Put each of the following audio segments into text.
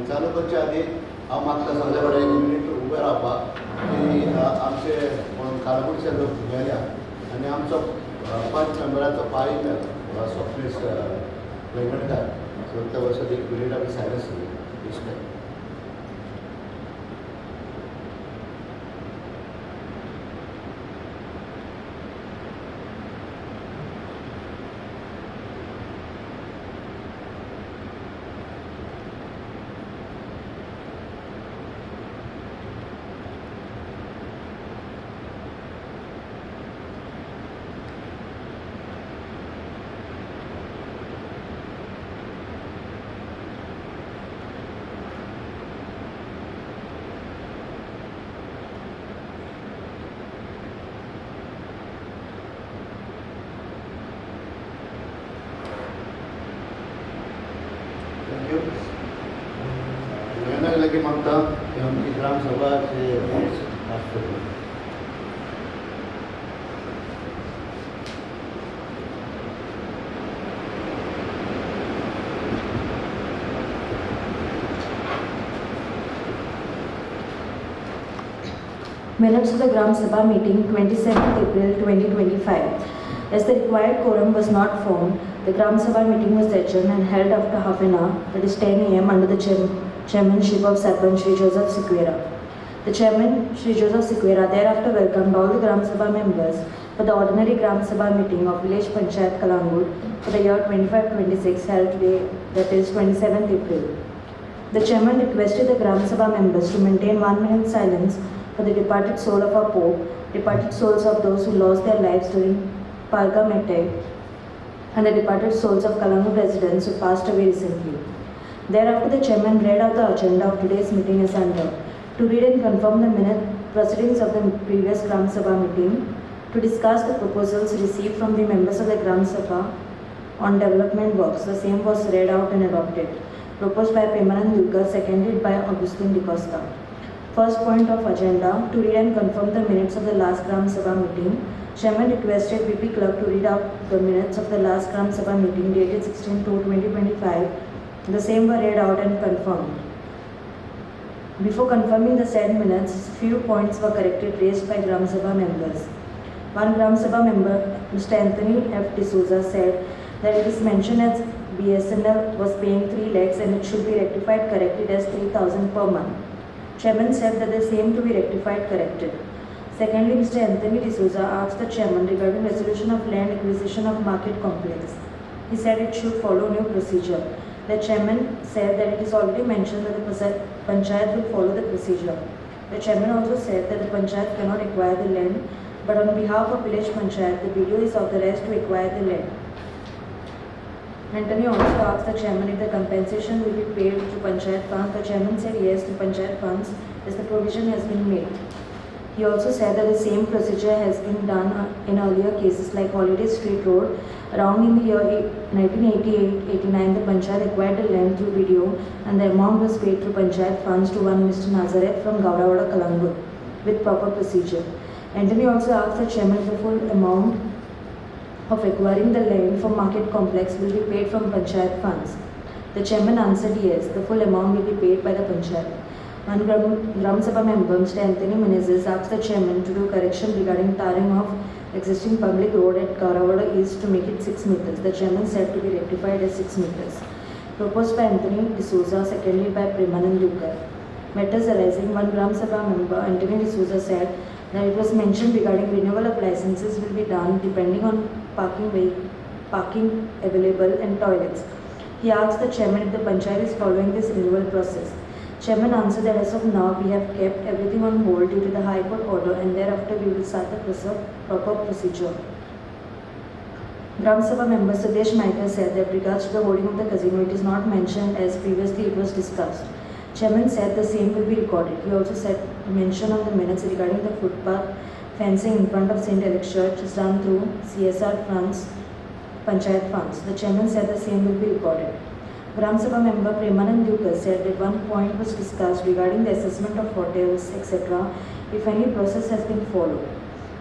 आणि चालू करच्या आधी हांव मागता सगळे कडेन एक मिनीट उबे रावपाक की आमचे कालागुटचे लोक गेल्या आनी आमचो 5 मेंबराचो पाय स्वप्नीस वेंगडकार सो त्या वर्सात एक मिनीट आमी सायलन्स दिसले. मैं लगे मांगता कि उनकी ग्राम सभा से बात करूँ. Minutes of the Gram Sabha meeting 27th April 2025. As the required quorum was not formed, the Gram Sabha meeting was adjourned and held after half an hour, that is 10 a.m. under the chairmanship of Sabha Shri Joseph Sequeira. The chairman, Shri Joseph Sequeira, thereafter welcomed all the Gram Sabha members for the ordinary Gram Sabha meeting of village Panchayat Calangute for the year 25-26 held today, that is 27th April. The chairman requested the Gram Sabha members to maintain 1 minute silence for the departed soul of our Pope, departed souls of those who lost their lives during Parga Mete, and the departed souls of Calangute residents who passed away recently. Thereafter, the chairman read out the agenda of today's meeting as under: to read and confirm the minute proceedings of the previous Gram Sabha meeting, to discuss the proposals received from the members of the Gram Sabha on development works. The same was read out and adopted. Proposed by Premanand Dulkar, seconded by Augustine De Costa. First point of agenda: to read and confirm the minutes of the last Gram Sabha meeting. Chairman requested VP Clerk to read out the minutes of the last Gram Sabha meeting dated 16/2/2025. The same were read out and confirmed. Before confirming the said minutes, few points were corrected raised by Gram Sabha members. One Gram Sabha member, Mr. Anthony F. D'Souza, said that it is mentioned as BSNL was paying 3 lakhs and it should be rectified corrected as 3,000 per month. Chairman said that the same to be rectified corrected. Secondly, Mr. Anthony D'Souza asked the chairman regarding resolution of land acquisition of market complex. He said it should follow new procedure. The chairman said that it is already mentioned that the Panchayat will follow the procedure. The chairman also said that the Panchayat cannot acquire the land, but on behalf of village Panchayat, the BDO is authorized to acquire the land. Anthony also asked the chairman if the compensation will be paid to Panchayat funds. The chairman said yes to Panchayat funds as the provision has been made. He also said that the same procedure has been done in earlier cases like Holiday Street Road. Around in the year 1988-89, the Panchayat acquired the land through BDO and the amount was paid through Panchayat funds to one Mr. Nazareth from Gauravada, Calangute with proper procedure. Anthony also asked the chairman if the full amount of acquiring the land for market complex will be paid from Panchayat funds. The chairman answered yes, the full amount will be paid by the Panchayat. One Gram Sabha member, Mr. Anthony Menezes, asked the chairman to do correction regarding tarring of existing public road at Gauravada East to make it 6 meters. The chairman said to be rectified as 6 meters. Proposed by Anthony D'Souza, seconded by Premanand Dulkar. Matters arising, one Gram Sabha member, Anthony D'Souza, said that it was mentioned regarding renewal of licenses will be done depending on parking available and toilets. He asked the chairman if the Panchayat is following this renewal process. Chairman answered that as of now we have kept everything on hold due to the High Court order and thereafter we will start the proper procedure. Gram Sabha member Sudesh Maikar said that regards to the holding of the casino, it is not mentioned as previously it was discussed. Chairman said the same will be recorded. He also said mention on the minutes regarding the footpath fencing in front of St. Alex Church is done through CSR funds, Panchayat funds. The chairman said the same will be recorded. Gram Sabha member Premanand Dulkar said that one point was discussed regarding the assessment of hotels, etc., if any process has been followed.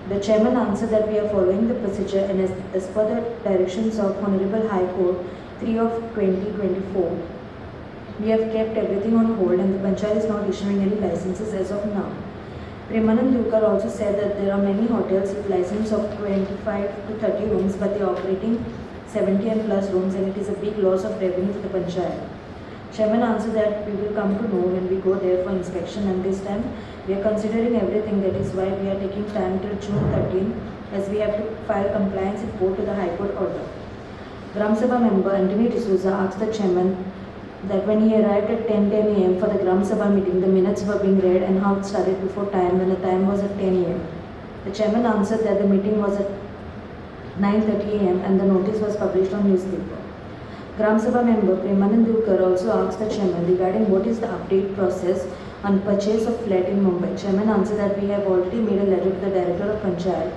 The chairman answered that we are following the procedure and as per the directions of Honorable High Court 3 of 2024, We have kept everything on hold and the Panchayat is not issuing any licenses as of now. Premanand Dukar also said that there are many hotels with license of 25 to 30 rooms but they are operating 70 and plus rooms and it is a big loss of revenue to the Panchayat. Chairman answered that we will come to know when we go there for inspection and this time we are considering everything, that is why we are taking time till June 13 as we have to file compliance report to the High Court order. Gram Sabha member Anthony D'Souza asked the chairman that when he arrived at 10 a.m. for the Gram Sabha meeting, the minutes were being read and how it started before time when the time was at 10 a.m. The chairman answered that the meeting was at 9:30 a.m. and the notice was published on newspaper. Gram Sabha member Premanand Dukar also asked the chairman regarding what is the update process on purchase of flat in Mumbai. Chairman answered that we have already made a letter to the director of Panchayat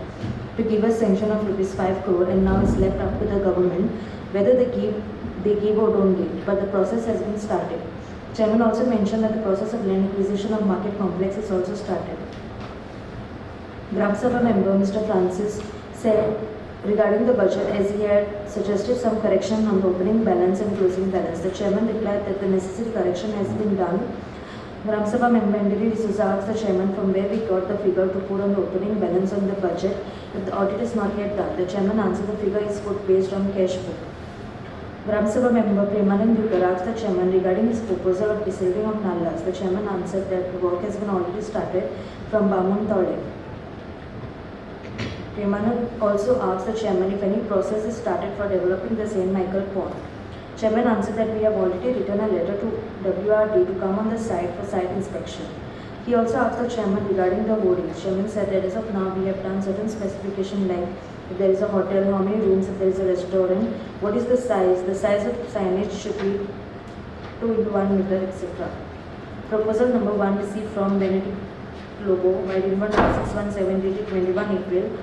to give us sanction of rupees 5 crore and now it's left up to the government whether they give or don't give, but the process has been started. Chairman also mentioned that the process of land acquisition of market complex is also started. Gram Sabha member Mr. Francis said regarding the budget as he had suggested some correction on the opening balance and closing balance. The chairman replied that the necessary correction has been done. Gram Sabha member Anthony D'Souza asked the chairman from where we got the figure to put on the opening balance on the budget if the audit is not yet done. The chairman answered the figure is put based on cash book. Gram Sabha member Premanand Dukar asked the chairman regarding his proposal of desilting of nallas. The chairman answered that the work has been already started from Bamun Tode. Premanand also asked the chairman if any process is started for developing the St. Michael Pond. Chairman answered that we have already written a letter to WRD to come on the site for site inspection. He also asked the chairman regarding the hoardings. Chairman said that as of now we have done certain specification like if there is a hotel, how many rooms, if there is a restaurant, what is the size of signage should be 2 into 1 meter, etc. Proposal number 1 received from Benedict Lobo by Invan 617 21 April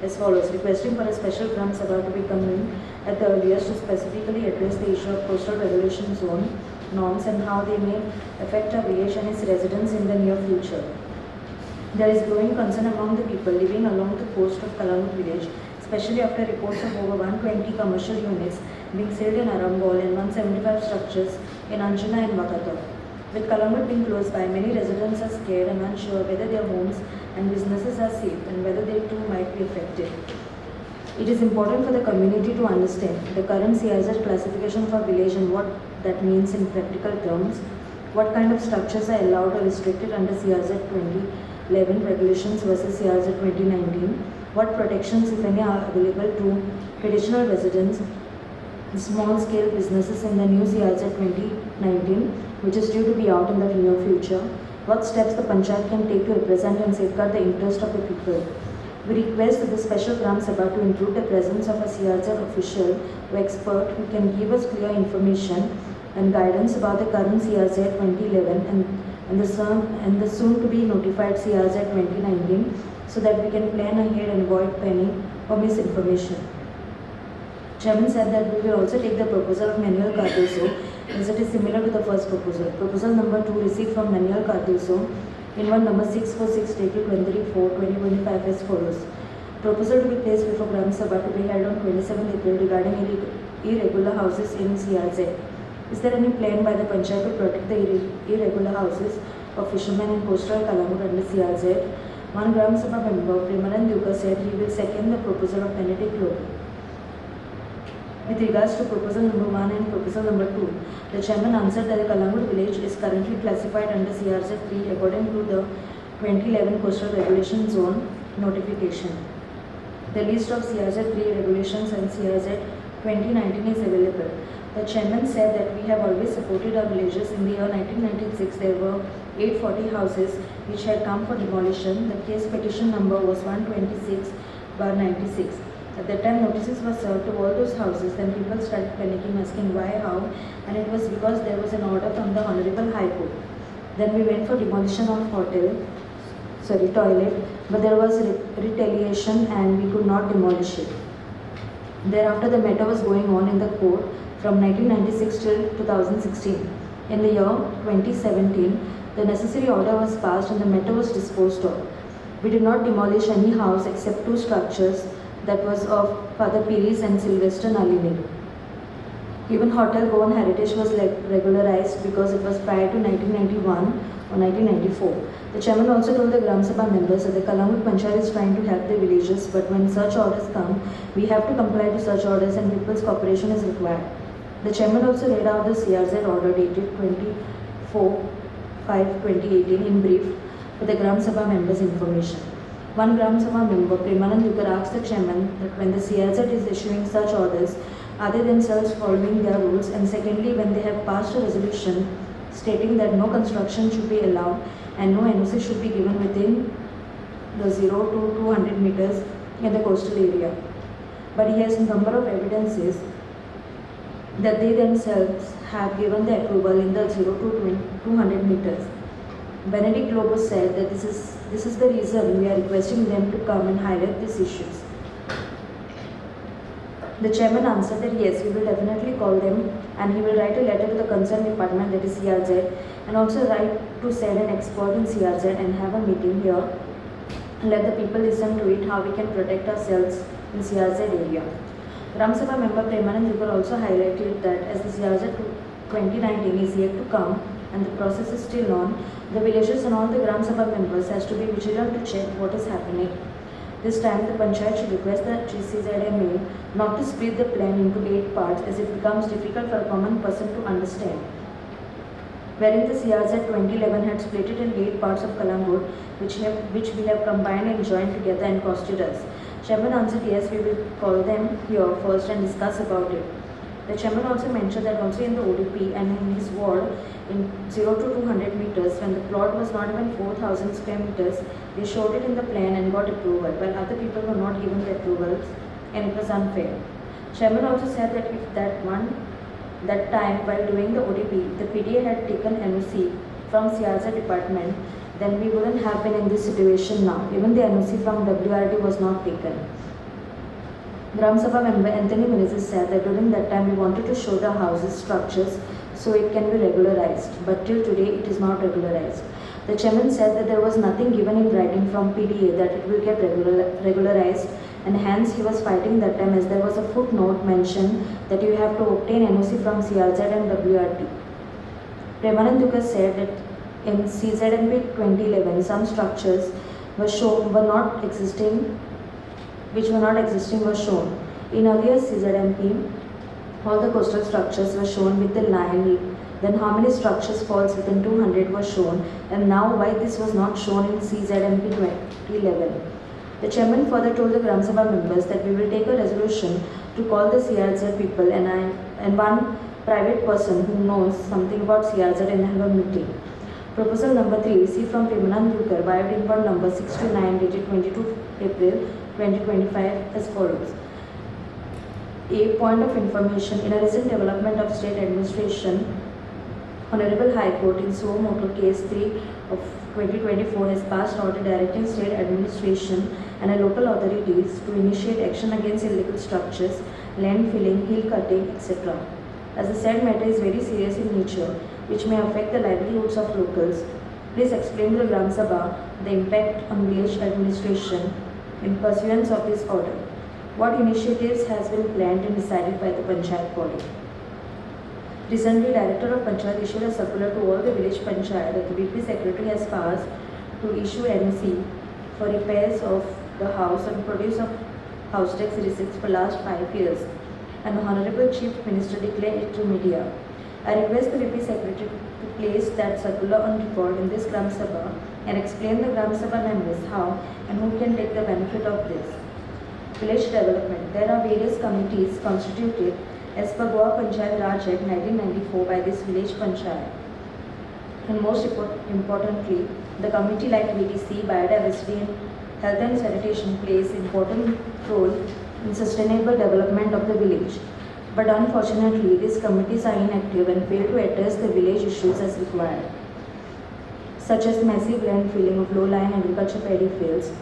as follows: requesting for a special Gram Sabha to be convened at the earliest to specifically address the issue of coastal regulation zone norms and how they may affect our village and its residents in the near future. There is growing concern among the people living along the coast of Calangute village, especially after reports of over 120 commercial units being sailed in Arambol and 175 structures in Anjuna and Vakata. With Calangute being close by, many residents are scared and unsure whether their homes and businesses are safe and whether they too might be affected. It is important for the community to understand the current CRZ classification for village and what that means in practical terms, what kind of structures are allowed or restricted under CRZ 2011 regulations versus CRZ 2019, what protections if any are available to traditional residents, small-scale businesses in the new CRZ 2019, which is due to be out in the near future, what steps the Panchayat can take to represent and safeguard the interest of the people. We request the special Gram Sabha to include the presence of a CRZ official or expert who can give us clear information and guidance about the current CRZ 2011 and the soon-to-be notified CRZ 2019 so that we can plan ahead and avoid panic or misinformation. Chairman said that we will also take the proposal of Manuel Cardoso as it is similar to the first proposal. Proposal number 2 received from Manuel Cardoso in one number 646 dated 23/4/2025 as follows. Proposal to be placed before Gram Sabha to be held on 27th April regarding irregular houses in CRZ. Is there any plan by the Panchayat to protect the irregular houses of fishermen in coastal Calangute under CRZ? One Gram Sabha member, Premanand Dukar, said he will second the proposal of Benedict Lobo. With regards to proposal number 1 and proposal number 2, the chairman answered that the Calangute village is currently classified under CRZ 3 according to the 2011 Coastal Regulation Zone notification. The list of CRZ 3 regulations and CRZ 2019 is available. The chairman said that we have always supported our villages. In the year 1996, there were 840 houses which had come for demolition. The case petition number was 126/96. At that time, notices were served to all those houses. Then people started panicking, asking why, how, and it was because there was an order from the Honorable High Court. Then we went for demolition of toilet, but there was retaliation and we could not demolish it. Thereafter, the matter was going on in the court from 1996 till 2016. In the year 2017, the necessary order was passed and the matter was disposed of. We did not demolish any house except 2 structures, that was of Father Piris and Sylvester Nalini. Even Hotel Goan Heritage was regularized because it was prior to 1991 or 1994. The chairman also told the Gram Sabha members that the Calangute Panchayat is trying to help the villages, but when such orders come, we have to comply to such orders and people's cooperation is required. The chairman also read out the CRZ order dated 24/5/2018 in brief for the Gram Sabha members' information. One Gram Sabha member, Premanand Yukar, asked the chairman that when the CRZ is issuing such orders, are they themselves following their rules? And secondly, when they have passed a resolution stating that no construction should be allowed and no NOC should be given within the 0 to 200 meters in the coastal area. But he has a number of evidences that they themselves have given the approval in the 0 to 200 meters. Benedict Lobo said that this is the reason we are requesting them to come and highlight these issues. The chairman answered that yes, we will definitely call them and he will write a letter to the concerned department, that is CRZ, and also write to send an expert in CRZ and have a meeting here and let the people listen to it, how we can protect ourselves in CRZ area. Gram Sabha member Premanand Yukar also highlighted that as the CRZ 2019 is yet to come and the process is still on, the villagers and all the Gram Sabha members has to be vigilant to check what is happening. This time, the Panchayat should request the GCZMA not to split the plan into 8 parts as it becomes difficult for a common person to understand. Wherein the CRZ 2011 had split it in 8 parts of Calangute, which we have combined and joined together and costed us. Chairman answered yes, we will call them here first and discuss about it. The chairman also mentioned that also in the ODP and in his ward, in 0 to 200 meters, when the plot was not even 4,000 square meters, they showed it in the plan and got approval, while other people were not given the approvals and it was unfair. Chairman also said that if that time while doing the ODP, the PDA had taken NOC from CRZ department, then we wouldn't have been in this situation now. Even the NOC from WRD was not taken. Gram Sabha member Anthony Menezes said that during that time we wanted to show the houses structures so it can be regularized, but till today it is not regularized. The chairman said that there was nothing given in writing from PDA that it will get regularized, and hence he was fighting that time as there was a footnote mentioned that you have to obtain NOC from CRZ and WRT. Premanand Yukar said that in CZMP 2011 some structures which were not existing were shown. In earlier CZMP, all the coastal structures were shown with the line, then how many structures falls within 200 were shown, and now why this was not shown in CZMP 2011. The chairman further told the Gram Sabha members that we will take a resolution to call the CRZ people and one private person who knows something about CRZ and have a meeting. Proposal number 3 received from Premanand Yukar via input number 629 dated 22 April 2025 as follows. A point of information: in a recent development of state administration, Honorable High Court in Suo Motu Case 3 of 2024 has passed order directing state administration and local authorities to initiate action against illegal structures, land filling, hill cutting, etc. As the said matter is very serious in nature, which may affect the livelihoods of locals, please explain to the Gram Sabha the impact on village administration in pursuance of this order. What initiatives has been planned and decided by the Panchayat body? Recently, Director of Panchayat issued a circular to all the village Panchayat that the VP Secretary has passed to issue NOC for repairs of the house and produce of house tax receipts for last 5 years, and the Honorable Chief Minister declared it to media. I request the VP Secretary to place that circular on record in this Gram Sabha and explain the Gram Sabha members how and who can take the benefit of this. Village development. There are various committees constituted as per Goa Panchayat Raj Act 1994 by this village Panchayat. And most importantly, the committee like VDC, Biodiversity and Health and Sanitation plays important role in sustainable development of the village. But unfortunately, these committees are inactive and fail to address the village issues as required, such as massive land filling of low-lying agriculture paddy fields,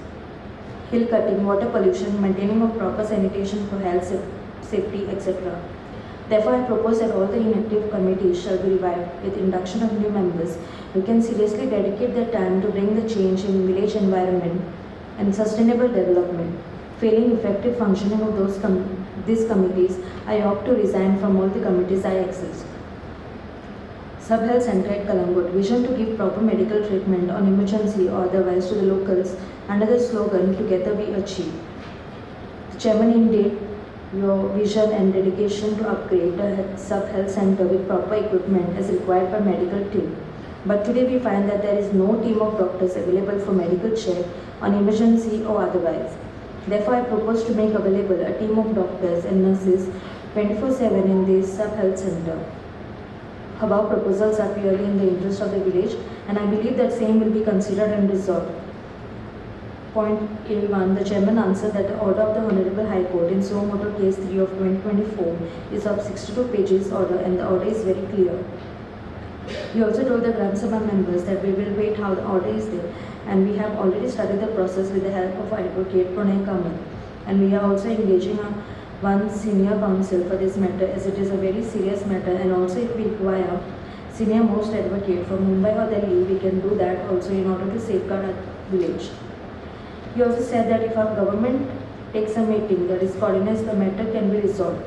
hill cutting, water pollution, maintaining of proper sanitation for health, safety, etc. Therefore, I propose that all the inactive committees shall be revived with induction of new members who can seriously dedicate their time to bring the change in village environment and sustainable development. Failing effective functioning of those these committees, I opt to resign from all the committees I exist. Sub Health Center at Calangute, vision to give proper medical treatment on emergency or otherwise to the locals under the slogan Together We Achieve. The chairman indeed your vision and dedication to upgrade the Sub Health Center with proper equipment as required by medical team. But today we find that there is no team of doctors available for medical check on emergency or otherwise. Therefore, I propose to make available a team of doctors and nurses 24/7 in this Sub Health Center. Above proposals are purely in the interest of the village, and I believe that same will be considered and resolved. Point A1, the chairman answered that the order of the Honorable High Court in Suo Motu Case 3 of 2024 is of 62 pages order, and the order is very clear. He also told the Gram Sabha members that we will wait how the order is there, and we have already started the process with the help of Advocate Pranay Kamal, and we are also engaging one senior counsel for this matter, as it is a very serious matter, and also if we require senior most advocate from Mumbai or Delhi, we can do that also in order to safeguard our village. He also said that if our government takes a meeting that is coordinates, the matter can be resolved.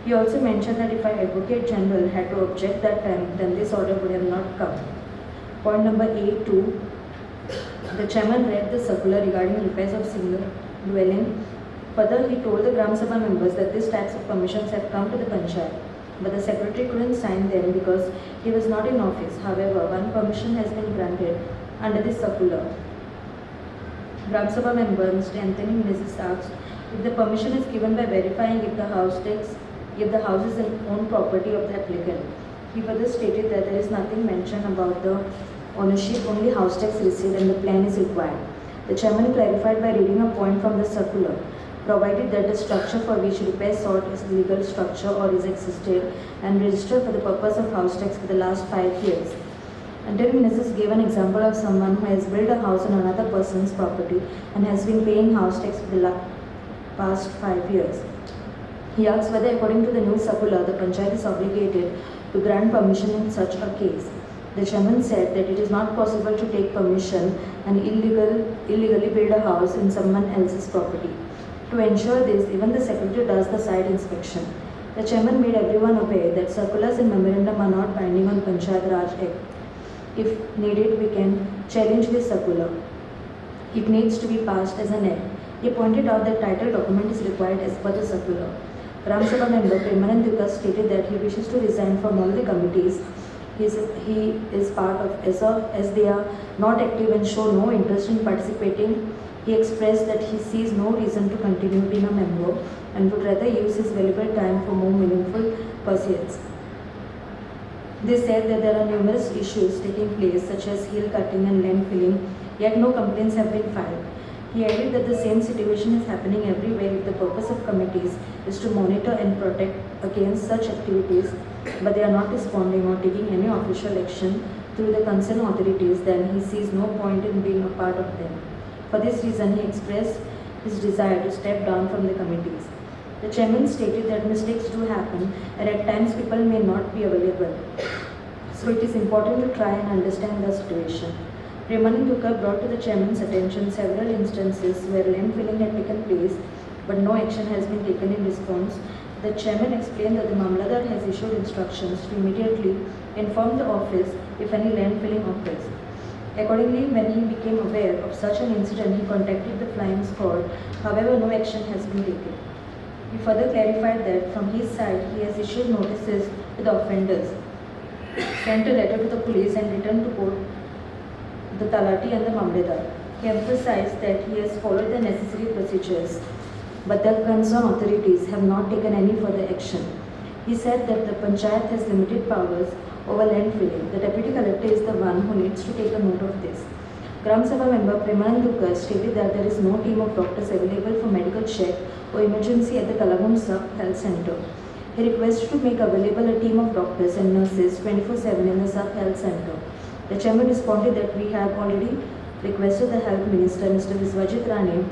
He also mentioned that if our Advocate General had to object that time, then this order would have not come. Point number A2, the chairman read the circular regarding repairs of single dwelling. Further, he told the Gram Sabha members that these types of permissions have come to the Panchayat, but the secretary couldn't sign them because he was not in office. However, one permission has been granted under this circular. Gram Sabha member Mr. Anthony Mrs. asks if the permission is given by verifying if the house is an own property of the applicant. He further stated that there is nothing mentioned about the ownership, only house tax received and the plan is required. The chairman clarified by reading a point from the circular, provided that the structure for which repair sought is a legal structure or is existed and registered for the purpose of house tax for the last 5 years. Anthony Mrs. gave an example of someone who has built a house on another person's property and has been paying house tax for the past 5 years. He asked whether according to the new circular, the Panchayat is obligated to grant permission in such a case. The chairman said that it is not possible to take permission and illegally build a house in someone else's property. To ensure this, even the secretary does the site inspection. The chairman made everyone aware that circulars and memorandum are not binding on Panchayat Raj Act. If needed, we can challenge this circular. It needs to be passed as an act. He pointed out that title document is required as per the circular. Gram Sabha member Premanand Dukka stated that he wishes to resign from all the committees he is part of as they are not active and show no interest in participating. He expressed that he sees no reason to continue being a member and would rather use his valuable time for more meaningful pursuits. They said that there are numerous issues taking place such as hill cutting and land filling, yet no complaints have been filed. He added that the same situation is happening everywhere if the purpose of committees is to monitor and protect against such activities, but they are not responding or taking any official action through the concerned authorities, then he sees no point in being a part of them. For this reason, he expressed his desire to step down from the committees. The chairman stated that mistakes do happen and at times people may not be available. So it is important to try and understand the situation. Premanand Dukka brought to the chairman's attention several instances where land filling had taken place, but no action has been taken in response. The chairman explained that the Mamladar has issued instructions to immediately inform the office if any land filling occurs. Accordingly, when he became aware of such an incident, he contacted the flying squad. However, no action has been taken. He further clarified that from his side, he has issued notices to the offenders, sent a letter to the police and returned to court the Talati and the Mamladar. He emphasized that he has followed the necessary procedures, but the concerned authorities have not taken any further action. He said that the Panchayat has limited powers over land filling. The Deputy Collector is the one who needs to take a note of this. Gram Sabha member Premanand Dukka stated that there is no team of doctors available for medical check or emergency at the Calangute Sub Health Center. He requested to make available a team of doctors and nurses 24/7 in the Sub Health Center. The chairman responded that we have already requested the Health Minister, Mr. Viswajit Rane,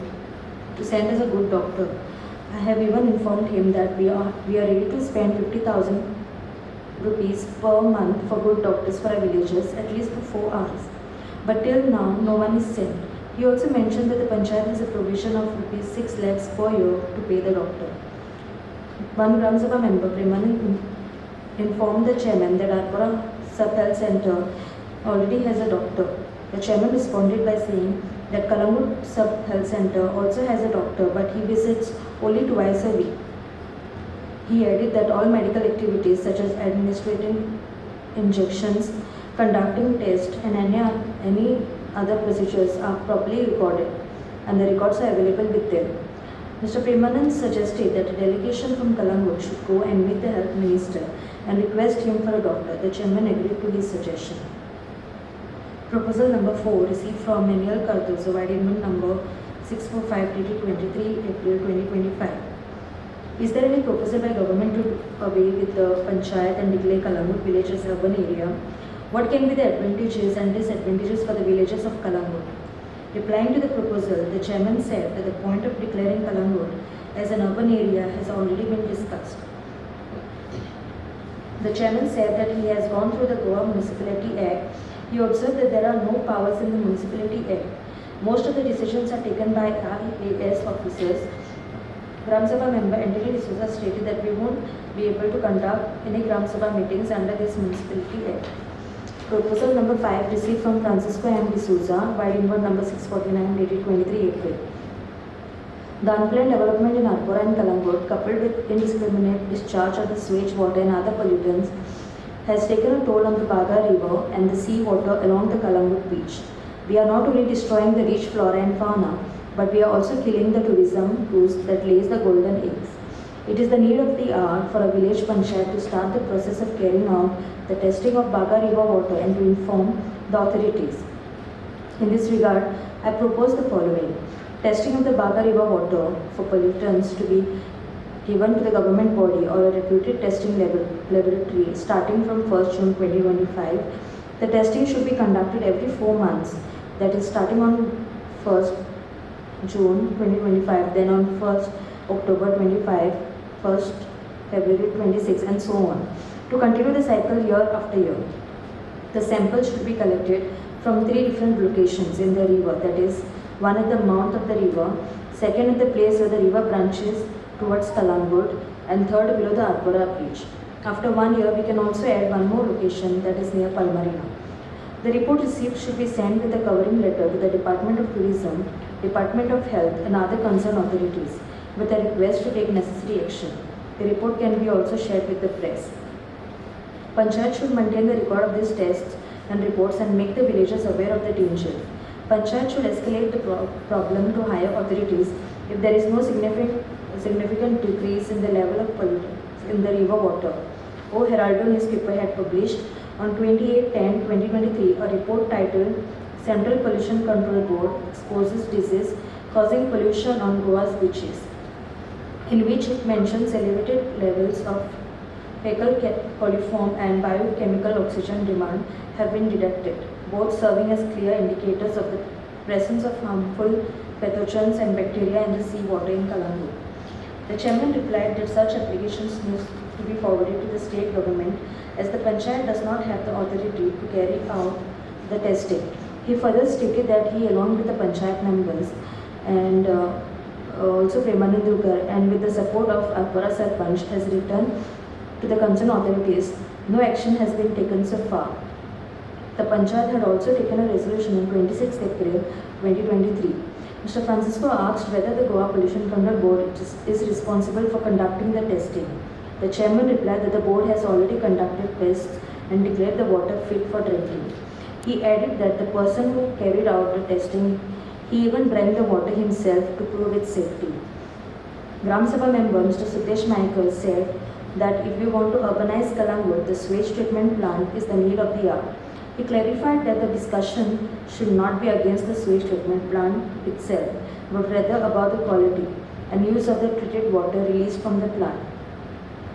to send us a good doctor. I have even informed him that we are ready to spend 50,000 rupees per month for good doctors for our villages, at least for 4 hours. But till now, no one is sent. He also mentioned that the Panchayat has a provision of rupees 6 lakhs per year to pay the doctor. One Gram Sabha member, Premanand, informed the chairman that Arpura Sub Health Center already has a doctor. The chairman responded by saying that Calangute Sub Health Center also has a doctor, but he visits only twice a week. He added that all medical activities such as administering injections, conducting tests, and any other procedures are properly recorded, and the records are available with them. Mr. Premanand suggested that a delegation from Calangute should go and meet the health minister and request him for a doctor. The chairman agreed to his suggestion. Proposal number 4 received from Manuel Cardozo, Amendment number 645 dated 23 April 2025. Is there any proposal by government to do away with the Panchayat and declare Calangute village as urban area? What can be the advantages and disadvantages for the villages of Calangute? Replying to the proposal, the chairman said that the point of declaring Calangute as an urban area has already been discussed. The chairman said that he has gone through the Goa Municipality Act. He observed that there are no powers in the Municipality Act. Most of the decisions are taken by IAS officers. Gram Sabha member Anthony D'Souza stated that we won't be able to conduct any Gram Sabha meetings under this Municipality Act. Proposal number 5 received from Francisco M. D'Souza, Amendment number 649 dated 23 April. The unplanned development in Arpura and Calangute, coupled with indiscriminate discharge of the sewage water and other pollutants, has taken a toll on the Baga River and the sea water along the Calangute beach. We are not only destroying the rich flora and fauna, but we are also killing the tourism goose that lays the golden eggs. It is the need of the hour for a village panchayat to start the process of carrying out the testing of Baga River water and to inform the authorities. In this regard, I propose the following. Testing of the Baga River water for pollutants to be given to the government body or a reputed testing laboratory starting from 1st June 2025. The testing should be conducted every 4 months, that is starting on 1st June 2025, then on 1st October 25, 1st February 26, and so on, to continue the cycle year after year. The samples should be collected from 3 different locations in the river, that is, one at the mouth of the river, second at the place where the river branches towards Calangute, and third below the Arpura bridge. After 1 year, we can also add one more location, that is near Palmarina. The report received should be sent with a covering letter to the Department of Tourism, Department of Health, and other concerned authorities with a request to take necessary action. The report can be also shared with the press. Panchayat should maintain the record of these tests and reports and make the villagers aware of the danger. Panchayat should escalate the problem to higher authorities if there is no significant decrease in the level of pollutants in the river water. O Heraldo newspaper had published on 28/10/2023 a report titled Central Pollution Control Board Exposes Disease Causing Pollution on Goa's Beaches, in which it mentions elevated levels of fecal coliform and biochemical oxygen demand have been detected, both serving as clear indicators of the presence of harmful pathogens and bacteria in the sea water in Calangute. The chairman replied that such applications need to be forwarded to the state government, as the Panchayat does not have the authority to carry out the testing. He further stated that he, along with the Panchayat members and also Premanand and with the support of Arpura Sarpanch, has written to the concerned authorities. No action has been taken so far. The Panchayat had also taken a resolution on 26 April 2023. Mr. Francisco asked whether the Goa Pollution Control Board is responsible for conducting the testing. The chairman replied that the board has already conducted tests and declared the water fit for drinking. He added that the person who carried out the testing, he even drank the water himself to prove its safety. Gram Sabha member Mr. Sudesh Maikar said that if we want to urbanize Calangute, the sewage treatment plant is the need of the hour. He clarified that the discussion should not be against the sewage treatment plant itself, but rather about the quality and use of the treated water released from the plant.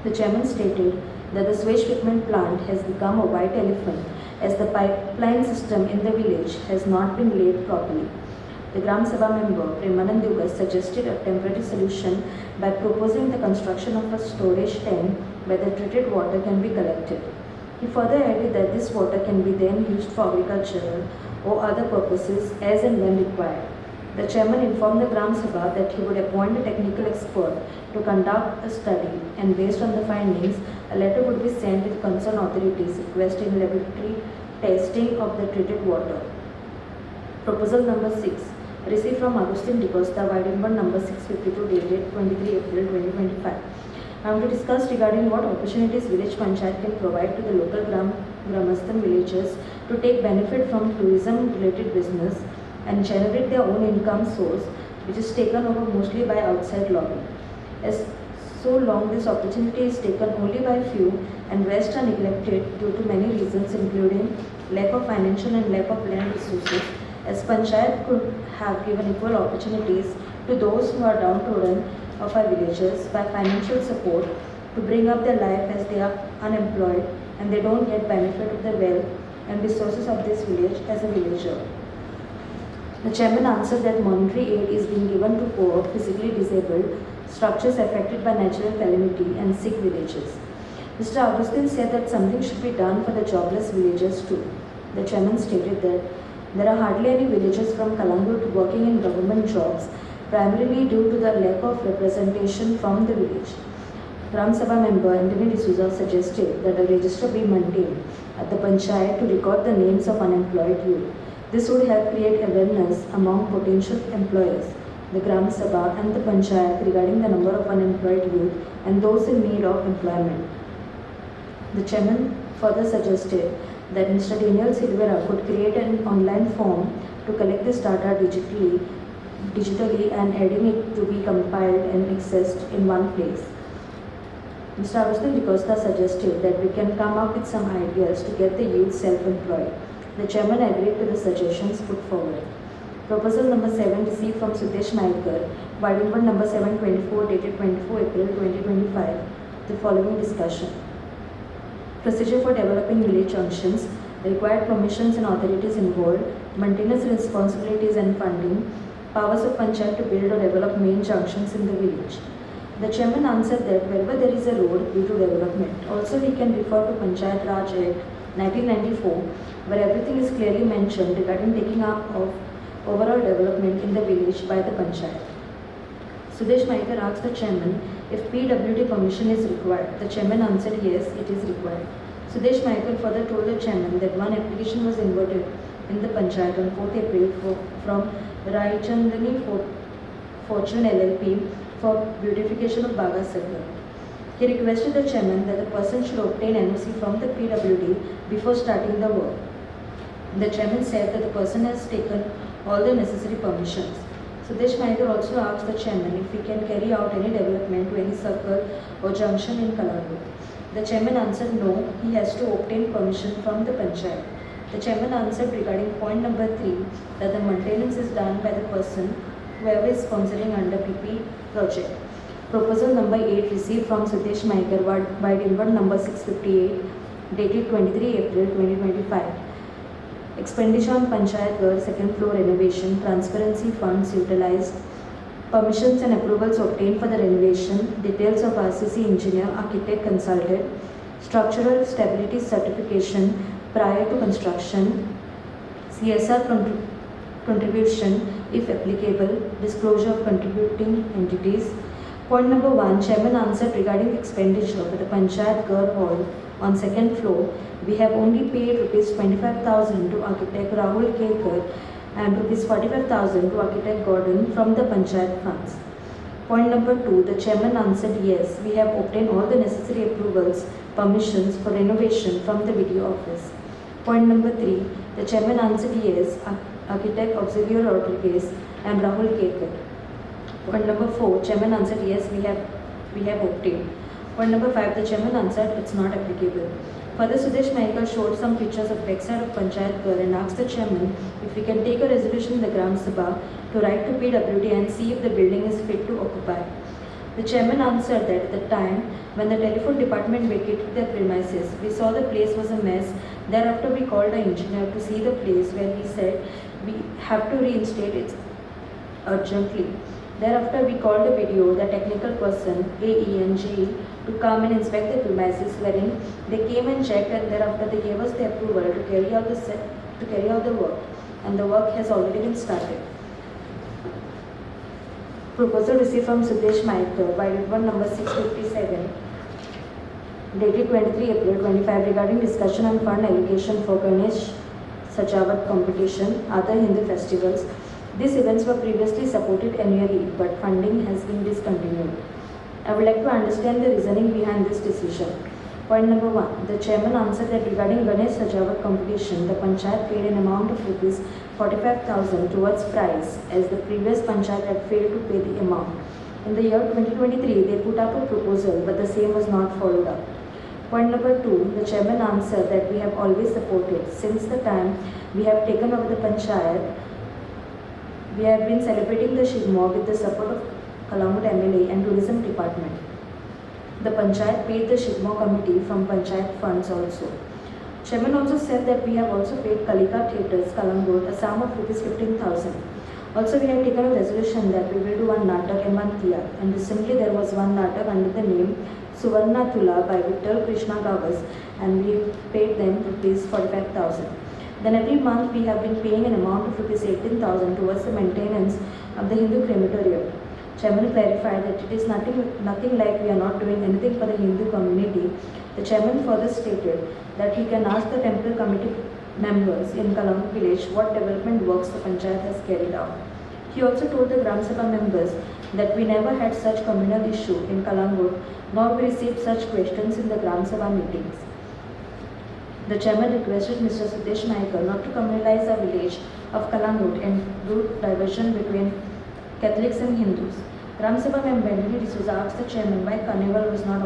The chairman stated that the sewage treatment plant has become a white elephant as the pipeline system in the village has not been laid properly. The Gram Sabha member Premanand suggested a temporary solution by proposing the construction of a storage tank where the treated water can be collected. He further added that this water can be then used for agricultural or other purposes as and when required. The chairman informed the Gram Sabha that he would appoint a technical expert to conduct a study, and based on the findings, a letter would be sent to the concerned authorities requesting laboratory testing of the treated water. Proposal number 6, received from Agustin D'Costa, Wide number 652, dated 23 April 2025. I am to discuss regarding what opportunities village panchayat can provide to the local Gramastan villagers to take benefit from tourism related business and generate their own income source, which is taken over mostly by outside lobby. As so long this opportunity is taken only by few and rest are neglected due to many reasons, including lack of financial and lack of land resources, as panchayat could have given equal opportunities to those who are downtrodden of our villagers by financial support to bring up their life as they are unemployed and they don't get benefit of the wealth and resources of this village as a villager. The chairman answered that monetary aid is being given to poor, physically disabled, structures affected by natural calamity and sick villages. Mr. Augustine said that something should be done for the jobless villagers too. The chairman stated that there are hardly any villagers from Calangute working in government jobs, primarily due to the lack of representation from the village. Gram Sabha member Anthony D'Souza suggested that a register be maintained at the Panchayat to record the names of unemployed youth. This would help create awareness among potential employers, the Gram Sabha and the Panchayat regarding the number of unemployed youth and those in need of employment. The chairman further suggested that Mr. Daniel Silvera could create an online form to collect this data digitally and adding it to be compiled and accessed in one place. Mr. Agustin D'Costa suggested that we can come up with some ideas to get the youth self-employed. The chairman agreed to the suggestions put forward. Proposal number 7 received from Sudesh Naikar, Wide number 724, dated 24 April 2025. The following discussion. Procedure for developing village junctions, required permissions and authorities involved, maintenance responsibilities and funding, powers of Panchayat to build or develop main junctions in the village. The chairman answered that wherever there is a road due to development, also he can refer to Panchayat Raj Act 1994, where everything is clearly mentioned regarding taking up of overall development in the village by the Panchayat. Sudesh Naikar asked the chairman if PWD permission is required. The chairman answered yes, it is required. Sudesh Naikar further told the chairman that one application was inverted in the Panchayat on 4th April from Rai Chandani Fortune LLP for beautification of Baga Circle. He requested the chairman that the person should obtain NOC from the PWD before starting the work. The chairman said that the person has taken all the necessary permissions. Sudesh Naikar also asked the chairman if he can carry out any development to any circle or junction in Calangute. The chairman answered no, he has to obtain permission from the Panchayat. The chairman answered regarding point number 3 that the maintenance is done by the person whoever is sponsoring under PP project. Proposal number 8 received from Sudesh Naikar, Wide number 658, dated 23 April 2025. Expenditure on Panchayat Garh second floor renovation, transparency funds utilized, permissions and approvals obtained for the renovation, details of RCC engineer, architect consulted, structural stability certification prior to construction, CSR contribution if applicable, disclosure of contributing entities. Point number 1, chairman answered regarding expenditure for the Panchayat Garh hall on second floor. We have only paid rupees 25,000 to architect Rahul Kekar and rupees 45,000 to architect Gordon from the Panchayat funds. Point number 2, the chairman answered yes, we have obtained all the necessary approvals, permissions for renovation from the video office. Point number 3, the chairman answered yes, architect Auxiliary Rodriguez and Rahul Kekar. Point number 4, chairman answered yes, we have obtained. Point number 5, the chairman answered it's not applicable. Further, Sudesh Naikar showed some pictures of backside of Panchayat Garh and asked the chairman if we can take a resolution in the Gram Sabha to write to PWD and see if the building is fit to occupy. The chairman answered that at the time when the telephone department vacated their premises, we saw the place was a mess. Thereafter, we called an engineer to see the place where he said we have to reinstate it urgently. Thereafter, we called a video, the technical person, AE and JE, to come and inspect the premises, wherein they came and checked, and thereafter they gave us the approval to carry out the work, and the work has already been started. Proposal received from Sudesh Maithur, Wide one number 657, dated 23 April 25, regarding discussion on fund allocation for Ganesh Sajavat competition, other Hindu festivals. These events were previously supported annually, but funding has been discontinued. I would like to understand the reasoning behind this decision. Point number 1. The chairman answered that regarding Ganesh Sajavat competition, the Panchayat paid an amount of rupees 45,000 towards prize, as the previous Panchayat had failed to pay the amount. In the year 2023, they put up a proposal, but the same was not followed up. Point number 2. The chairman answered that we have always supported. Since the time we have taken over the Panchayat, we have been celebrating the Shigmo with the support of Calangute MLA and Tourism Department. The Panchayat paid the Shigmo committee from Panchayat funds also. Chairman also said that we have also paid Kalika Theatres, Calangute, a sum of rupees 15,000. Also, we have taken a resolution that we will do one natak and one tiyat. And recently there was one natak under the name Suvarna Tula by Vittal Krishna Gavas, and we paid them rupees 45,000. Then every month we have been paying an amount of rupees 18,000 towards the maintenance of the Hindu crematorium. Chairman clarified that it is nothing like we are not doing anything for the Hindu community. The chairman further stated that he can ask the temple committee members in Calangute village what development works the Panchayat has carried out. He also told the Gram Sabha members that we never had such communal issue in Calangute, nor we received such questions in the Gram Sabha meetings. The chairman requested Mr. Sudesh Maithur not to communalize the village of Calangute and do diversion between Catholics and Hindus. Gram Sabha member Anthony D'Souza asked the chairman why carnival was not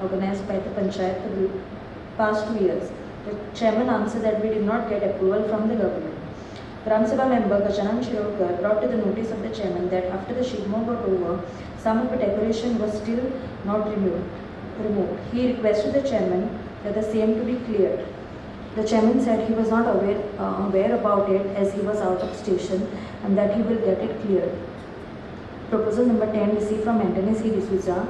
organized by the Panchayat for the past 2 years. The chairman answered that we did not get approval from the government. Gram Sabha member Gajanan Shirokar brought to the notice of the chairman that after the Shigmo got over, some of the decoration was still not removed. He requested the chairman that the same to be cleared. The chairman said he was not aware about it as he was out of station and that he will get it cleared. Proposal number 10 received from Anthony C. D'Souza,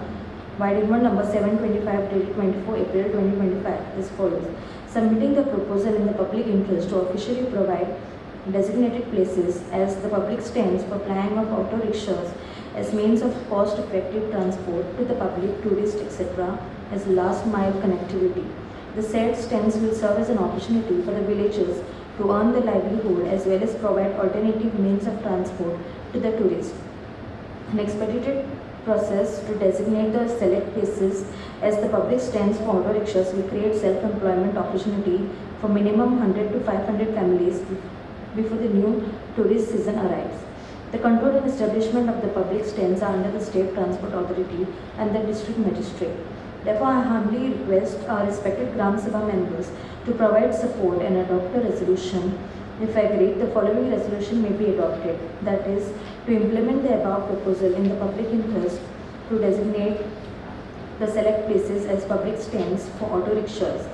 Wide number 725 dated 24 April 2025 as follows. Submitting the proposal in the public interest to officially provide designated places as the public stands for plying of auto rickshaws as means of cost-effective transport to the public, tourists, etc. as last mile connectivity. The said stands will serve as an opportunity for the villagers to earn their livelihood as well as provide alternative means of transport to the tourists. An expedited process to designate the select places as the public stands for auto rickshaws will create self-employment opportunity for minimum 100 to 500 families before the new tourist season arrives. The control and establishment of the public stands are under the State Transport Authority and the District Magistrate. Therefore, I humbly request our respected Gram Sabha members to provide support and adopt a resolution. If agreed, the following resolution may be adopted. That is, to implement the above proposal in the public interest to designate the select places as public stands for auto rickshaws.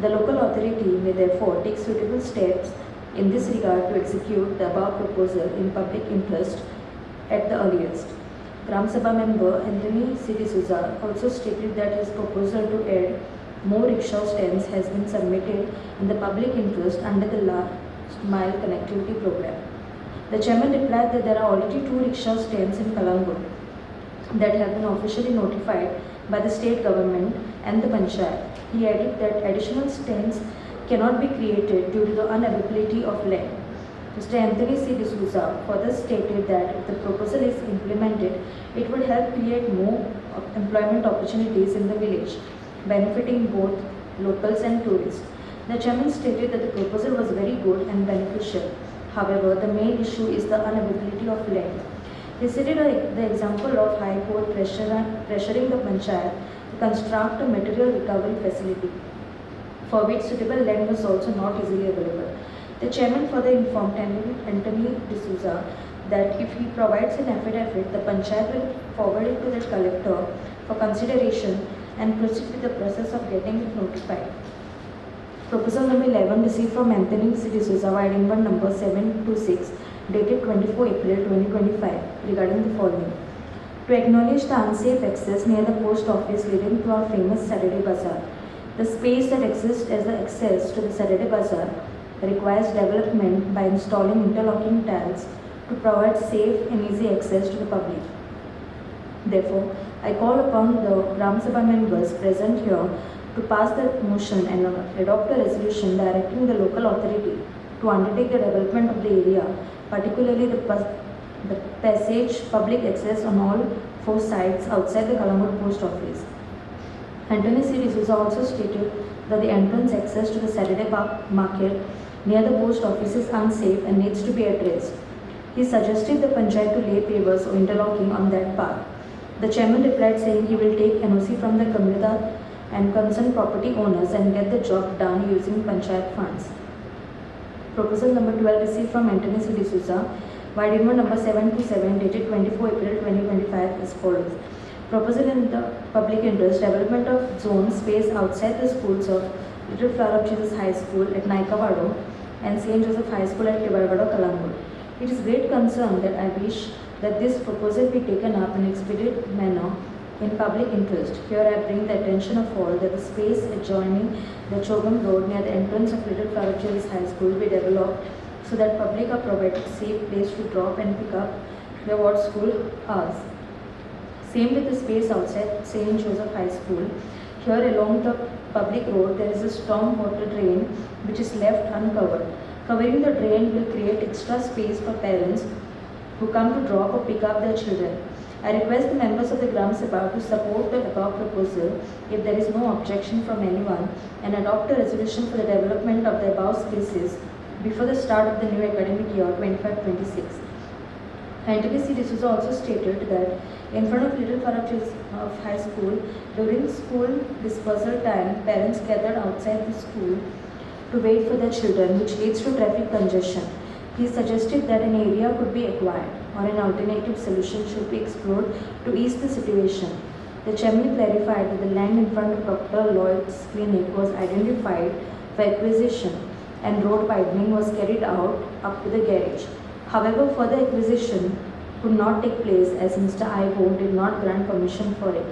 The local authority may therefore take suitable steps in this regard to execute the above proposal in public interest at the earliest. Gram Sabha member Anthony C. D'Souza also stated that his proposal to add more rickshaw stands has been submitted in the public interest under the last mile connectivity program. The chairman replied that there are already 2 rickshaw stands in Calangute that have been officially notified by the state government and the Panchayat. He added that additional stands cannot be created due to the unavailability of land. Mr. Anthony C. D'Souza further stated that if the proposal is implemented, it would help create more employment opportunities in the village, benefiting both locals and tourists. The chairman stated that the proposal was very good and beneficial. However, the main issue is the unavailability of land. He cited the example of High Court pressuring the Panchayat to construct a material recovery facility, for which suitable land was also not easily available. The chairman further informed Anthony D'Souza that if he provides an affidavit, the Panchayat will forward it to the collector for consideration and proceed with the process of getting it notified. Proposal number 11 received from Anthony C. D'Souza, Wide number 726, dated 24 April 2025, regarding the following. To acknowledge the unsafe access near the post office leading to our famous Saturday Bazaar. The space that exists as the access to the Saturday Bazaar requires development by installing interlocking tiles to provide safe and easy access to the public. Therefore, I call upon the Gram Sabha members present here to pass the motion and adopt a resolution directing the local authority to undertake the development of the area, particularly the passage public access on all four sides outside the Calangute post office. Anthony C. D'Souza also stated that the entrance access to the Saturday market near the post office is unsafe and needs to be addressed. He suggested the Panchayat to lay pavers or interlocking on that path. The chairman replied saying he will take NOC from the Kamridat and concerned property owners and get the job done using Panchayat funds. Proposal number 12 received from Anthony C. D'Souza, Wide number 727 dated 24 April 2025 as follows. Proposal in the public interest, development of zone space outside the schools of Little Flower of Jesus High School at Naikavado and St. Joseph High School at Tibarvado, Calangute. It is great concern that I wish that this proposal be taken up in expedite manner in public interest. Here I bring the attention of all that the space adjoining the Chogam Road near the entrance of Little Flower of Jesus High School be developed so that public are provided safe place to drop and pick up their what school hours. Same with the space outside St. Joseph High School. Here along the public road there is a storm water drain which is left uncovered. Covering the drain will create extra space for parents who come to drop or pick up their children. I request the members of the Gram Sabha to support the above proposal if there is no objection from anyone and adopt a resolution for the development of the above spaces before the start of the new academic year 25-26. Anthony C. D'Souza also stated that in front of Little Flower of High School, during school dispersal time, parents gathered outside the school to wait for their children, which leads to traffic congestion. He suggested that an area could be acquired or an alternative solution should be explored to ease the situation. The chairman clarified that the land in front of Dr. Lloyd's clinic was identified for acquisition and road widening was carried out up to the garage. However, further acquisition could not take place as Mr. Ivo did not grant permission for it.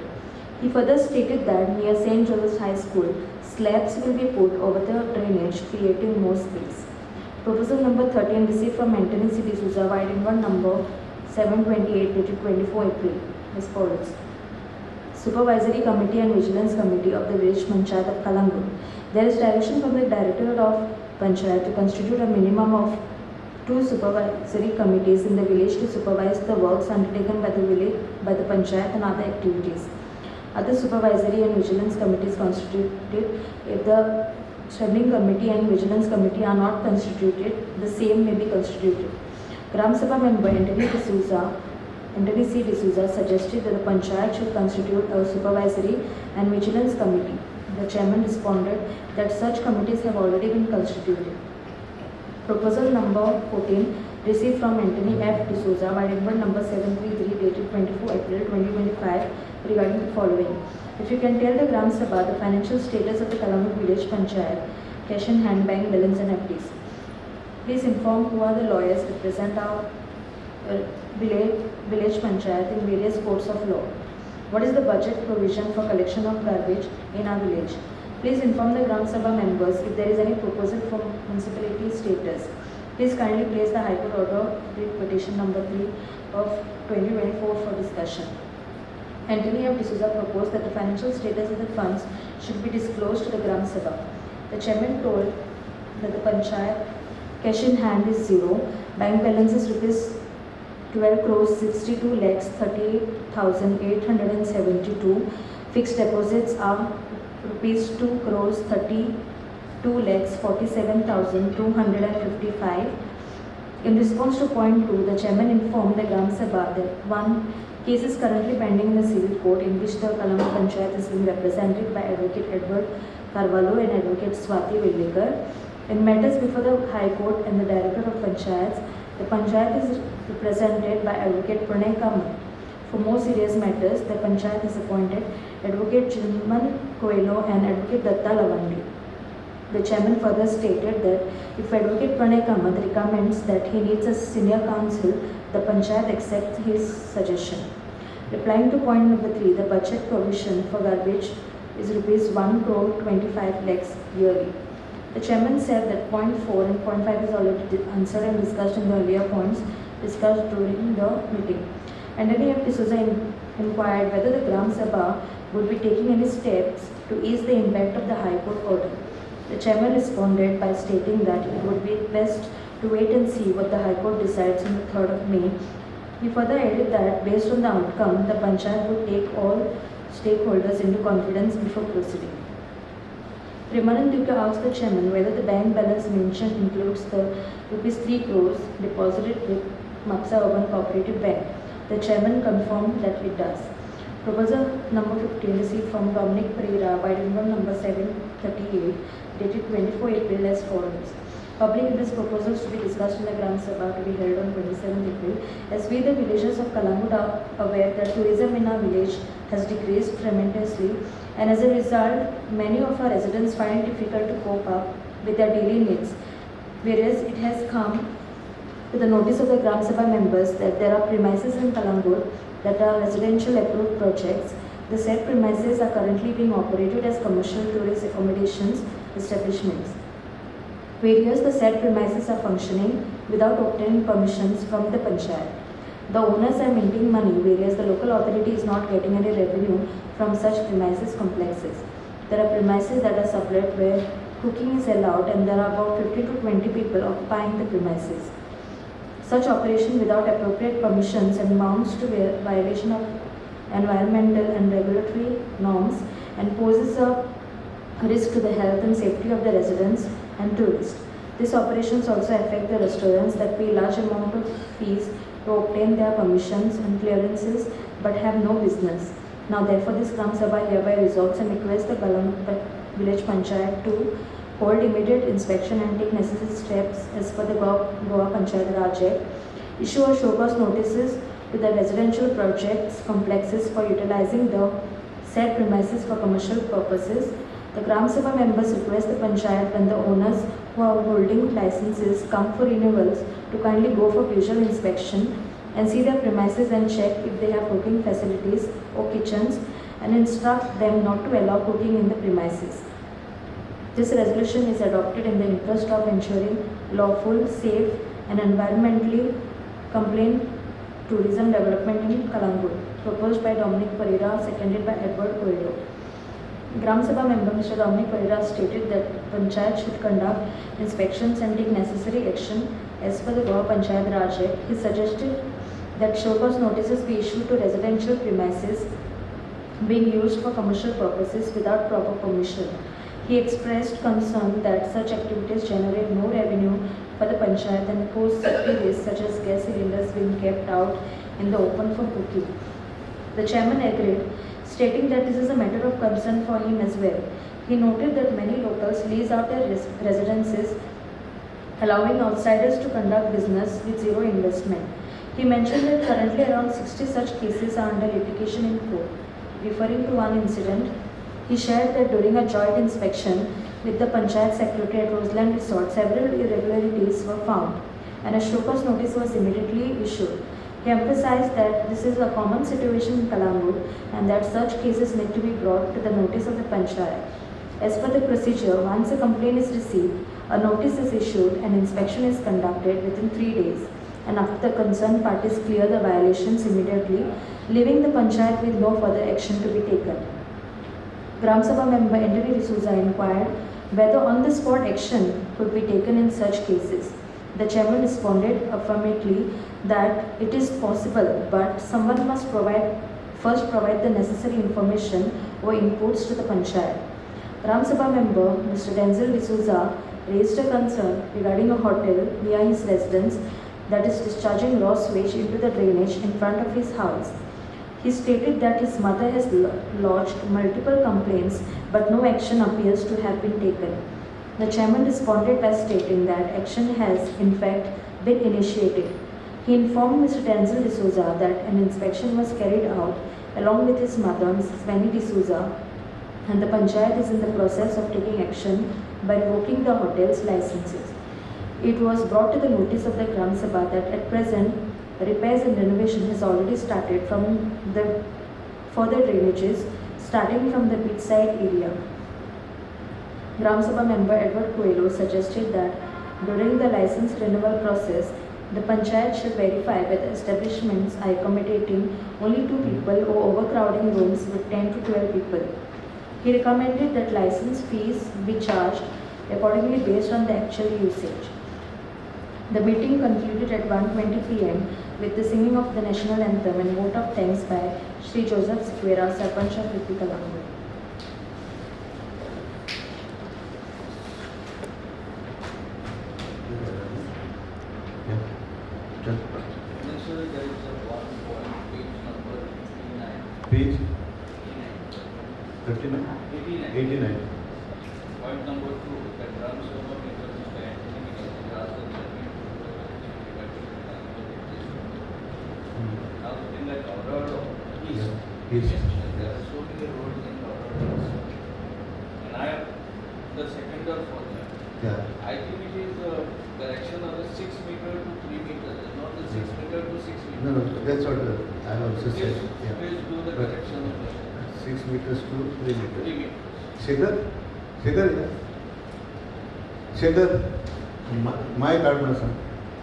He further stated that near St. Joseph's High School, slabs will be put over the drainage, creating more space. Proposal number 13 received from Anthony C. D'Souza, Wide number 728 dated 24 April as follows. Supervisory Committee and Vigilance Committee of the Village Panchayat of Calangute. There is direction from the Directorate of Panchayat to constitute a minimum of 2 supervisory committees in the village to supervise the works undertaken by the village, by the Panchayat and other activities. Other supervisory and vigilance committees constituted. If the standing committee and vigilance committee are not constituted, the same may be constituted. Gram Sabha member Anthony C. D'Souza suggested that the Panchayat should constitute a supervisory and vigilance committee. The chairman responded that such committees have already been constituted. Proposal number 14 received from Anthony F. D'Souza, Wide number 733 dated 24 April 2025 regarding the following. If you can tell the Gram Sabha the financial status of the Calangute Village Panchayat, cash in hand, bank balance and FDs. Please inform who are the lawyers represent our village Panchayat in various courts of law. What is the budget provision for collection of garbage in our village? Please inform the Gram Sabha members if there is any proposal for municipality status. Please kindly place the High Court order petition number 3 of 2024 for discussion. Anthony F. D'Souza proposed that the financial status of the funds should be disclosed to the Gram Sabha. The chairman told that the Panchayat cash in hand is 0, bank balance is rupees 12 crores 62 lakhs 38,872, fixed deposits are rupees 2 crores 32 lakhs 47,255. In response to point 2, the chairman informed the Gram Sabha that one case is currently pending in the civil court in which the Calangute Panchayat is being represented by Advocate Edward Carvalho and Advocate Swati Villekar. In matters before the High Court and the Director of Panchayats, the Panchayat is represented by Advocate Pranay Kamath. For more serious matters, the Panchayat has appointed Advocate Jilman Coelho and Advocate Datta Lavandi. The chairman further stated that if Advocate Pranay Kamath recommends that he needs a senior counsel, the Panchayat accepts his suggestion. Replying to point number 3, the budget provision for garbage is rupees 1 crore 25 lakhs yearly. The chairman said that point 4 and point 5 is already answered and discussed in the earlier points discussed during the meeting. Anthony F. D'Souza inquired whether the Gram Sabha would be taking any steps to ease the impact of the High Court order. The chairman responded by stating that it would be best to wait and see what the High Court decides on the 3rd of May. He further added that based on the outcome, the Panchayat would take all stakeholders into confidence before proceeding. Premanand asked the chairman whether the bank balance mentioned includes the Rs 3 crores deposited with Mapsa Urban Cooperative Bank. The chairman confirmed that it does. Proposal number 15 received from Dominic Pereira by Tribunal number 738 dated 24 April as follows. Public interest proposals to be discussed in the Gram Sabha to be held on 27th April. As we the villagers of Calangute are aware that tourism in our village has decreased tremendously, and as a result many of our residents find it difficult to cope up with their daily needs. Whereas it has come to the notice of the Gram Sabha members that there are premises in Calangute that are residential approved projects. The said premises are currently being operated as commercial tourist accommodations establishments. Whereas the said premises are functioning without obtaining permissions from the Panchayat. The owners are minting money, whereas the local authority is not getting any revenue from such premises complexes. There are premises that are sublet where cooking is allowed, and there are about 15 to 20 people occupying the premises. Such operation without appropriate permissions amounts to violation of environmental and regulatory norms and poses a risk to the health and safety of the residents and tourists. These operations also affect the restaurants that pay large amount of fees to obtain their permissions and clearances but have no business. Now therefore this Gram Sabha hereby resolves and requests the Calangute Village Panchayat to hold immediate inspection and take necessary steps as per the Goa Panchayat Raj Act, issue or show cause notices to the residential projects complexes for utilizing the said premises for commercial purposes. The Gram Sabha members request the Panchayat when the owners who are holding licenses come for renewals to kindly go for visual inspection and see their premises and check if they have cooking facilities or kitchens and instruct them not to allow cooking in the premises. This resolution is adopted in the interest of ensuring lawful, safe and environmentally compliant tourism development in Calangute. Proposed by Dominic Pereira, seconded by Edward Coelho. Gram Sabha member Mr. Dominic Pereira stated that Panchayat should conduct inspections and take necessary action as per the Goa Panchayat Raj Act. He suggested that show cause notices be issued to residential premises being used for commercial purposes without proper permission. He expressed concern that such activities generate no revenue for the Panchayat and pose safety risks such as gas cylinders being kept out in the open for cooking. The chairman agreed, stating that this is a matter of concern for him as well. He noted that many locals lease out their residences, allowing outsiders to conduct business with zero investment. He mentioned that currently around 60 such cases are under litigation in court. Referring to one incident, he shared that during a joint inspection with the Panchayat Secretary at Roseland Resort, several irregularities were found and a show cause notice was immediately issued. He emphasized that this is a common situation in Calangute and that such cases need to be brought to the notice of the Panchayat. As per the procedure, once a complaint is received, a notice is issued and inspection is conducted within 3 days, and after the concerned parties clear the violations immediately, leaving the Panchayat with no further action to be taken. Gram Sabha member Anthony D'Souza inquired whether on-the-spot action could be taken in such cases. The chairman responded affirmatively that it is possible, but someone must first provide the necessary information or inputs to the Panchayat. Gram Sabha member Mr. Denzel D'Souza raised a concern regarding a hotel near his residence that is discharging raw sewage into the drainage in front of his house. He stated that his mother has lodged multiple complaints, but no action appears to have been taken. The chairman responded by stating that action has, in fact, been initiated. He informed Mr. Denzel D'Souza that an inspection was carried out along with his mother, Mrs. Benny D'Souza, and the Panchayat is in the process of taking action by revoking the hotel's licenses. It was brought to the notice of the Gram Sabha that at present, repairs and renovation has already started for the drainages starting from the beachside area. Gram Sabha member Edward Coelho suggested that during the license renewal process, The Panchayat shall verify whether establishments are accommodating only 2 people or overcrowding rooms with 10 to 12 people. He recommended that license fees be charged accordingly based on the actual usage. The meeting concluded at 1:20 p.m. with the singing of the national anthem and vote of thanks by Shri Joseph Sequeira, Sarpanch of Calangute. Initially, there is a 1 point page number 89. Page 89. 39? 89. 89. Point number 2, the Gram Sabha members is the activity asked the chairman now in the Colorado East, East. there are so many roads in Colorado East. And I am the seconder for that. Yeah. I think it is the correction of the 6 meter to 3 meters, not the 6 meter to 6 meters. No, that's what I also said. Please, please do the But correction of that. 6 meters to 3 meters. 3 meters. Shekhar? Shekhar, yeah. Shekhar, my card na son.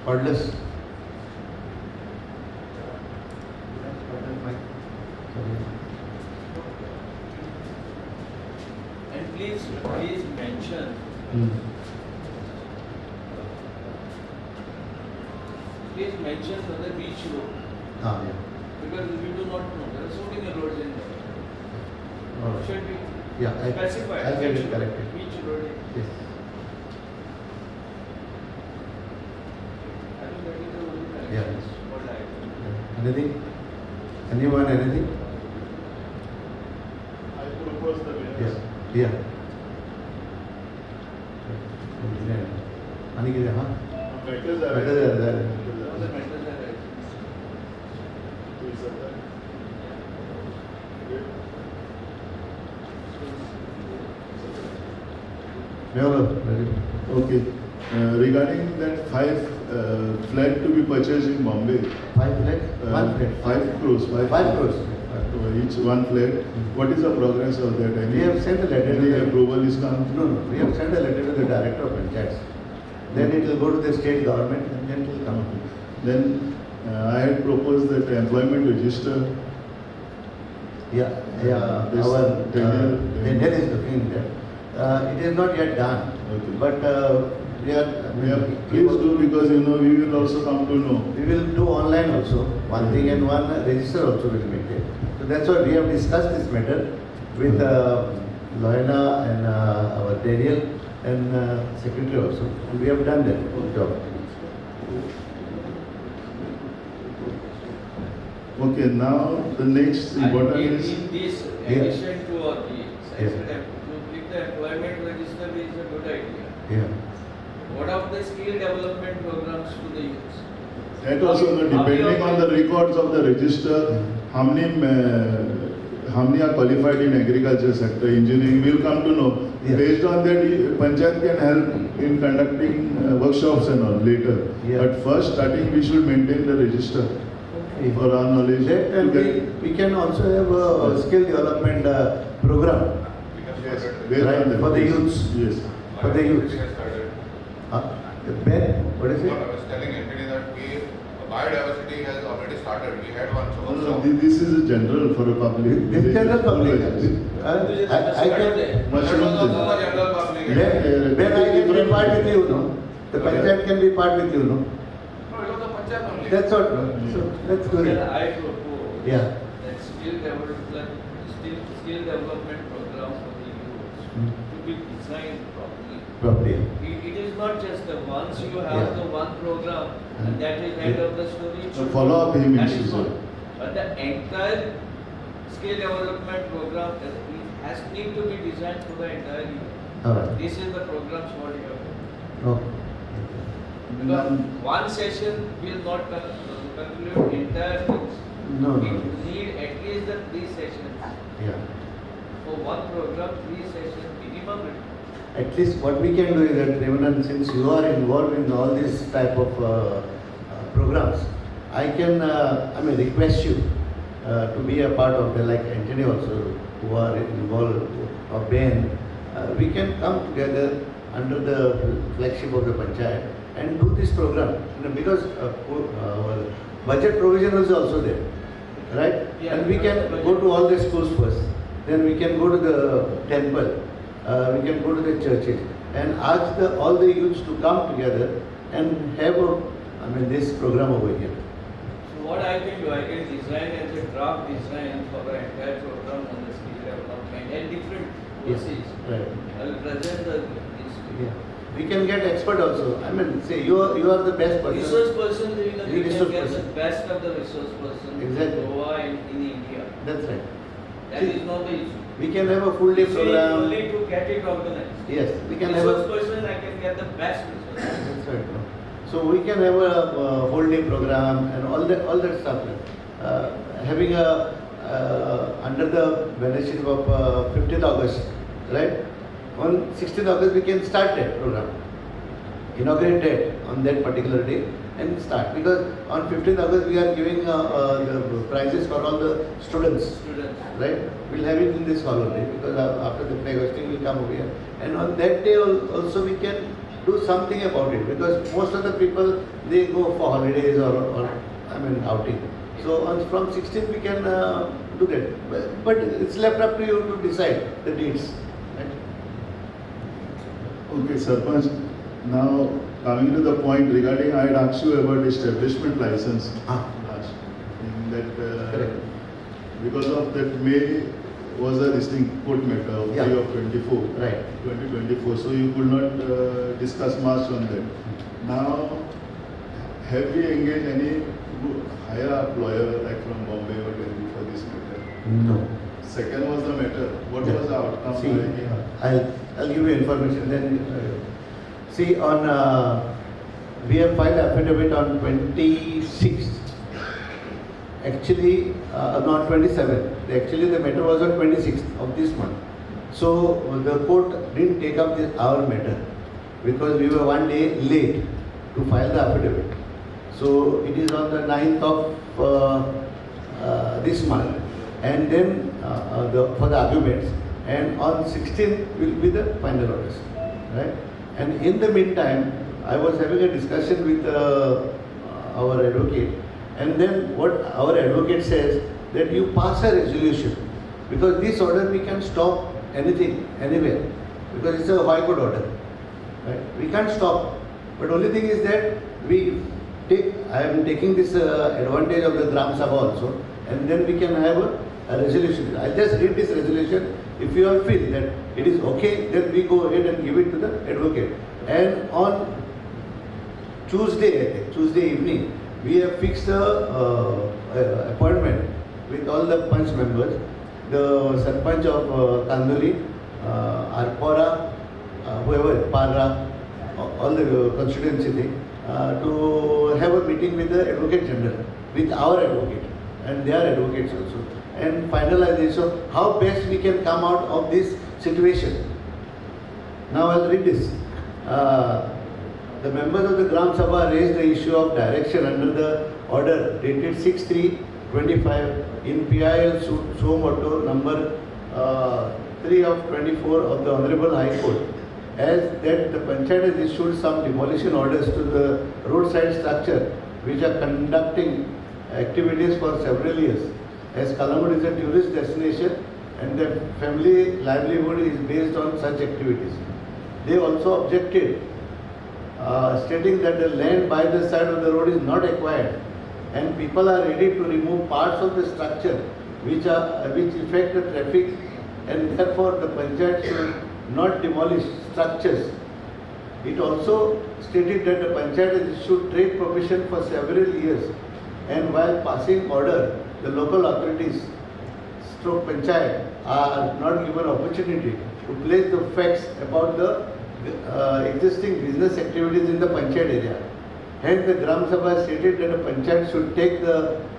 Cordless. And please mention, please mention whether which road, Ah, yeah. because we do not know. There are so many roads in there. All right. Should be Yeah, specified. I'll get which it road- corrected. Which road is. Yes. I think that is the only correction. Yeah. What I do. Anything? Anyone, anything? I propose the Yeah. winners. Yeah. आणि किती हां Matters are Matters are there. All the matters are right. Who is that? Okay. Regarding that 5 flat to be purchased in Bombay, 5 flat? 1 flat. 5 crores. 5 crores. Each 1 flat. What is the progress of that? We have sent a letter to Any the approval is come? No, we have sent a letter to the director of Panchayat. Then it will go to the state government and then it will come. Then I had proposed that employment register. Yeah, This our tender- tender is looking there. It is not yet done, Okay. but we are. Please do, because you know we will also come to know. We will do online also, one thing, and one register also will make it. So that's why we have discussed this matter with Loina and our Daniel and secretary also. And we have done that job. Okay, now the next important In is this Yeah. addition to all these, I Yeah. said that to keep the employment register is a good idea. Yeah. What of the skill development programs to the youth? that also depending on the records of the register, how many are qualified in agriculture sector, engineering, we'll come to know. Yeah. Based on that, Panchayat can help in conducting workshops and all later. Yeah. But first, starting, we should maintain the register for our knowledge. That, and we can also have a skill development program Yes, based Right, on that. for the youths. Yes. for the youth. Ben, what is No, it? I was telling Anthony that biodiversity has already started. We had one No, no, workshop. this is a general for a public. This is general public. I can. That was also for general public. Ben, I can be part with you, no? The Panchayat can be part with you, no? No, it was the Panchayat only. That's what, no? So let's do Well, it. I propose Yeah. that skill development program for the youth to be designed properly. Probably. It is not just the once you have Yeah. the one program and that is end of the story. it So should- follow up him That issue, is sir. not. But the entire skill development program has need to be designed for the entire year. Alright. This is the programs what you have. Okay. Because one session will not conclude entire things. No, no. You need at least the 3 sessions. Yeah. For one program, 3 sessions minimum. At least what we can do is that, Revanan, since you are involved in all these type of programs, I can, request you to be a part of the, like Anthony also, who are involved, or Ben. We can come together under the flagship of the Panchayat and do this program. Because our budget provision is also there, right? Yeah, and we can go to all the schools first. Then we can go to the temple. We can go to the churches and ask all the youths to come together and have this program over here. So what I can do, I can design as a draft design for the entire program on the skill development and different courses. Right. I will present this. Yeah. We can get expert also. Say you are the best person. Resource person, we can Resource get person. the best of the resource person Exactly. in Goa and in India. That's right. That is not the issue. We can have a full day Issue is program. only to get it organized. Yes, we can have Resource a. person, I can get the best resource. That's right. So we can have a whole day program and all that stuff. Having under the benefit of 15th August, right? On 16th August we can start that program. Inaugurate that on that particular day and start, because on 15th August we are giving the prizes for all the students. Right? We'll have it in this hall only, because after the flag hosting will come over here. And on that day also we can do something about it, because most of the people, they go for holidays or outing. So from 16th we can do that. But it's left up to you to decide the dates. Right? Okay, Sarpanch. Now coming to the point regarding, I had asked you about establishment license last. In that, Correct. because of that May was a distinct court matter of Yeah. May of 24, Right. 2024. So you could not discuss much on that. Now, have we engaged any higher lawyer like from Bombay or Delhi for this matter? No. Second was the matter. What was the outcome? See, I'll give you information. Then see, we have filed affidavit on 26th. Actually, not 27th. Actually, the matter was on 26th of this month. So the court didn't take up our matter because we were one day late to file the affidavit. So it is on the 9th of this month, and then for the arguments, and on 16th will be the final orders, right? And in the meantime, I was having a discussion with our advocate, and then what our advocate says, that you pass a resolution, because this order we can stop anything, anywhere, because it's a high court order, right? We can't stop, but only thing is that I am taking this advantage of the Gram Sabha also, and then we can have a resolution. I just read this resolution. If you all feel that it is okay, then we go ahead and give it to the advocate. And on Tuesday evening, we have fixed a appointment with all the Panch members, the Sarpanch of Kandoli, Arpora, whoever, Parra, all the constituency thing, to have a meeting with the Advocate General, with our advocate and their advocates also, and finalization of how best we can come out of this situation. Now I'll read this. The members of the Gram Sabha raised the issue of direction under the order dated 6/3/25 in PIL Suo Moto number 3 of 24 of the Honorable High Court, as that the Panchayat has issued some demolition orders to the roadside structure which are conducting activities for several years, as Calangute is a tourist destination and the family livelihood is based on such activities. They also objected, stating that the land by the side of the road is not acquired and people are ready to remove parts of the structure which affect the traffic, and therefore the Panchayat should not demolish structures. It also stated that the Panchayat has issued trade permission for several years, and while passing order, the local authorities stroke Panchayat are not given opportunity to place the facts about the existing business activities in the Panchayat area. Hence, the Gram Sabha stated that the Panchayat should take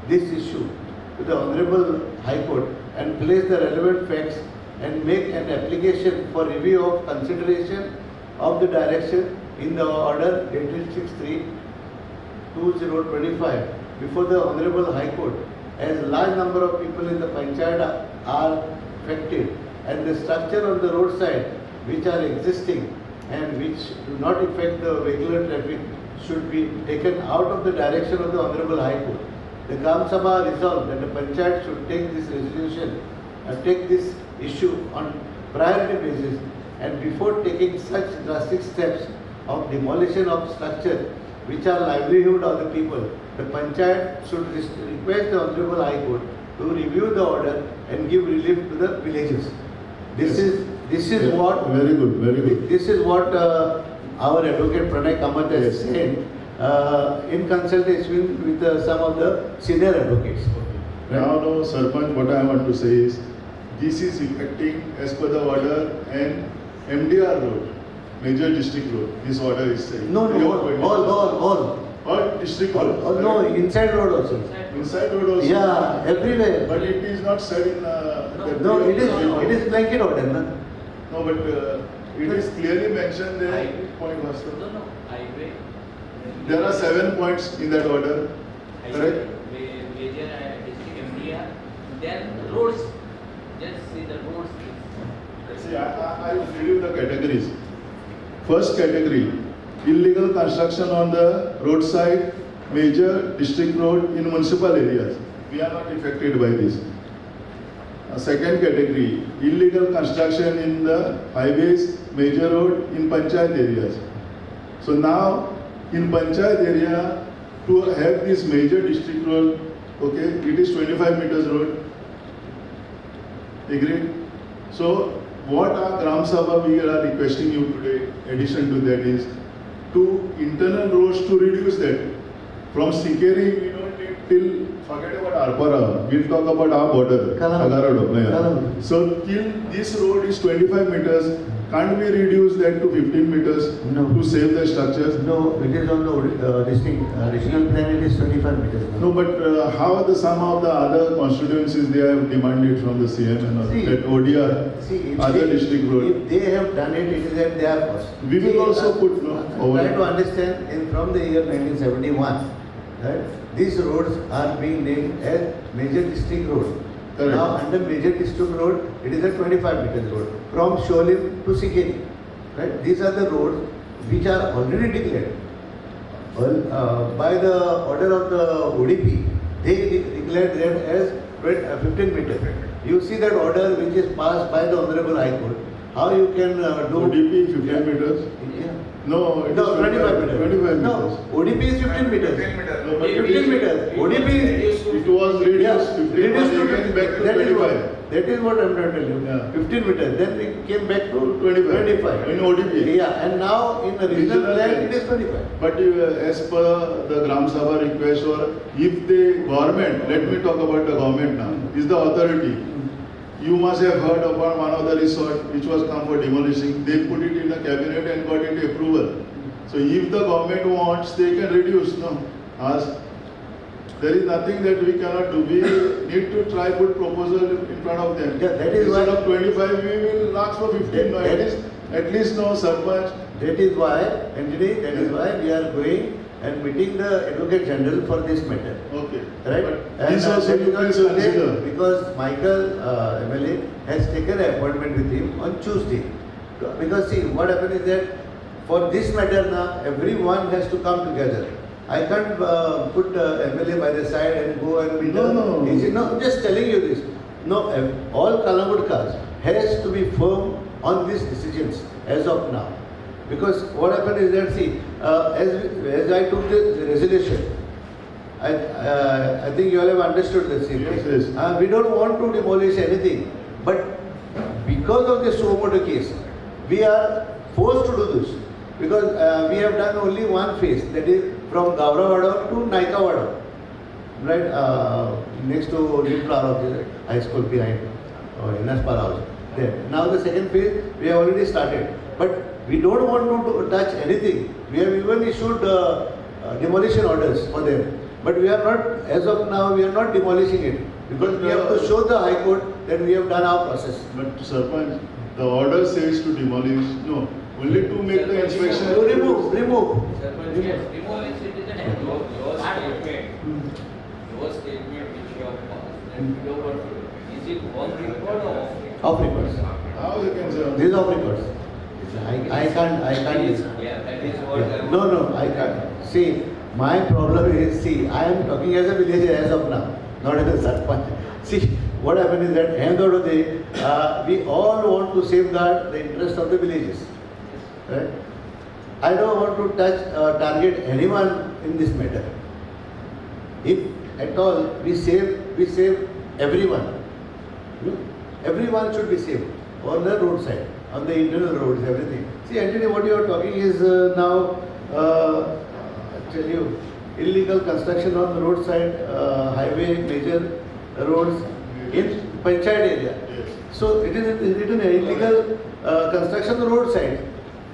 this issue to the Honorable High Court and place the relevant facts and make an application for review of consideration of the direction in the order dated 6/3/2025 before the Honorable High Court, as large number of people in the Panchayat are affected and the structure on the roadside which are existing and which do not affect the regular traffic should be taken out of the direction of the Honorable High Court. The Gram Sabha resolved that the Panchayat should take this resolution, take this issue on priority basis, and before taking such drastic steps of demolition of structure which are livelihood of the people, the Panchayat should request the Honorable High Court to review the order and give relief to the villages. This is what Very good, very good. This is what our advocate Pranay Kamath has said in consultation with some of the senior advocates. Now, no, Sarpanch, what I want to say is, this is affecting as per the order and MDR road, major district road. This order is saying. No, all. All district road. No, inside road also. Inside road also. Yeah, everywhere. But it is not said in. No, it is blanket order, no? No, but it is clearly mentioned there. Highway. Point was the- No, highway. There are 7 points in that order. Correct? Major district MDR. Then roads. Just see the roads. See, I will give you the categories. First category, illegal construction on the roadside, major district road in municipal areas. We are not affected by this. Second category, illegal construction in the highways, major road in Panchayat areas. So now, in Panchayat area, to have this major district road, okay, it is 25 meters road. Agreed? So, what our Gram Sabha we are requesting you today, addition to that is, to internal roads to reduce that. From Sikeri, we don't need till, forget about Arpara, we'll talk about our border, Calangute. Agarado. Yeah. Calangute. So, till this road is 25 meters, can't we reduce that to 15 meters No. to save the structures? No, it is on the regional plan, it is 25 meters. No, but how the some of the other constituencies they have demanded from the CM and all, See, that ODR, See, if other they, district road. if they have done it, it is at their cost. We will See, also put, no, over- try to understand, from the year 1971, right, these roads are being named as major district road. Correct. Now, under major district road, it is a 25 meters road, from Sholim to Sikeri. Right? These are the roads which are already declared. By the order of the ODP, they declared them as 15 meters. You see that order which is passed by the Honorable High Court. How you can do ODP 15 meters? Yeah. No, it is No, 25 meters. 25 No, meters. ODP is 15 meters. 15 meters. No, but 15 meters. ODP is it was reduced 15, reduced to but again back to that is 25. That is what I am trying to tell you. Yeah. 15 meters. Then it came back to 25. In ODP. Yeah, and now in the regional Regional plan plan. it is 25. But as per the Gram Sabha request, or if the government, let me talk about the government now, is the authority. You must have heard about one of the resort which was come for demolishing. They put it in the cabinet and got it approval. So if the government wants, they can reduce. No, ask. There is nothing that we cannot do. We need to try put proposal in front of them. Yeah, that is Instead why- of 25, we will ask for 15. No, at least no Sarpanch. That is why, Anjali, that is why we are going and meeting the Advocate General for this matter. Okay. Right? But this also that you is on please Tuesday, consider. because Michael MLA has taken an appointment with him on Tuesday. Because see, what happened is that for this matter now, everyone has to come together. I can't put MLA by the side and go and meet No, no. He said, no, I'm just telling you this. No, all Calangute has to be firm on these decisions as of now. Because what happened is that, see, as I took the resolution, I think you all have understood this. Yes. We don't want to demolish anything, but because of the Suomoto case, we are forced to do this. Because we have done only one phase, that is from Gauravada to Naikavada, right, next to New Flower of the high school behind, Inaspara House. There. Now the second phase, we have already started. But we don't want to touch anything. We have even issued demolition orders for them. But we are not, as of now, we are not demolishing it. Because But, we have to show the High Court that we have done our process. But Sarpanch, the order says to demolish, no, only to make the inspection. So remove. Yes, demolish it is your statement. Your statement which you have passed, and you don't want to, is it on record or off record? Off records. How you can say? This is off records. I can't. Yeah, that is what Yeah. No, I can't. See, my problem is, I am talking as a villager as of now, not as a sarpanch. See, what happened is that end of the day, we all want to safeguard the interest of the villages. Right? I don't want to target anyone in this matter. If at all we save everyone. Everyone should be safe on the roadside, on the internal roads, everything. See, Anthony, what you are talking is now, I tell you, illegal construction on the roadside, highway, major roads in Panchayat area. Yes. So it is written illegal construction on the roadside.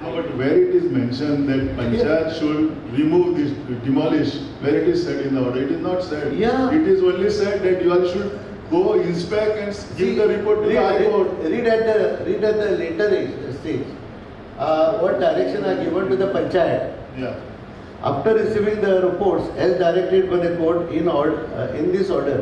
No, but where it is mentioned that Panchayat should remove this, demolish, where it is said in the order, it is not said. Yeah. It is only said that you all should go inspect and give the report to the High Court. Read at the later stage. What direction are given to the Panchayat? Yeah. After receiving the reports as directed by the court in this order,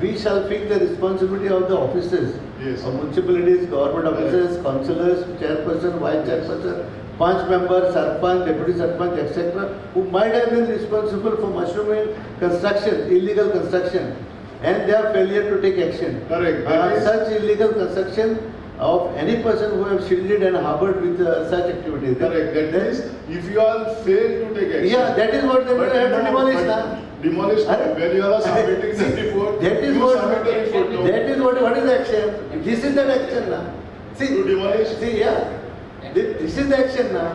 we shall fix the responsibility of the officers Yes. of municipalities, government officers, councillors, chairperson, vice chairperson, Panch members, sarpanch, deputy sarpanch, etc., who might have been responsible for mushrooming construction, illegal construction, and their failure to take action. Correct. That is- Such illegal construction of any person who have shielded and harbored with such activities. Correct. That is, if you all fail to take action. Yeah, that is what they But have to no, demolish but now. demolish, Arre, when you are submitting see, the report, that is you what, submit the report. No. that is what is the action? This is the action now. See, To demolish? See, yeah, this is the action now.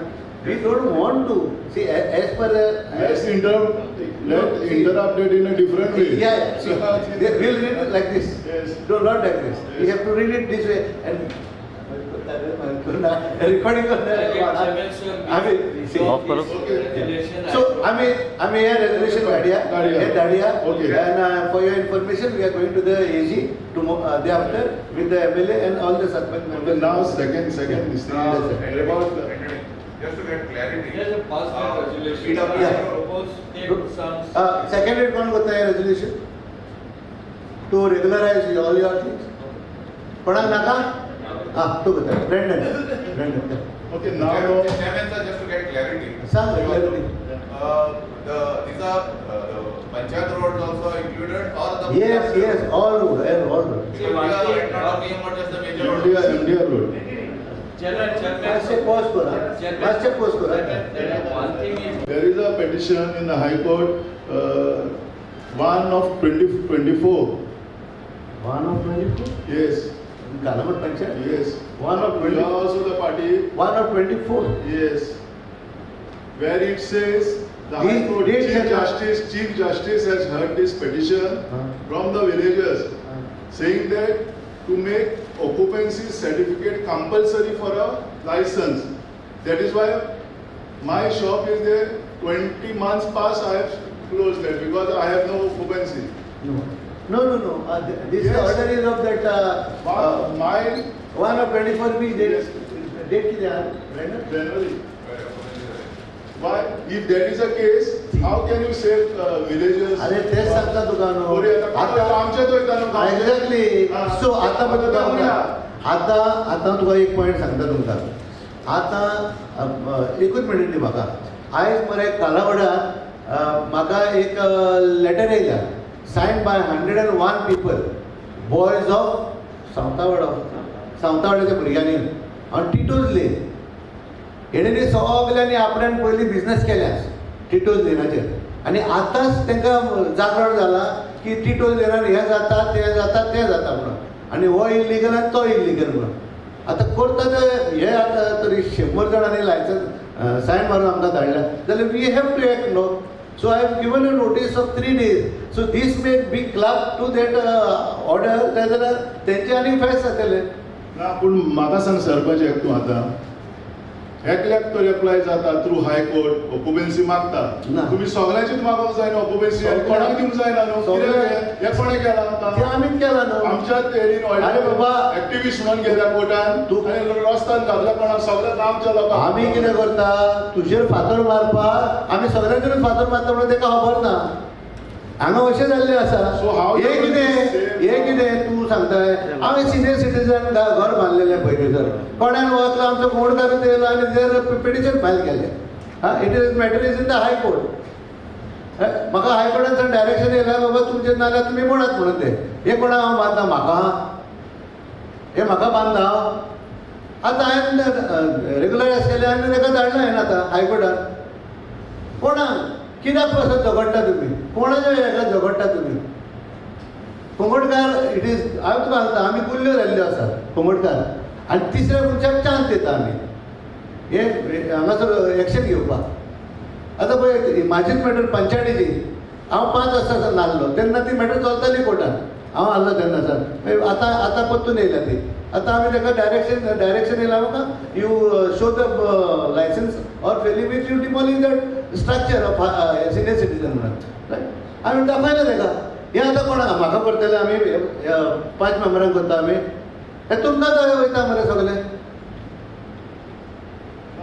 We don't want to, see, as per the... Let's interrupt it in a different way. Yeah, see, they will read it like this. Yes. No, not like this. We Yes. have to read it this way. And recording on the... I mean, see, so, I mean, here resolution Dadia. Okay. And for your information, we are going to the AG tomorrow, day after with the MLA and all the sarpanch Okay, members. now second this thing. Yes, sir. About the, Just to get clarity. There's a past resolution. Yeah. Propose take some. Seconded कौन होता है resolution? To regularize all your things. पढ़ा ना का? तो बता. Brandon. okay, now Chairman, sir, just to get clarity. Some clarity. These are Panchayat roads also included or the. Yes, all road. Because we are not talking about just the major roads. MDR road. Master post करा. One thing is. There is a petition in the High Court, 1 of 2024. 1 of 24. Yes, Calangute Panchayat. yes. 1 of You 24. are also the party. 1 of 24. Yes. Where it says the He High Court did say- Chief Justice has heard this petition from the villagers saying that to make occupancy certificate compulsory for a license. That is why my shop is there. 20 months past I have closed that because I have no occupancy. No. This Yes. order is of that. My 1 of 24 भी date Yes. date किधर है? Brandon? January. Why? If that is the case, how can you save villagers? अरे तेच सांगता दुकानो. पुरे आता आमच्या तो येतानो काम. एक्झॅक्टली. हा. सो आता पण तुका आता आता तुका एक पॉइंट सांगता तुमका. आता एकूच मिनिट दी म्हाका. आयज मरे कालावडात म्हाका एक लेटर येयला sign by 101 people boys of सावतावाड्याच्या भुरग्यांनी ऑन टिटोज लेन. हेणेनी सगळ्यांनी आपल्यान पयलीं बिझनेस केल्यास टिटोज लेनाचेर आनी आतांच तांकां जागरण जाला की टिटोज लेनार हें जाता तें जाता म्हणून आनी हो इल्लिगल आनी तो इल्लिगल म्हणून. आतां करता ते हे आतां तरी 100 जाणांनी लायसन्स सायन मारून आमकां धाडल्या जाल्यार we have to act no. So I have given a notice of 3 days. So this may be club to that order. जाल्यार तेंचे आनी फेस जातले. ना पूण म्हाका सांग सरपंच एक तूं आतां एकल्याक तर एप्लाय जाता थ्रू हाय कोर्ट ऑक्युपेन्सी मागता. ना. तुम्ही सगळ्यांचीच मागोवंक जाय न्हू ऑक्युपेन्सी सगळ्या- कोणाक दिवंक जायना न्हू. सगळ्या- हे कोणें केला ते आतां? आमीच केला न्हू. आमच्याच एरीन अरे बाबा. एक्टिविस्ट म्हणून गेल्या कोर्टान तू- आनी रस्त्यान घातल्या कोणाक सगळ्या गांवच्या लोकांक. आमी कितें करता तुजेर फातर मारपाक आमी सगळ्यांचेर फातर मारता म्हणून ताका खबर ना. हांगा अशें जाल्लें आसा So how हे you कितें say- हे कितें तूं सांगताय हांवें सिनियर सिटीजन घर बांदलेलें पयलीं तर कोणान वचलो आमचो कोणकारूच येयलो आनी तेजेर पिटिशन फायल केलें it is matter is in the high court म्हाका हायकोर्टान डायरेक्शन येयला बाबा तुमचें नाल्यार तुमी म्हणत म्हणून ते हे कोणा हांव बांदता म्हाका हे म्हाका बांदता आतां हांवें रेगुलरायज केलें आनी ताका धाडला हांवें आतां हायकोर्टान कोणाक कित्याक कसो झगडटा तुमी कोणाच्या हेका झगडटा तुमी कोंगडकार इट इज हांव तुका सांगता आमी कुल्ल्यो जाल्ल्यो आसा कोंगडकार आनी तिसऱ्या मनशाक चान्स दिता आमी हे हांगासर एक्शन घेवपाक आतां पळय म्हाजीच मॅटर पंचायतीची हांव 5 वर्सां नासलो तेन्ना ती मॅटर चलताली कोर्टान हांव आहलो तेन्ना सर आतां परतून येयल्या ती आतां आमी ताका डायरेक्शन येयला म्हाका you show the licence or फेली with you demolish that structure of senior citizen म्हणून रायट आमी दाखयलें ताका हे आतां कोणाक म्हाका करतले आमी 5 मेंबरांक करता आमी हे तुमकां वयता मरे सगळे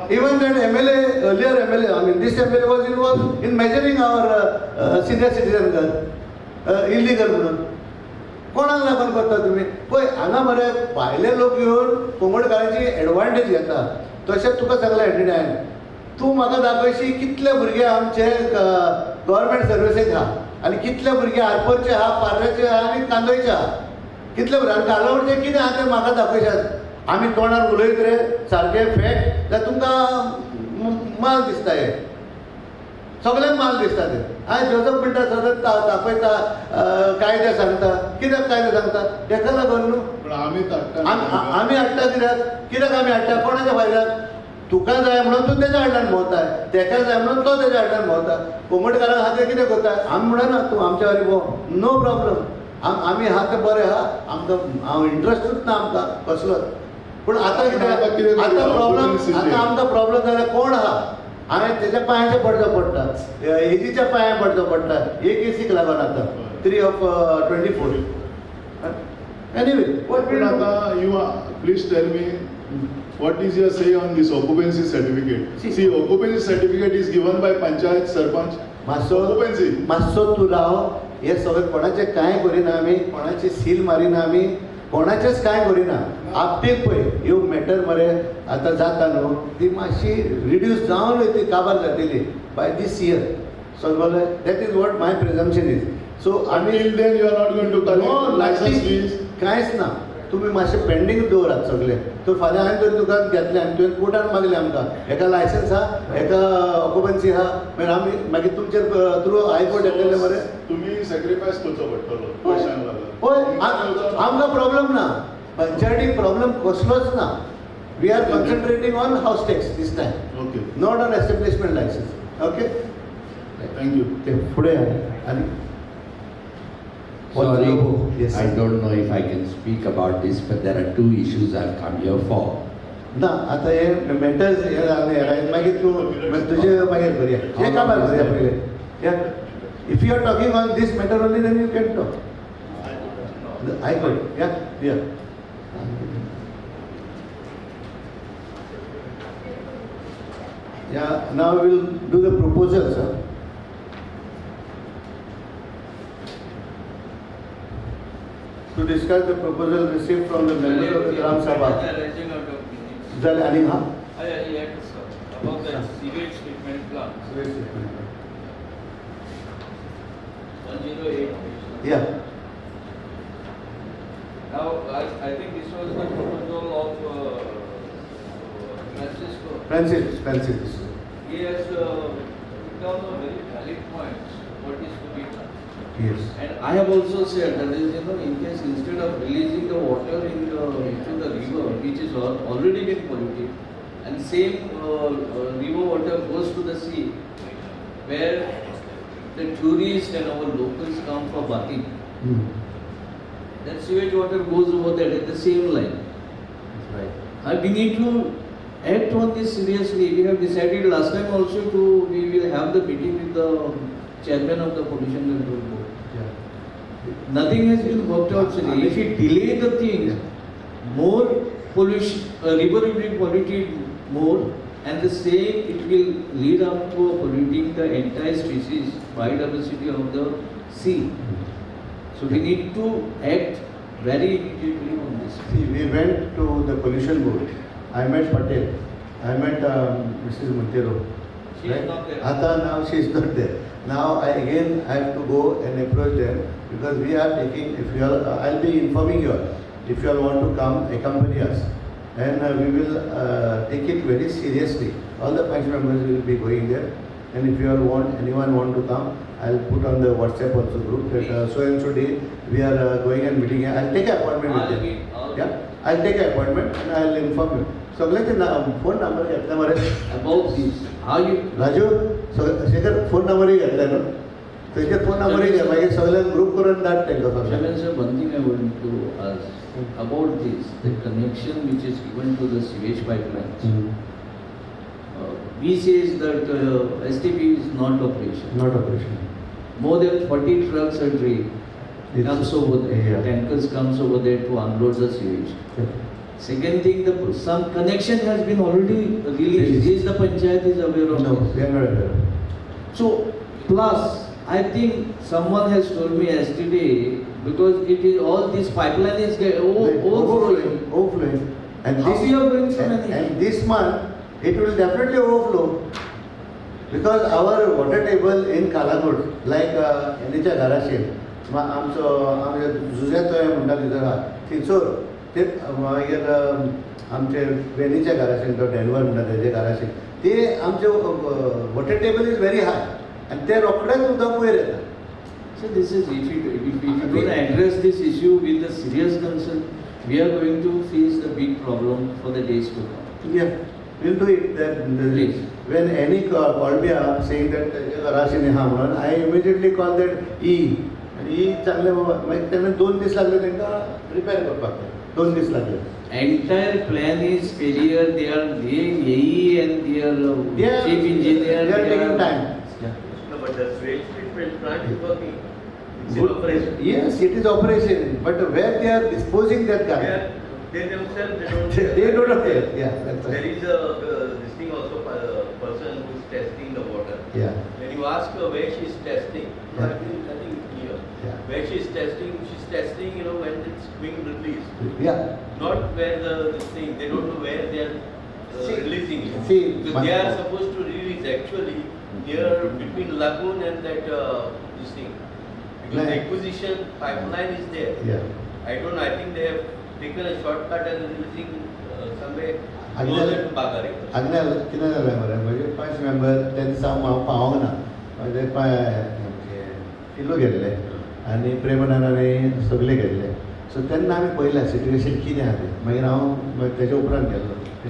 even that MLA, earlier MLA, I mean this MLA was involved in measuring our senior citizen illegal म्हणून कोणाक लागून करता तुमी पळय हांगा मरे भायले लोक येवन कोंगडकारांची एडवांटेज घेता तशेंच तुका सांगलें एटी हांवें तूं म्हाका दाखयशी कितले भुरगे आमचे गव्हर्मेंट सर्विसीक आहा आनी कितले भुरगे आरपोरचे आहा पार्ल्याचे आहा आनी कांदोळचे आहा कितले भुरगे आनी कालावडचे कितें आहा तें म्हाका दाखयशात आमी तोंडार उलयत रे सारके फॅक्ट जाल्यार तुमकां माल दिसता हे सगळ्यांक माल दिसता ते हांवें जोसफ म्हणटा सतत दाखयता कायदे सांगता कित्याक कायदे सांगता तेका लागून न्हू पण आमी आमी हाडटा कित्याक आमी हाडटा कोणाच्या फायद्याक तुका जाय म्हणून तूं तेज्या हाडल्यान भोंवताय तेका जाय म्हणून तो तेज्या हाडल्यान भोंवता कोंगडकारांक खातीर कितें करता आमी म्हणना तूं आमच्या वारी भोंव नो प्रॉब्लम आमी आहा ते बरे आहा आमकां हांव इंट्रस्टूच ना आमकां कसलोच पूण आतां कितें आतां प्रॉब्लम आतां आमकां प्रॉब्लम जाल्यार कोण आहा हांवें तेज्या पांयाचेर पडचो पडटा एजीच्या पांयार पडचो पडटा एक एसीक लागून आतां 3 of 24 एनीवे पण आतां you please tell me what is your say on this occupancy certificate? See, occupancy certificate is given by Panchayat, Sarpanch. Occupancy. मातसो तूं राव हे सगळें कोणाचें कांय करिना आमी कोणाची सील मारिना आमी कोणाचेंच कांय करिना आपटीक पळय ह्यो मॅटर मरे आतां जाता न्हू ती मातशी रिड्यूस जावन ती काबार जातली बाय दीस इयर सगळे that is what my presumption is so आमी Until then you are not going to collect license fees. कांयच ना तुमी मातशें पेंडींग दवरात सगळे तर फाल्यां हांवें तरी तुका घेतलें आनी तुवें कोर्टान मागलें आमकां हेका लायसन्स आहा हेका ऑक्युपन्सी आहा मागीर आमी मागीर तुमचेर थ्रू हायकोर्ट येतले मरे तुम्ही सॅक्रिफायस करचो पडटलो पयशांक लागून. पळय आमकां प्रॉब्लम ना पंचायतीक प्रॉब्लम कसलोच ना we are concentrating on house tax this time okay not on establishment licence okay thank you. ते फुडें आनी Sorry, Yes. I don't know if I can speak about this, but there are 2 issues I've come here for. ना आतां हे matters हे जालें मागीर तूं तुजे मागीर करुया हे कामार करुया पयलें if you are talking on this matter only then you can talk high court या now we will do the proposal, sir. To discuss the proposal received from the members of the Gram Sabha. Zal Ali ha? About the sewage treatment plant. 108. Yeah. Now, I think this was the proposal of Francis. He has put down a very valid point, what is to be done. Yes. And I have also said that is, in case instead of releasing the water into the river, which is already been polluted, and same river water goes to the sea, where the tourists and our locals come for bathing. That sewage water goes over there at the same line. That's right. And we need to act on this seriously. We have decided last time also we will have the meeting with the chairman of the pollution control board. Nothing has been worked out, sir. If we delay the things, more pollution, river will be polluted more, and the same it will lead up to polluting the entire species, biodiversity of the sea. So we need to act very immediately on this. See, we went to the pollution board. I met Patel. I met Mrs. Montero. She is not there. Now she is not there. Now I have to go and approach them because we are taking, if you all, I'll be informing you all. If you all want to come, accompany us. And we will take it very seriously. All the Panchayat members will be going there. And if you all anyone want to come, I'll put on the WhatsApp also group that so and so day we are going and meeting. I'll take an appointment with them. Yeah, I'll take an appointment and I'll inform you. So like the phone number घेतला मरे. About this, how you Raju Shekhar phone number ही घेतला no. त्याचे phone number ही घे मागे सगळे group करून दाट त्यांका सांग. Chairman sir, one thing I want to ask about this, the connection which is given to the sewage pipelines. We says that STP is not operational. Not operation. More than 40 trucks a day comes over there. Yeah. Tankers comes over there to unload the sewage. Second thing, some connection has been already released. Is the Panchayat is aware of No, this? we are not aware. So, plus, I think someone has told me yesterday, because it is all this pipeline is overflowing. Overflowing. And How we are going to and, manage? and this month it will definitely overflow because our water table in Calangute, like Enicha Garashin, आमचे जुजेतोय म्हणटा तिथं हा थिंचोर ते मागीर आमचे वेनीच्या घराशेन तो Denver म्हणटा तेजे घराशेन ते आमचे water table is very high आनी ते रोखडेच उदक वयर येता. So this is, if you don't address this issue with the serious concern, we are going to face the big problem for the days to come. Yeah, we'll do it. Please. When any called me up saying that Rashini Hamran, I immediately call that E. And E चांगले मागीर तेन्ना 2 दीस लागले तांकां repair करपाक 2 दीस लागले. Entire plan is failure. They are AE and their chief engineer. They are taking time. No, but the sewage treatment plant is working. It's in Good. operation. Yes, it is operation, but where they are disposing that garbage, They themselves, they don't. they don't have it. Yeah, that's There right. is this thing also, person who is testing the water. Yeah, When you ask her where she is testing, Yeah. I think nothing clear. Yeah. Where she is testing, when it's being released. yeah. Not where this thing, they don't know where they are See- releasing it. see, Because they are supposed to release actually near between lagoon and that this thing. Because the Right. acquisition pipeline is there. Yeah. I don't know, I think they have taken a shortcut and releasing somewhere Agnes- closer to Bagari. Agnel कितें जालें मरे म्हणजे 5 member ते दिसा हांव पावोंक ना म्हणजे किल्लो गेल्ले आनी प्रेमनारायण सगळे गेल्ले सो तेन्ना आमी पळयलें सिट्युएशन कितें आहा तें मागीर हांव तेजे उपरांत गेल्लो The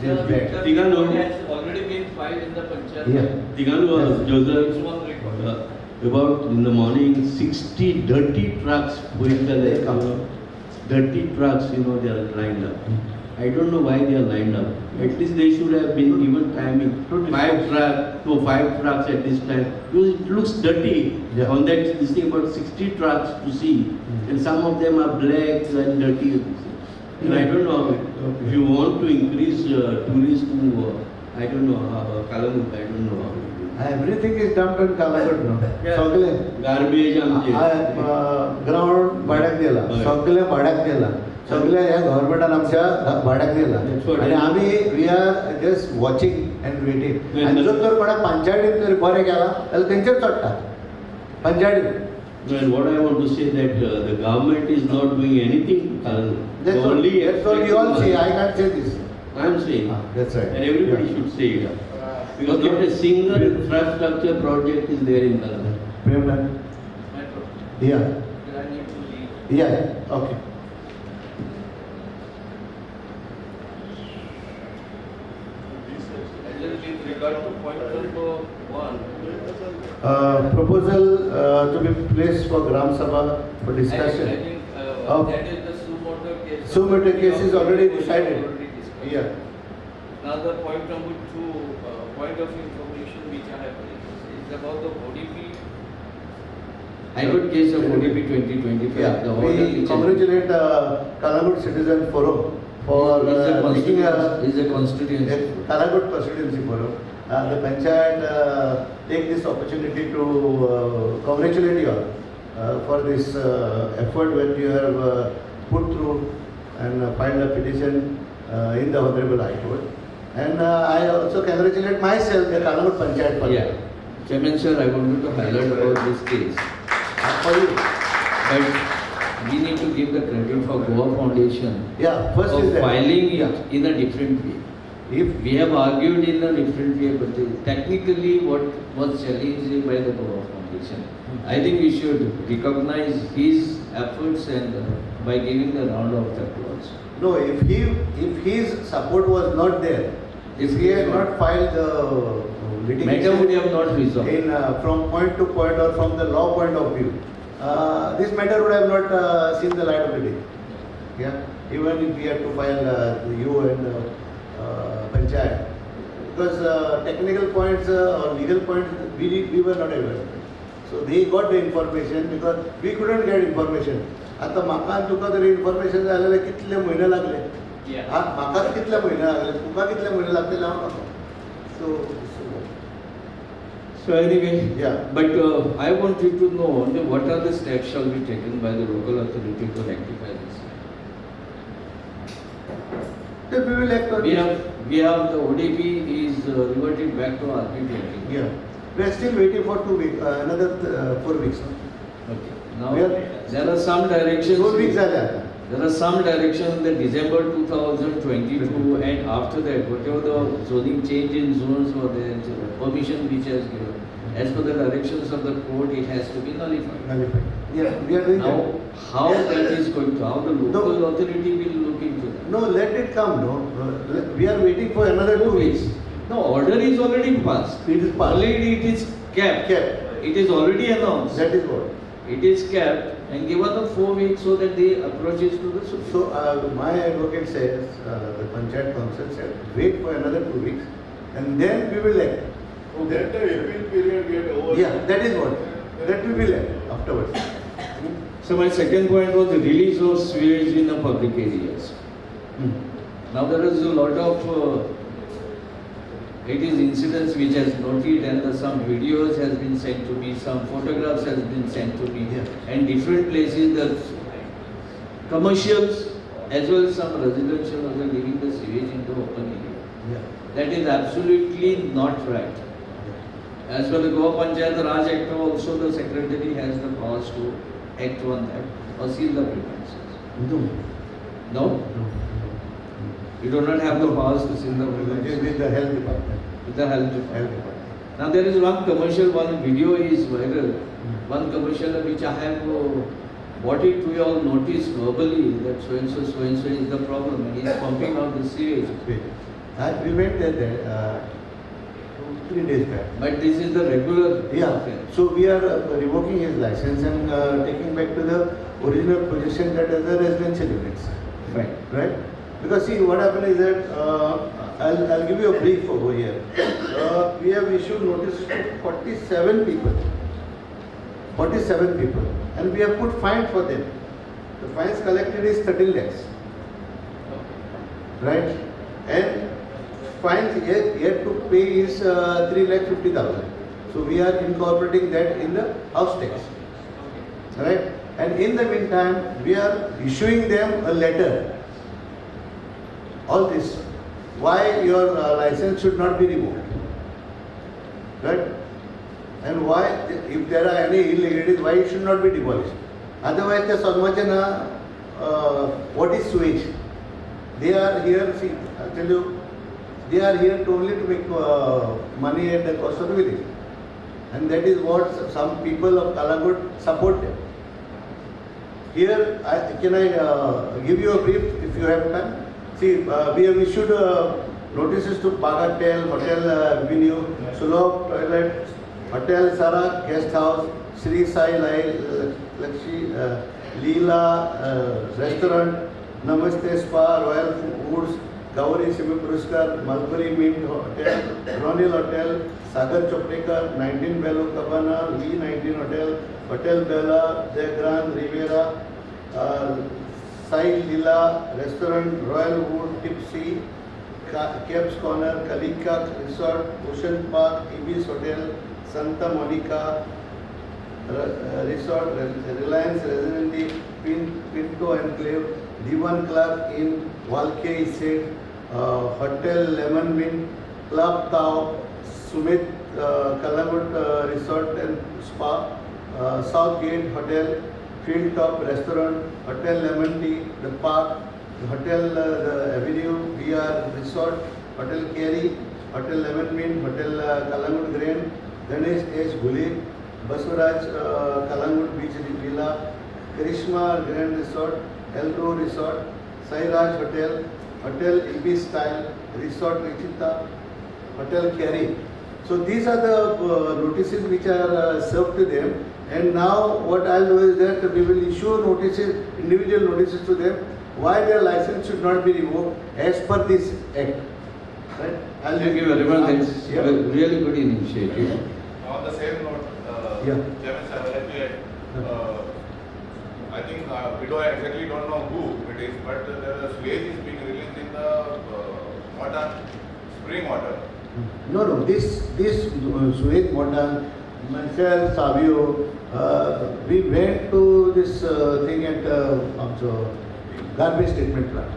Tigano. report has already been filed in the Panchayat. Yeah. Tigano was It's Joseph one record. about in the morning 60 dirty trucks They come. dirty trucks they are lined up. I don't know why they are lined up. At least they should have been given timing. Five trucks at this time. Because it looks dirty. Yeah. On that this thing about 60 trucks to see, and some of them are black and dirty. And I don't know if you want to increase tourism. I don't know how Calangute. I don't know how. to do it. Everything is dumped on कालागड न्हू सगळे Garbage आमचे. Ground भाड्याक दिला हय. सगळे भाड्याक दिला सगळे ह्या गव्हर्मेंटान आमच्या भाड्याक दिला That's what आनी it is. आमी we are just watching and waiting When आनी the- जर तर कोणाक पंचायतीन जर बरें केला जाल्यार तेंचेर चडटा पंचायतीन And what I want to say that the government is not doing anything. That's The all only you all say. I can't say this. I am saying, That's right. and everybody Yeah. should say it. Because Okay. not a single infrastructure project is there in Calangute. Premnan? Metro. Yeah. I need to leave. Yeah. Okay. And then with regard to point number 1, Proposal to be placed for Gram Sabha for I discussion. think Of- that is the Sumoto case. Sumoto case is already decided. Already discussed. Yeah. Now the point number 2, point of information which I have raised is about the ODP. Hybrid case of ODP 2025. Yeah. The order We which congratulate Calangute Citizen Forum for making is a constituency. Calangute Constituency Forum. The Panchayat take this opportunity to congratulate you all for this effort that you have put through and filed a petition in the Honorable High Court. And I also congratulate myself, the Calangute Panchayat, for Yeah. Chairman sir, I wanted to highlight about this case. for you. But we need to give the credit for Goa Foundation Yeah, first of is that. filing Yeah. it in a different way. If We have argued in a different way, but technically what was challenged by the Goa Foundation. I think we should recognize his efforts and by giving the round of applause. no, if his support was not there, if he had not filed the Matter would litigation have not resolved. in from point to point or from the law point of view, this matter would have not seen the light of the day. Yeah, even if we had to file you and Panchayat, because technical points or legal points we were not aware. So they got the information because we couldn't get information. आता म्हाका आनी तुका तरी information जाय जाल्यार कितले म्हयने लागले. म्हाका कितले म्हयने लागले, तुका कितले म्हयने लागले हांव नको. So anyway, Yeah. but I want you to know what are the steps shall be taken by the local authority to rectify this. Then we will act on We this. have the ODP is reverted back to RPT. Yeah, we are still waiting for 2 weeks, another 4 weeks. Okay. Now We are- there are some directions. 4 weeks झाले आता. There are some directions in the December 2022 and after that, whatever the zoning change in zones or the permission which has given, as per the directions of the court, it has to be nullified. Nullified. Yeah, we are doing Now, that. how that is going to, how the local authority will look into that? No, let it come. No, we are waiting for another 2 weeks. No, order is already passed. It is passed. Only it is kept. Kept. It is already announced. That is what. It is kept and given the 4 weeks so that they approach it to the Supreme. So my advocate says, the Panchayat Council said, wait for another 2 weeks, and then we will act. That the appeal period get over. Yeah, that is what. That we will act afterwards. So my second point was the release of sewage in the public areas. Now there is a lot of it is incidents which has noted and some videos has been sent to me, some photographs has been sent to me, Yeah. and different places the commercials as well as some residential are leaving the sewage into open area. Yeah. That is absolutely not right. As per the Goa Panchayat Raj Act also the secretary has the powers to act on that or seal the premises. No. No? You do not have the powers to seal the It is premises with the health department. with the health department. Health department. Now there is one commercial, one video is viral. One commercial which I have brought it to your notice verbally that so and so is the problem and he is pumping out the sewage. Wait. We went there 3 days back. But this is the regular Yeah, affair. so we are revoking his license and taking back to the original position that is the residential units, Fine. right? Because see, what happened is that I'll give you a brief over here. We have issued notice to 47 people. 47 people, and we have put fine for them. The fines collected is 13 lakhs, right? And fines yet to pay is 3,50,000. So we are incorporating that in the house tax, right? And in the meantime, we are issuing them a letter. All this, why your license should not be removed, right? And why, if there are any illegalities, why it should not be demolished. Otherwise, the Sadmachana, what is sewage? They are here, see, I'll tell you, they are here to only to make money at the cost of the village. And that is what some people of Calangute support them. Here, can I give you a brief if you have time? See, we have issued notices to Bagatel, Hotel Avenue, Sulok Toilet, Hotel Sara Guest House, Sri Sai Lakshi, Leela Restaurant, Namaste Spa, Royal Foods, Gauri Simi Puruskar, Mulberry Mint Hotel, Ronil Hotel, Sagar Choprekar, 19 Bello Cabana, V19 Hotel, Hotel Bella, The Grand Riviera, Sai Lila Restaurant, Royal Wood, Tipsy, Cape's Corner, Kalika Resort, Ocean Park, Ibis Hotel, Santa Monica, Resort, Reliance Residency, Pinto Enclave, D1 Club in Walkei Said, Hotel Lemon Mint, Club Tao, Sumit Calangute Resort and Spa, Southgate Hotel, Field Top Restaurant, Hotel Lemon Tea, The Park, Hotel the Avenue, VR Resort, Hotel Kerry, Hotel Lemon Mint, Hotel Calangute Grand, Ganesh H. Guli, Baswaraj Calangute Beach Villa, Karishma Grand Resort, Elro Resort, Sairaj Hotel, Hotel Ibis Style, Resort Vichita, Hotel Kerry. So these are the notices which are served to them. And now what I'll do is that we will issue notices, individual notices to them, why their license should not be revoked as per this act. Right? Thank you very much. It's Yeah. a really good initiative. On the same note, Yeah. Chairman sir, I'd like to add, I think we don't know who it is, but the sewage is being released in the water, spring water. No, this sewage water, myself, Savio, we went to this thing at garbage treatment plant.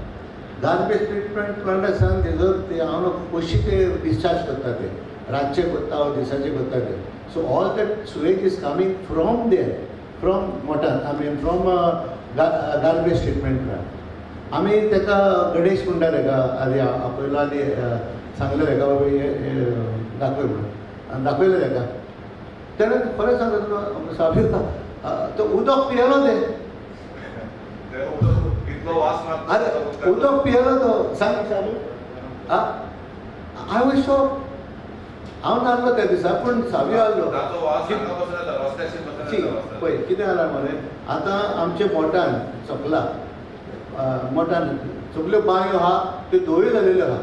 Garbage treatment plant सांग तेजो ते हांव कशी ते discharge करता ते रातचे करता दिसाचे करता ते. So all that sewage is coming from there, from Motan, I mean from garbage treatment plant. आम्ही तेका गणेश म्हणटा तेका आदी आपयलो आनी सांगलें तेका बाबा हे दाखय म्हणून आनी दाखयलें तेका तेणें खरें सांगलें साबीर तो उदक पियेलो ते इतलो वास मारता. अरे उदक पियेलो तो सांग साबीर हांव शॉक हांव नासलो त्या दिसा पूण साबीर आसलो ताचो वास हांगा पासून येता, रस्त्याचेर पासून येता. पळय कितें जालां मरे आतां आमचे मोटान सकला मोटान सगल्यो बांयो आहा त्यो धोयो जालेल्यो आहा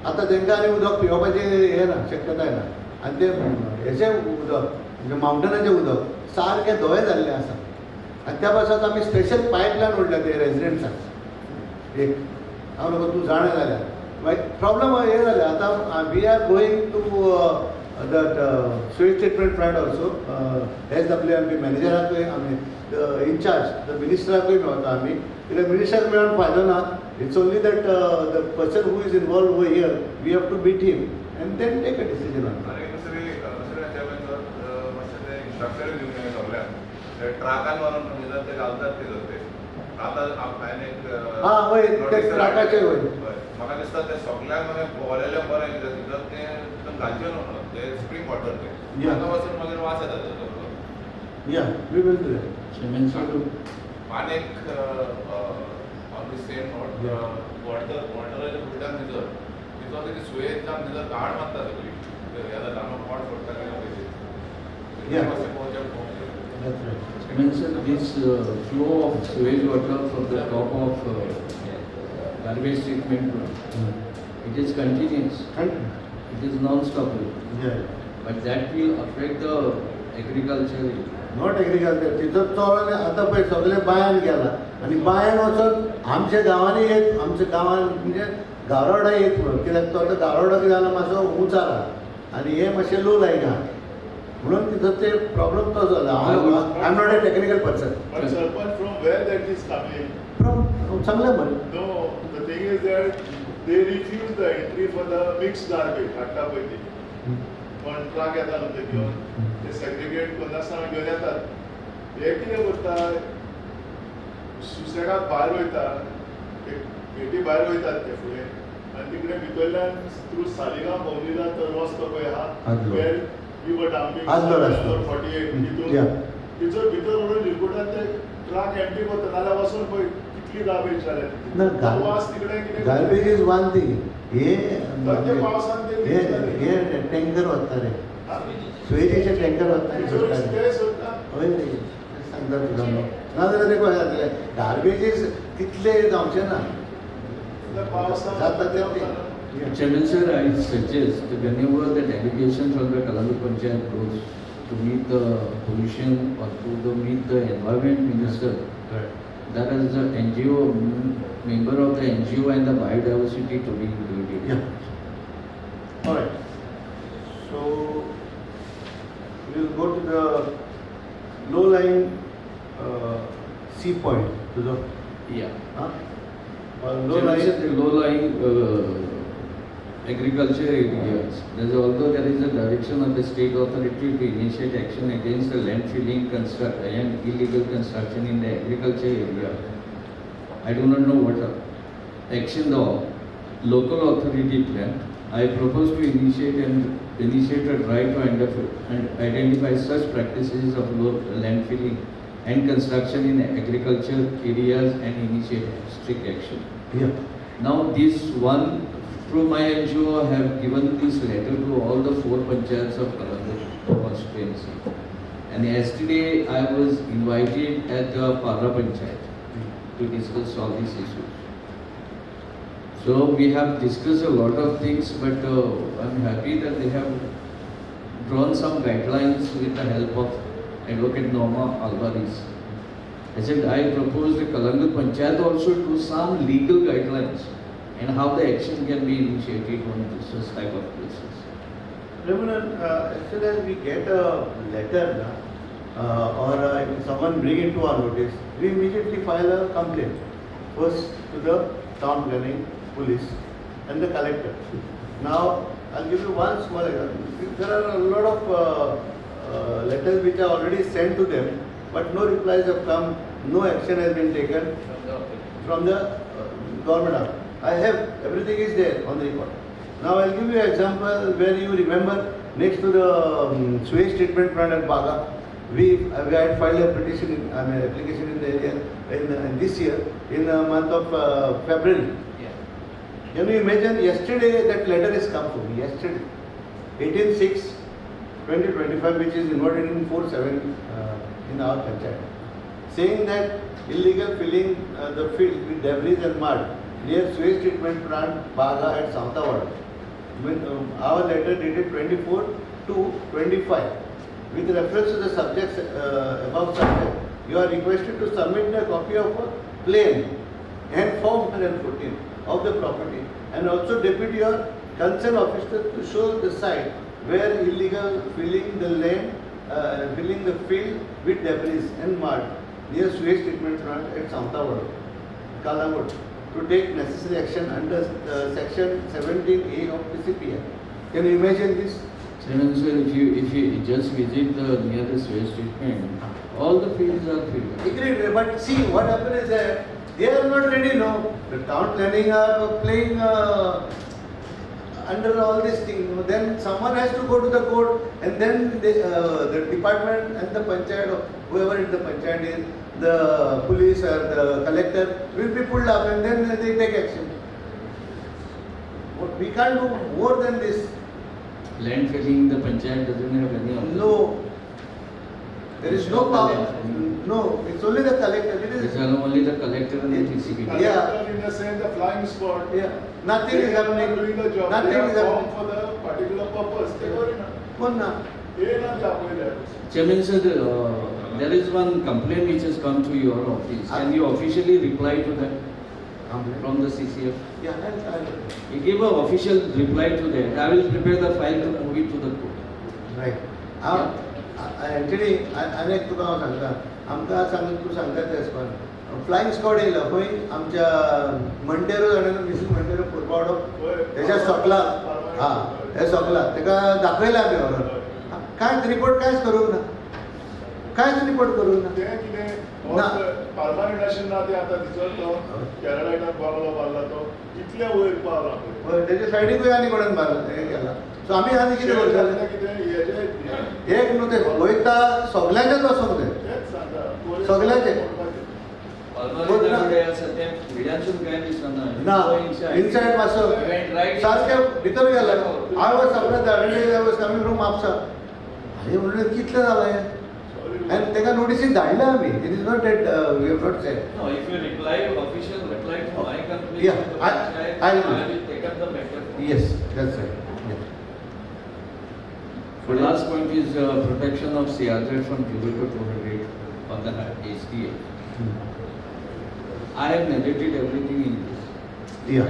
आतां तांकां आनी उदक पिवपाचें हें ना शक्यताय ना आनी तें हेचें उदक म्हणजे मावंटनाचें उदक सारकें धोये जाल्लें आसा आनी त्या पासून आमी स्पेशल पायपलायन ओडल्या ते रेजिडेंट्साक एक हांव नको तूं जाणा जाल्यार मागीर प्रॉब्लम हें जालें आतां we are going to that sewage treatment plant also, SWMP मॅनेजराकूय आमी इनचार्ज द मिनिस्टराकूय मेळटा आमी कित्याक मिनिस्टराक मेळोन फायदो ना. It's only that the person who is involve over here we have to beat him and then take a decision on आणि दुसरी चेअरमॅन सर मातशें ते इन्स्ट्रक्शन दिवंक जाय सगळ्यांक ते ट्राकान मारून म्हणजे जर ते घालतात ते जर ते आतां हांवें एक हां वय ते ट्राकाचे वय म्हाका दिसता ते सगळ्यांक मागीर भोंवलेलें बरें कित्याक भितर ते तितून घालचें न्हू ते स्प्रिंग वॉटर ते Yeah. हांगा वचून मागीर वास येता तेजो. या वी विल डू दॅट. आनी एक ऑन दी सेम नोट वॉटराच्या फुडल्यान भितर तिचो तेजी सुयेज जावन भितर घाण मारता सगळी येता धांगो पोट सोडटा काय पयलीं Yeah. मातशें पळोवचें That's right. Mention this flow of sewage water from the top of garbage treatment plant. It is continuous. It is non-stop. Yeah. But that will affect the agriculture. Not agriculture तिथं चोळले आतां पळय सगळे बायान गेला आनी बायान वचून आमच्या गांवांनी एक आमच्या गांवान म्हणजे गावरोडा एक म्हणून कित्याक तो आतां गावरोडो कितें जाला मातसो उंच जाला आनी हे मातशें लो लायना म्हणून तिथं ते प्रॉब्लम तो जाला I am not a technical person But Sarpanch, from where that is coming? From सांगलें मरे No, the thing is that they refuse the entry for the mixed garbage, हाडटा पळय ती. पण ट्रक येता न्हू ते घेवन ते सेग्रिगेट करनासतना घेवन येतात. हे कितें करतात सुसेगाद भायर वयता पेटी भायर वयतात ते फुडें आनी तिकडे भितरल्यान थ्रू सालिगांव भोंवलीला तो रस्तो पळय आहा आदलो. वेर वी वर डांपिंग आदलो रस्तो. 48 Yeah. तिथून भितर व्हरून रिपोर्टात ते ट्रक एम्प्टी करता नाल्यार वचून पळय कितली गार्बेज ना, जाल्या वास तिकडे कितें गार्बेज इज वन थिंग हे प्रत्येक पावसान ते हे टँकर वताले सुयेचेचे टँकर वताले सुट्टाले ते सोडटा हय रे सांगता तुका नाजाल्यार ते कशें जातलें गार्बेजीस तितले जावचे ना जाता ते Chairman sir, I suggest that whenever the delegation from the Calangute Panchayat goes to meet the pollution or to meet the environment minister, that is the NGO, member of the NGO and the biodiversity to be included. Yeah. All right. So we will go to the low-lying sea point, to the Yeah. low-lying. The low-lying agriculture areas. Although there is a direction of the state authority to initiate action against the land filling and illegal construction in the agriculture area, I do not know what action the local authority planned. I propose to initiate a drive to identify such practices of land filling and construction in agriculture areas and initiate strict action. Yeah. Now this one, through my NGO, have given this letter to all the 4 panchayats of Calangute constituency. And yesterday I was invited at the Para Panchayat to discuss all these issues. So we have discussed a lot of things, but I'm happy that they have drawn some guidelines with the help of Advocate Norma Alvarez. I said I propose the Calangute Panchayat also do some legal guidelines and how the action can be initiated on such type of places. Ramanan, as soon as we get a letter or if someone bring it to our notice, we immediately file a complaint. First to the town planning, police and the collector. Now, I'll give you one small example. There are a lot of letters which are already sent to them, but no replies have come, no action has been taken from the government. I have, everything is there on the record. Now I'll give you an example where you remember next to the sewage treatment plant at Baga, we had filed a petition, application in the area in this year, in the month of February. Yeah. Can you imagine, yesterday that letter has come to me, yesterday, 18/6/2025, which is inverted in 4/7 in our panchayat, saying that illegal filling the field with debris and mud near sewage treatment plant Baga at Samtawad. Our letter dated 24/2/25. With reference to the subjects above subject, you are requested to submit a copy of a plan and Form 114 of the property and also depute your concerned officer to show the site where illegal filling the land, filling the field with debris and mud near sewage treatment plant at Samtawad, Calangute, to take necessary action under section 17A of the CPA. Can you imagine this? Chairman sir, if you just visit the near the sewage treatment, all the fields are filled. Agreed, but see what happened is that they are not ready now. The town planning are playing under all these things. Then someone has to go to the court, and then the department and the panchayat, or whoever in the panchayat is, the police or the collector will be pulled up, and then they take action. But we can't do more than this. Land filling, the panchayat doesn't have any option. No. There is no power. No, it's only the collector. It It's is. only the collector and the TCP. Yeah. In the sense, the flying squad. Yeah. Nothing is happening. Doing the job. Nothing They is are happening. formed for the particular purpose. They were in a. One now. Chairman sir, there is one complaint which has come to your office. Can you officially reply to that from the CCF? Yeah, I'll. You give an official reply to that. I will prepare the file to move it to the court. Right. Actually, अनेक तुका हांव सांगता, आमकां सांग तूं सांगता तेच पण फ्लायंग स्क्वॉड येयलो खंय आमच्या मंटेरो जाणांना मिसीस मंटेरो पुरपावडो तेच्या सोकला हे सोकला तेका दाखयला आमी व्हरून कांयच रिपोर्ट कांयच करूंक ना कांयच रिपोर्ट करूंक ना ते कितें परमानंट अशें ना ते आतां भितर तो कॅरलायटान बांगलो बांदला तो इतल्या वयर पावला पळय तेच्या सायडीकूय आनी कोणान बांदला हे केला सो आमी आनी कितें करतले कितें एक न्हू ते वयता सगळ्यांचेच वचोंक जाय सगळ्याचे ना इनसायड मातसो सारकें भितर गेला हांव वॉज सगळें धाडले I was coming from Mapusa आनी म्हणलें कितलें जालें आनी ताका नोटिसीक धाडले आमी it is not date we have not said No, if you reply, official reply to my complaint, Yeah, I will take up the matter. Yes that's right The last point is protection of CRZ from 0 to 200 on the SDA. I have narrated everything in this.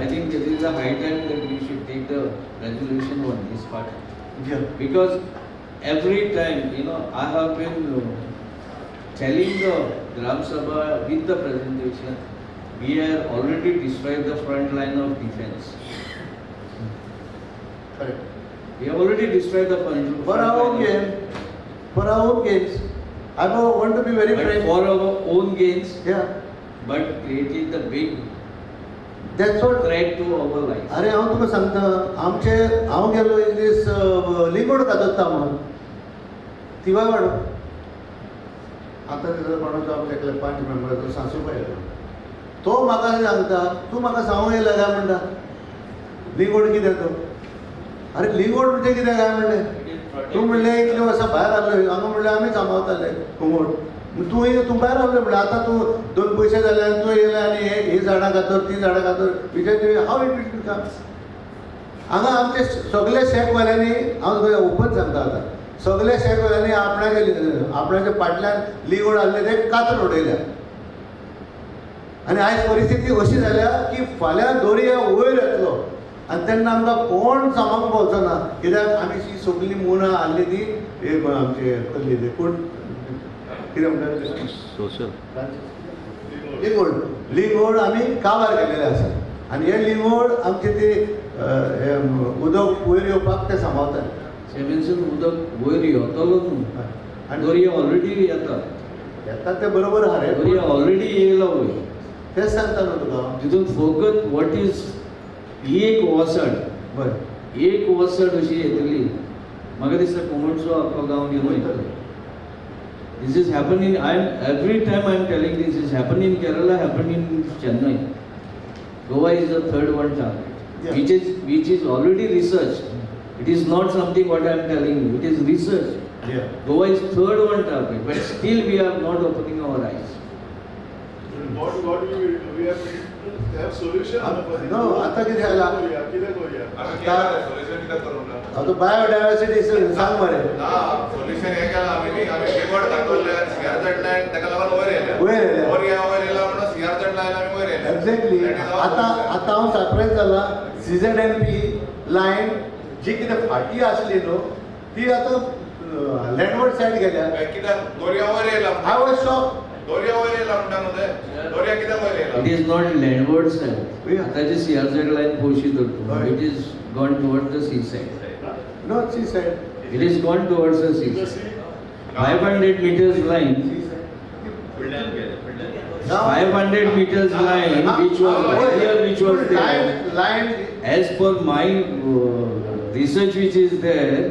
I think there is a high time that we should take the resolution on this part. Yeah. Because every time, I have been telling the Gram Sabha with the presentation, we have already described the front line of defense. Correct. We have already described the front For our own line. gain, for our own gains. I want to be very But frank. for our own gains, Yeah, but creating the big that's what. threat to our lives. अरे हांव तुका सांगता, हांव गेलो एक दीस लिंगोड कातरता म्हणून थिवाय वाडो. आतां तिजो कोणाचो आमच्या एकल्या 5 मेंबराचो सासूबाई येलो. तो म्हाका सांगता, तूं म्हाका सांगूंक येयला काय म्हणटा. लिंगोड कितें तो? अरे लिंगोड म्हणजे कितें काय म्हणलें. तूं म्हणलें इतले वर्सां भायर आहलो, हांगा म्हणलें आमी सांबाळटाले कुंगोड. तूं भायर आहलो म्हणलें, आतां तूं 2 पयशे जाले आनी तूं येयला आनी ही झाडां कातर ती झाडां कातर विचार हांव इट विल कम. हांगा आमचे सगळे शेकवाल्यांनी, हांव तुका ओपन सांगता आतां, सगळे शेकवाल्यांनी आपणाच्या फाटल्यान लिंगोड आहले ते कातर उडयल्या. आनी आयज परिस्थिती अशी जाल्या की फाल्यां दर्या वयर येतलो आनी तेन्ना आमकां कोण सांबाळूंक पावचो ना. कित्याक आमी हीं सगळीं मुनां हाडली ती आमचे कसली ती कोण कितें म्हणटा Social. लिंगोड आमी काबार केलेले आसा. आनी हे लिंगोड आमचे ते उदक वयर येवपाक ते सांबाळटाले. सेमेन्सून उदक वयर येतलो न्हू. आनी दर्या ऑलरेडी येता. येता ते बरोबर आहा रे. दर्या ऑलरेडी येयला वयर. तेच सांगता न्हू तुका. तितून फकत वॉट इज ही एक वसड, बरें एक वसड अशी येतली. म्हाका दिसता कुंगोडचो आख्खो गांव घेवन वयतलो. This is happening. Every time I am telling this is happening in Kerala, happening in Chennai. Goa is the third one target, Yeah. which is already researched. It is not something what I am telling you. It is researched. Yeah. Goa is third one target, but still we are not opening our eyes. What we have solution. No, आता कितें जाला? कितें करूया? आम्ही केलं solution किती करू ना. आता बायोडायवर्सिटी सांग मरे. सोल्युशन हे केलं आम्ही रिपोर्ट दाखवले सीआरझेड लाईन त्याला लागून वर येले. वयर येले. वर येला म्हणून सीआरझेड लाईन आम्ही वर येले. एक्झॅक्टली. आता हांव सरप्राईज जाला. CZMP लायन जी कितें फाटी आसली न्हू ती आतां लँडवर्ड सायड गेल्या. कित्याक दोर्यावर येला. I was shock. दोर्यावर येला म्हणटा न्हू ते. दोर्या कित्याक वर येला. It is not landward side. Yeah. आताची CRZ line पोशी धरतो. Right. It is gone towards the seaside. Not sea side. It is gone towards the seaside. 500 meters line. 500 meters line, which was earlier, which was there. Line. As per my research, which is there,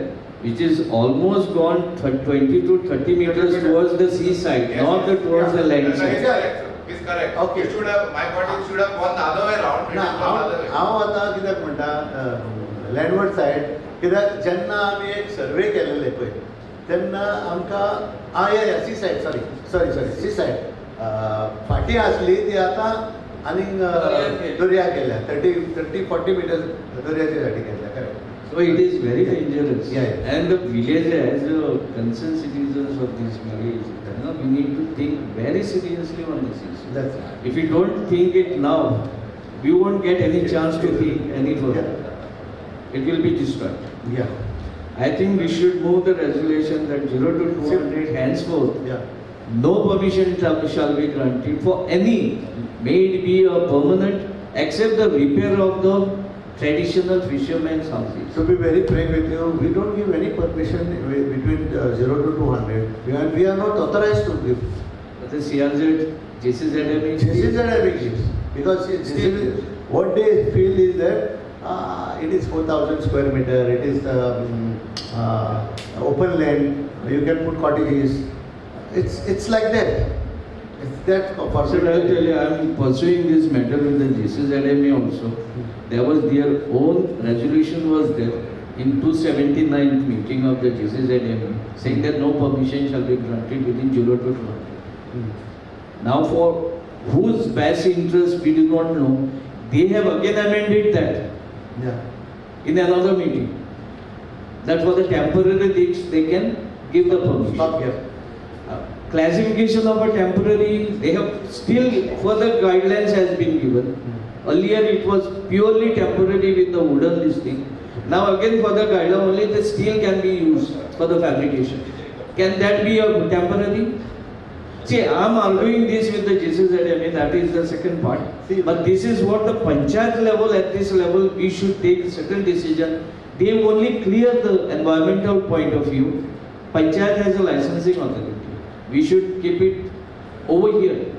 which is almost gone 20 to 30 meters towards the seaside, not towards the land side. Is correct. Okay. You should have, my point is, should have gone the other way around. It ना is gone the other way. हांव आतां कित्याक म्हणटा लँडवर्ड side कित्याक जेन्ना आमी एक सर्वे केलेले पळय तेन्ना आमकां सी सायड सॉरी सी सायड फाटी आसली ती आतां आनीक दर्या केल्या 30-40 मिटर्स दर्याचे फाटी केल्या. Correct. So it is very dangerous. Yeah, yeah. And the villages, concerned citizens of this village, we need to think very seriously on this issue. That's right. If we don't think it now, we won't get any chance to think any further. It will be destroyed. Yeah. I think we should move the resolution that 0 to 200 henceforth, Yeah. no permission shall be granted for any, may it be a permanent, except the repair of the traditional fishermen's houses. To be very frank with you, we don't give any permission between 0 to 200. We are not authorized to give. But the CRZ, JCZME, This is a big gift because what they feel is that it is 4,000 square meter. It is open land. You can put cottages. It's like that. It's that So I'll tell you, I am pursuing this matter with the JCZME also. There was their own resolution was there in 279th meeting of the JCZME saying that no permission shall be granted within 0 to 200. Now for whose best interest we do not know, they have again amended that Yeah. in another meeting. That for the temporary things they can give the permission. Stop here. Classification of a temporary, they have still further guidelines has been given. Earlier it was purely temporary with the wooden listing. Now again for the guideline only the steel can be used for the fabrication. Can that be a temporary? See, I am arguing this with the GCZ, that is the second part. But this is what the Panchayat level, at this level, we should take a certain decision. They only clear the environmental point of view. Panchayat has a licensing authority. We should keep it over here.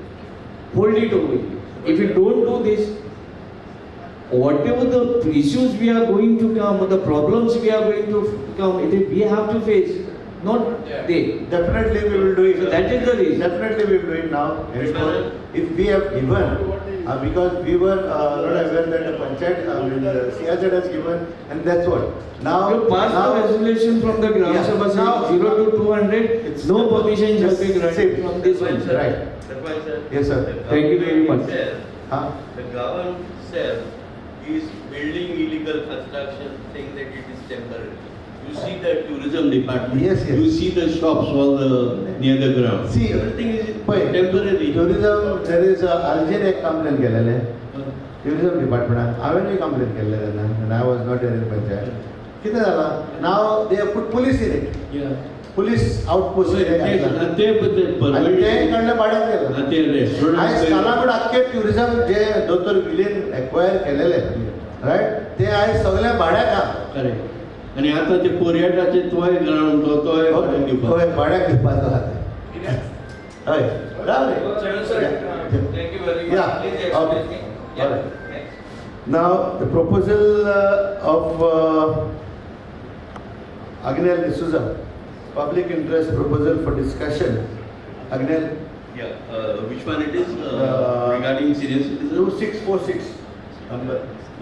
Hold it over here. If we don't do this, whatever the issues we are going to come, or the problems we are going to come, we have to face, not they. Definitely we will do it. So that is the reason. Definitely we will do it now. If we have given, because we were not aware that the Panchayat, the CIZ has given, and that's what. Now, You pass the resolution from the Gram Yeah. Sabha Now- saying 0 to 200, no permission shall be granted Same. from this one. Right. Sarpanch sir. Yes, sir. The Thank you very government much. itself- Huh? The government itself is building illegal construction, saying that it is temporary. You see the tourism department. Yes, yes. You see the shops all near the ground. See, Everything is पळय, temporary. tourism, there is Algerian एक complaint केलेले. Tourism department, हांवेन complaint केलेले तेन्ना, and I was not there in Panchayat. कितें जालां? Now they have put police in it. Yeah. Police outpost in it. And they आणि ते कडलं भाड्यात गेलं. And they restaurant. आयज कालागूट आख्खे ट्युरिझम जे दोतोर विलीन एक्वायर केलेले रायट ते आयज सगळे भाड्याक आहा. Correct. आणि आता ते पर्यटाचे तोय ग्राउंड तोय भाड्याक दिवपाक. होय भाड्याक दिवपाचो आहा ते. हय राव रे. Thank you very much. Yeah. Please Okay. explain me. Yeah. Alright. Next. Now the proposal of Agnel D'Souza, public interest proposal for discussion. Agnel, Yeah. Which one it is? Uh, Regarding senior citizen? 2646 number.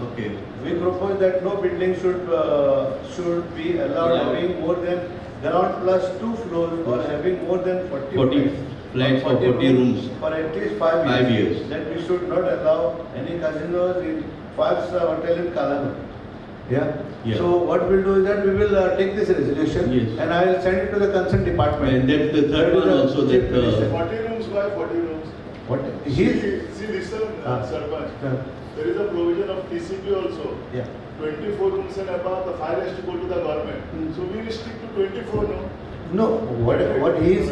Okay. We propose that no building should be allowed Yeah. having more than ground plus 2 floors or having more than 40 40 flats or 40 rooms. for at least 5 years. 5 years. That we should not allow any casinos in 5-star hotel in Calangute. Yeah? Yeah. So what we'll do is that we will take this resolution Yes. and I will send it to the concerned department. And that's the third one also that. 40 rooms by 40 rooms. What? See, He's, listen, Ah. Sarpanch. uh, There is a provision of TCP also. yeah. 24 rooms and above, the file has to go to the government. So we restrict to 24, no? No, what his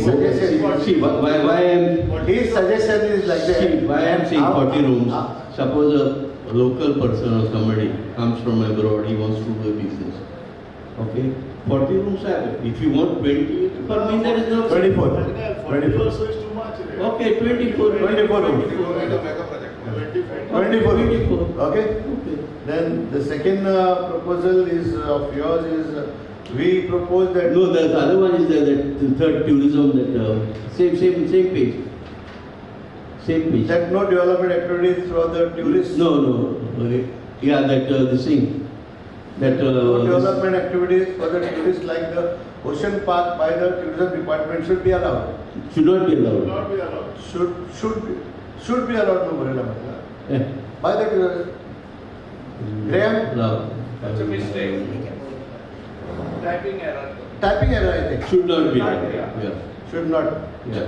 suggestion. See, why I'm. His suggestion is like that. See, why I'm saying How- 40 rooms, Ah. suppose a local person or somebody comes from abroad, he wants to do a business. Okay, 40 rooms are, if you want 20, for me there is no. 24. 40 also is too much. right? Okay, 24. 24 rooms. You go into mega project. 24. 24. Okay? Okay. Then the second proposal is of yours is we propose that. No, the other one is the third tourism, that same page. Same page. That no development activities for the tourists. No. Okay. Yeah, that this thing. That No development activities for the tourists like the ocean park by the tourism department should be allowed. should not be Will allowed. not be allowed. Should be allowed no बोलेला मतलब. Yeah. By the tourists. Graham, Allowed. That's a mistake. Typing error. typing error I think. Should not be. Not, Yeah. Should not. Yeah.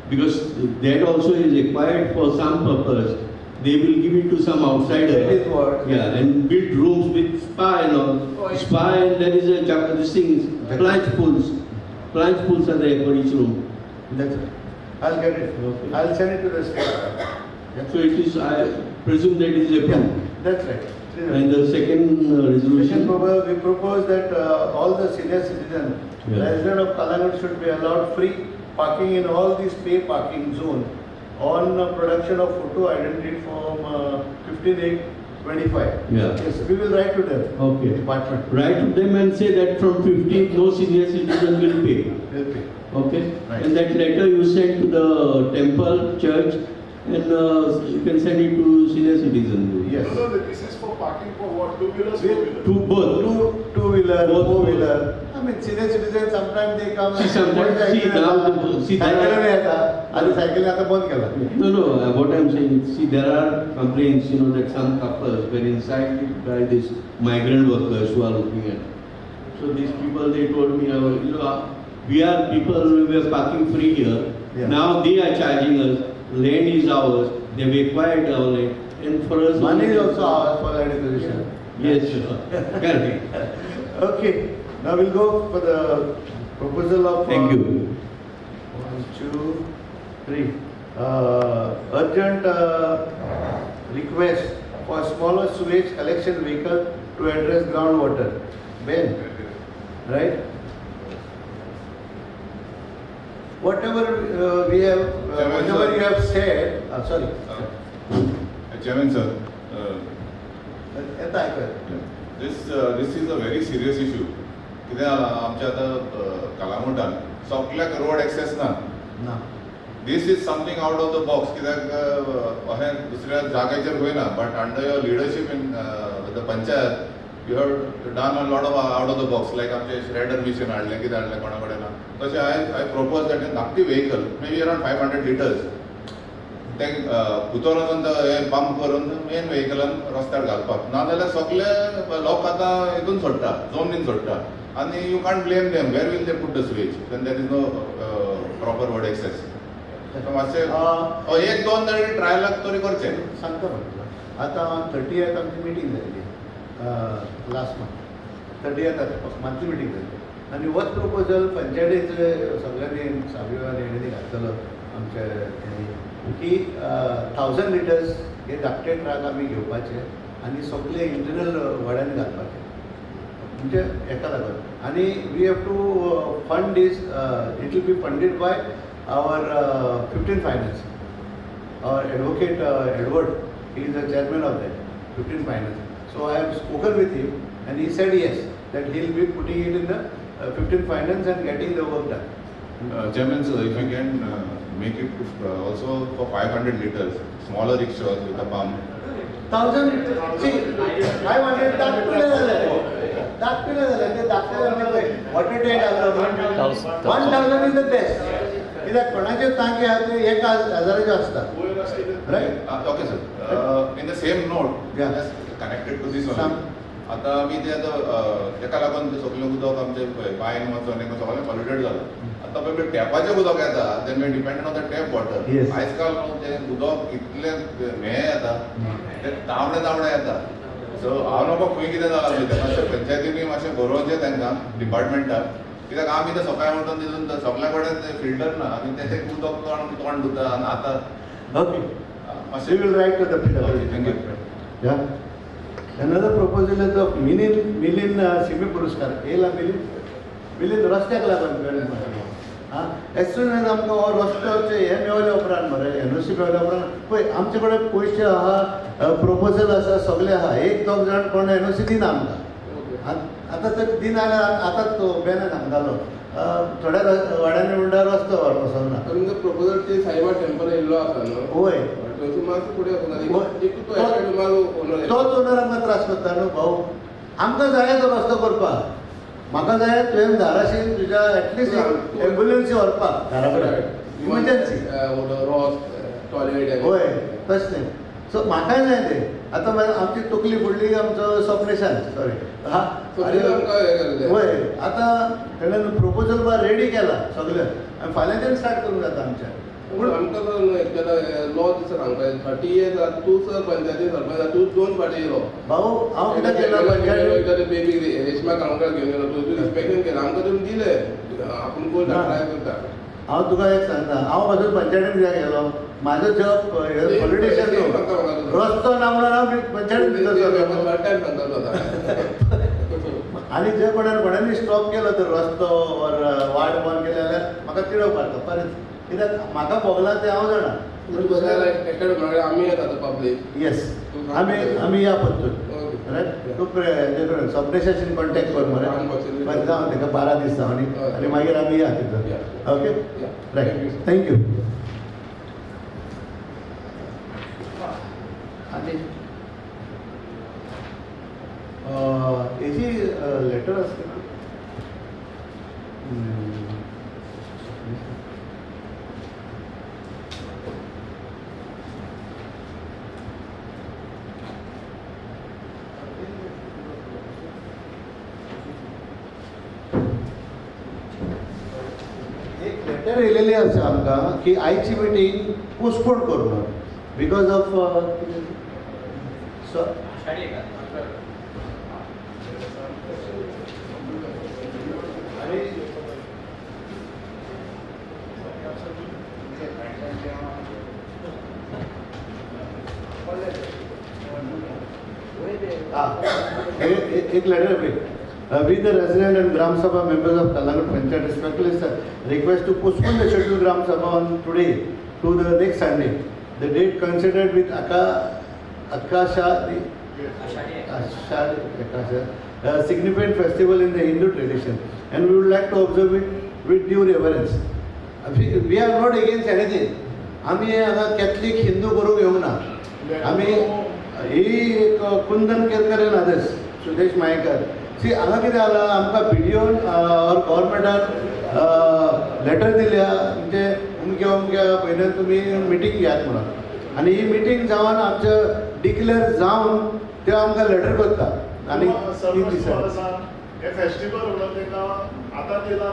Because that also is required for some purpose. They will give it to some outsider. That is what. Yeah, and build rooms with spa and all. Oh, yeah. Spa, and there is this thing is plunge pools. Plunge pools are there for each room. That's right. I'll get it. Okay. I'll send it to the state. So it is, I presume that is Yeah, approved. that's right. And the second Second resolution. proposal, we propose that all the senior citizens, Yeah. resident of Calangute should be allowed free parking in all these pay parking zone on production of photo identity from 15/8/25. Yeah. Yes, we will write to them. Okay. Department. Write to them and say that from 15th no senior citizen will pay. Will pay. Okay? Right. And that letter you send to the temple, church, and you can send it to senior citizens. Yes. No, this is for parking for what? Two-wheelers, We- four-wheelers? To both. Two-wheeler, Both. four-wheeler. I mean, senior citizens sometimes they come. See, sometimes, see, now the- see, there are- cycle येतात आणि cycle आता बंद केला. No, what I'm saying, see, there are complaints, that some couples were inside by these migrant workers who are looking at. So these people, they told me, we are people, we are parking free here. Yeah. Now they are charging us, land is ours, they've acquired our land, and for us. Money is also ours for that acquisition. Yes, sure. Correct. Okay, now we'll go for the proposal of. Thank you. 1, 2, 3. Urgent request for smaller sewage collection vehicle to address groundwater. Ben, right? Whatever we have, whatever you have said, sorry. Chairman sir, येता ऐकूया. this is a very serious issue. कित्याक आमच्या आतां कालांगुटान सगळ्याक road access ना. ना. This is something out of the box. कित्याक अशें दुसऱ्या जाग्याचेर होयना, but under your leadership in the Panchayat, you have done a lot of out of the box, like आमचे shredder machine हाडलें, कितें हाडलें कोणा कडेन ना. तशें I propose that a धाकटी vehicle, maybe around 500 liters, ते भितर वचून हे पंप करून मेन व्हेहिकलान रस्त्यार घालपाक. नाजाल्यार सगळे लोक आतां हितून सोडटा, जमनीन सोडटा. आनी you can't blame them, where will they put the sewage when there is no proper road access. मातशें एक दोन तरी ट्रायलाक तरी करचें. सांगता म्हटलं आता 30th आमची मिटींग जाल्ली last month 30th monthly meeting जाल्ली आनी वच प्रपोजल पंचायतीचे सगळ्यांनी साबीवान हेणी घातलो आमच्या हेणी की 1000 लिटर्स हे धाकटे ट्रक आमी घेवपाचे आनी सगळे इंटरनल वाड्यांनी घालपाचे म्हणजे हेका लागून आनी we have to fund this it will be funded by our 15 finance. Our advocate Edward, he is the chairman of that 15 finance. So I have spoken with him and he said yes, that he will be putting it in the 15 finance and getting the work done. Chairman sir, if you can make it also for 500 liters, smaller rickshaws with a pump. 1000 liters. See, 500 दाखवले झाले ते दाखवले water tank घालता 1000 is the best. कित्याक कोणाचे टांके आहा ते 1000 असतात right. Okay sir, in the same note, Yeah. connected to this one. आता आमी ते तेका लागून सगळें उदक आमचे बायन वचून हें सगळें पॉल्युटेड जालां. आतां पळय टेपाचें उदक येता, then we depended on the tap water. Yes. आयज काल तें उदक इतलें हें येता, तें तांबडें येता. सो हांव नको खंय कितें जालां पळय तें मातशें पंचायतीनी मातशें बरोवचें तांकां डिपार्टमेंटाक. कित्याक आमी ते सकाळीं उठून तितून सगळ्या कडेन फिल्टर ना आनी तें उदक तोंड धुता आनी आतां Okay. मातशें We will write to the PWD. Thank you. Yeah. Another proposal is of Milind Simi पुरस्कार. येला मिलिंद रस्त्याक लागून एज सून एज आमकां हो रस्त्याचे हे मेवल्या उपरांत मरे एनओसी मेवल्या उपरांत पळय आमचे कडेन पयशे आहा प्रपोजल आसा सगळे आहा एक दोग जाण कोण एनओसी दिना आमकां. आतां तर दिना जाल्यार आतांच तो बॅनान सांगतालो थोड्या वाड्यांनी म्हणटा रस्तो वचोंक ना. तुमचो प्रपोजल ते सायबा टेंपल येयल्लो आसा न्हू. होय. थंयसून मातसो फुडें वचून तोच ओनर आमकां त्रास करता न्हू भाऊ. आमकां जाय तो रस्तो करपाक. म्हाका जाय तुवें धाराशीं तुज्या एटलिस्ट एम्ब्युलन्सी व्हरपाक घरा कडेन इमर्जन्सी. टॉयलेट होय तसलें. सो म्हाकाय जाय तें. आतां आमची तकली फुडली आमचो सॉपरेशन सॉरी हा होय. आतां ताणें प्रपोजल बार रेडी केला सगळें आनी फाल्यांच्यान स्टार्ट करूंक जाता आमच्या. पूण आमकां लॉ दिसा सांगता 30 years जाता तूं सर पंचायती सरपंच तूं 2 फावटी येयलो. भाऊ हांव कितें केलां पंचायत बेबी रेशमा कामगार घेवन येयलो तूं इन्स्पेक्शन केलें आमकां तुमी दिलें आपूण कोण ट्राय करता. हांव तुका एक सांगता हांव म्हाजो पंचायतीन कित्याक गेलो म्हाजो जॉब पॉलिटिशियन न्हू. रस्तो ना म्हणून हांव पंचायतीन भितर आनी जे कोणांनी स्टॉप केलो तर रस्तो और वाड बंद केले जाल्यार म्हाका तिडक मारता परत. कित्याक म्हाका भोगलां तें हांव जाणा. आमी येता पब्लीक. येस आमी या पद्दत रायट. तूं सबडेशाची कॉन्टेक्ट कर मरे जावन ताका 12 दीस जावन आनी मागीर आमी या तिथं. Okay right thank you. आनी हेजी लेटर आसता एक लेटर येयलेली आसा आमकां की आयची मिटींग पोस्टपोन करूं बिकॉज ऑफ एक letter away. We the resident and Gram Sabha members of Calangute Panchayat respectfully request to postpone the scheduled Gram Sabha on today to the next Sunday. The date considered with Akasha, a significant festival in the Hindu tradition, and we would like to observe it with due reverence. We are not against anything. आम्ही Catholic Hindu करूंक येवंक ना. आम्ही ही एक Kundan Kerkar N others Sudesh Mayekar सी हांगा कितें जालां आमकां PDOन और गव्हर्मेंटान लेटर दिल्या म्हणजे अमक्या म्हयन्यान तुमी मिटींग घेयात म्हणून आनी ही मिटींग जावन आमचे डिक्लेअर जावन ते आमकां लेटर करता आनी तीन दिसांनी हे फेस्टिवल म्हणून तेका आता दिला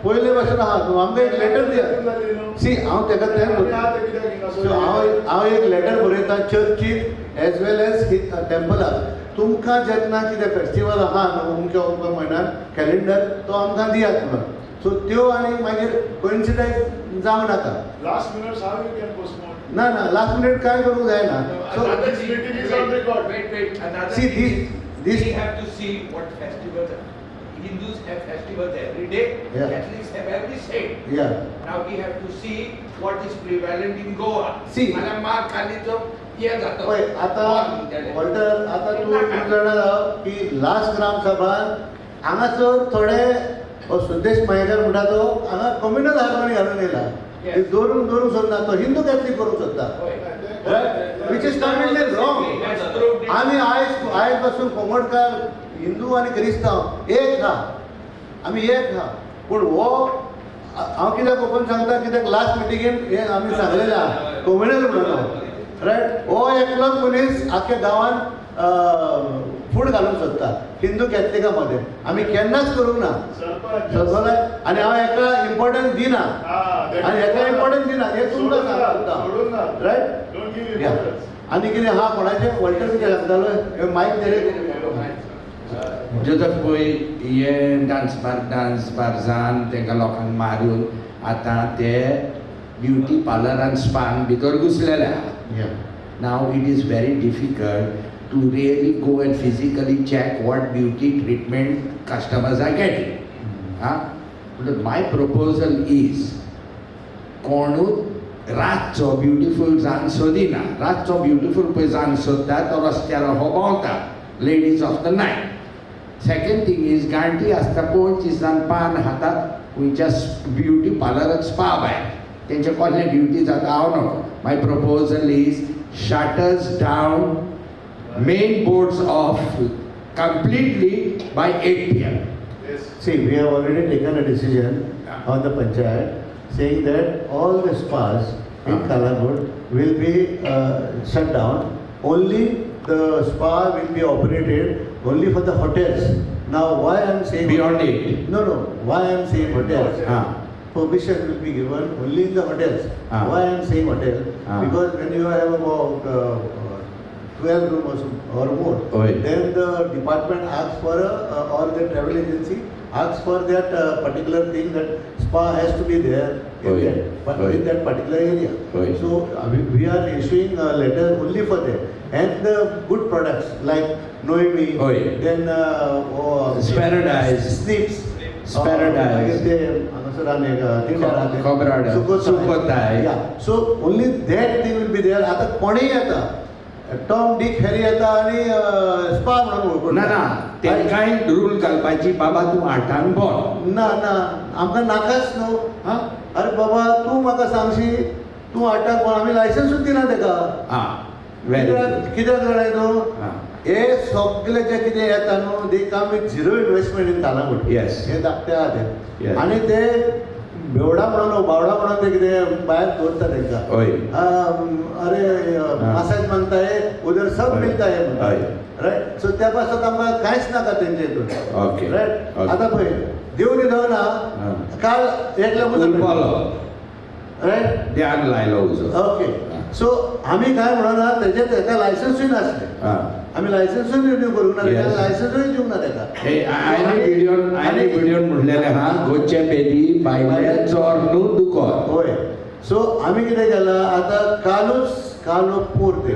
पयले भशेन आहा न्हू आमकां एक लेटर दिया सी हांव तेका तें हांव एक लेटर बरयता चर्चीक एज वेल एज टेम्पलाक तुमकां जेन्ना कितें फेस्टिवल आहा न्हू अमक्या म्हयन्यान कॅलेंडर तो आमकां दियात म्हणून सो त्यो आनी मागीर कोइन्सिडंट जावं नाका last minute how you can postpone ना लास्ट मिनिट काय करूंक जायना so this meeting is on record. Wait, another See, thing this we have to see what festivals are. Hindus have festivals every day, Yeah. Catholics have every state. या Now we have to see what is prevalent in Goa. See. मला mark खाली जो हे जातो. पळय आतां Walter आतां तूं जाणा की लास्ट ग्राम सभान हांगासर थोडे सुदेश मायेकर म्हणटा तो हांगा कम्युनल हार्मोनी घालून येयला दवरूंक सोदना तो हिंदू कॅथलीक करूंक सोदता विच इज कम्प्लिटली रॉंग आमी आयज पासून कोंगडकार हिंदू आनी क्रिस्तांव एक हा आमी एक हा पूण हो हांव कित्याक ओपन सांगता कित्याक लास्ट मिटिंगेन हे आमी सांगलेलें आहा कम्युनल म्हणून रायट हो एकलोच मनीस आख्या गांवांत फूड घालूंक सोदता हिंदू कॅथलिका मध्ये आमी केन्नाच करूंक ना आनी हांव हेका इम्पॉर्टन्स दिना आनी हेका इम्पॉर्टन्स दिना हे तुमकां सांगता रायट आनी कितें हा कोणाचें वॉल्टर कितें सांगतालो हे मायक तेरे जोजफ पळय हे डान्स बार्जान तेका लोकांक मारून आतां ते ब्युटी पार्लरान स्पान भितर घुसलेले आहा. Now it is very difficult to really go and physically check what beauty treatment customers are getting. But my proposal is कोणूच रातचो ब्युटिफूल जावन सोदिना रातचो ब्युटिफूल पळय जावन सोदता तो रस्त्यार हो भोंवता ladies of the night. Second thing is गांठी आसता 5 दिसान पान हातात खंयच्या ब्युटी पार्लराक स्पा भायर तेंचे कसले ड्युटी जाता हांव नको. My proposal is shutters down, main boards off completely by 8 p.m. See, we have already taken a decision on the Panchayat saying that all the spas in Calangute will be shut down. Only the spa will be operated only for the hotels. Now, why I am saying Beyond 8? No. Why I am saying hotels? Permission will be given only in the hotels. Why I am saying hotel? Because when you have about 12 rooms or more, then the department asks for or the travel agency asks for that particular thing that spa has to be there in that particular area. So we are issuing a letter only for that. And the good products like Noemi, then Paradise, Snips, Paradise, Sukotai. Yeah. So only that thing will be there. आता कोणी येता Tom Dick Harry येता आणि spa म्हणून ना तेंकाय rule घालपाची बाबा तूं 8 बोल ना आमकां नाकाच न्हू अरे बाबा तूं म्हाका सांगशी तूं 8 बोल आमी लायसन्सूच दिना तेका कित्याक जाणाय न्हू हे सगळे जे कितें येता न्हू they come with zero investment in Calangute हे धाकटे आहा ते आनी ते बेवडा म्हणून बावडा म्हणून ते कितें भायर दवरता तेंकां अरे मसाज मागताय उदर सब मिळताय रायट सो त्या पासून आमकां कांयच नाका तेंचे हितून रायट आतां पळय देव न्हिदवना काल एकल्या रायट देवाक लायलो उजो ओके सो आमी काय म्हणना तेका लायसन्सूय नासलें आमी लायसन्सूय रिन्यू करूंक ना तेका लायसन्सूय दिवंक ना तेका आनी व्हिडिओन म्हणलेले आहा गोचे पेदी बायले चोर न्हू दुकोर होय सो आमी कितें केलां आतां कालूच पूर ते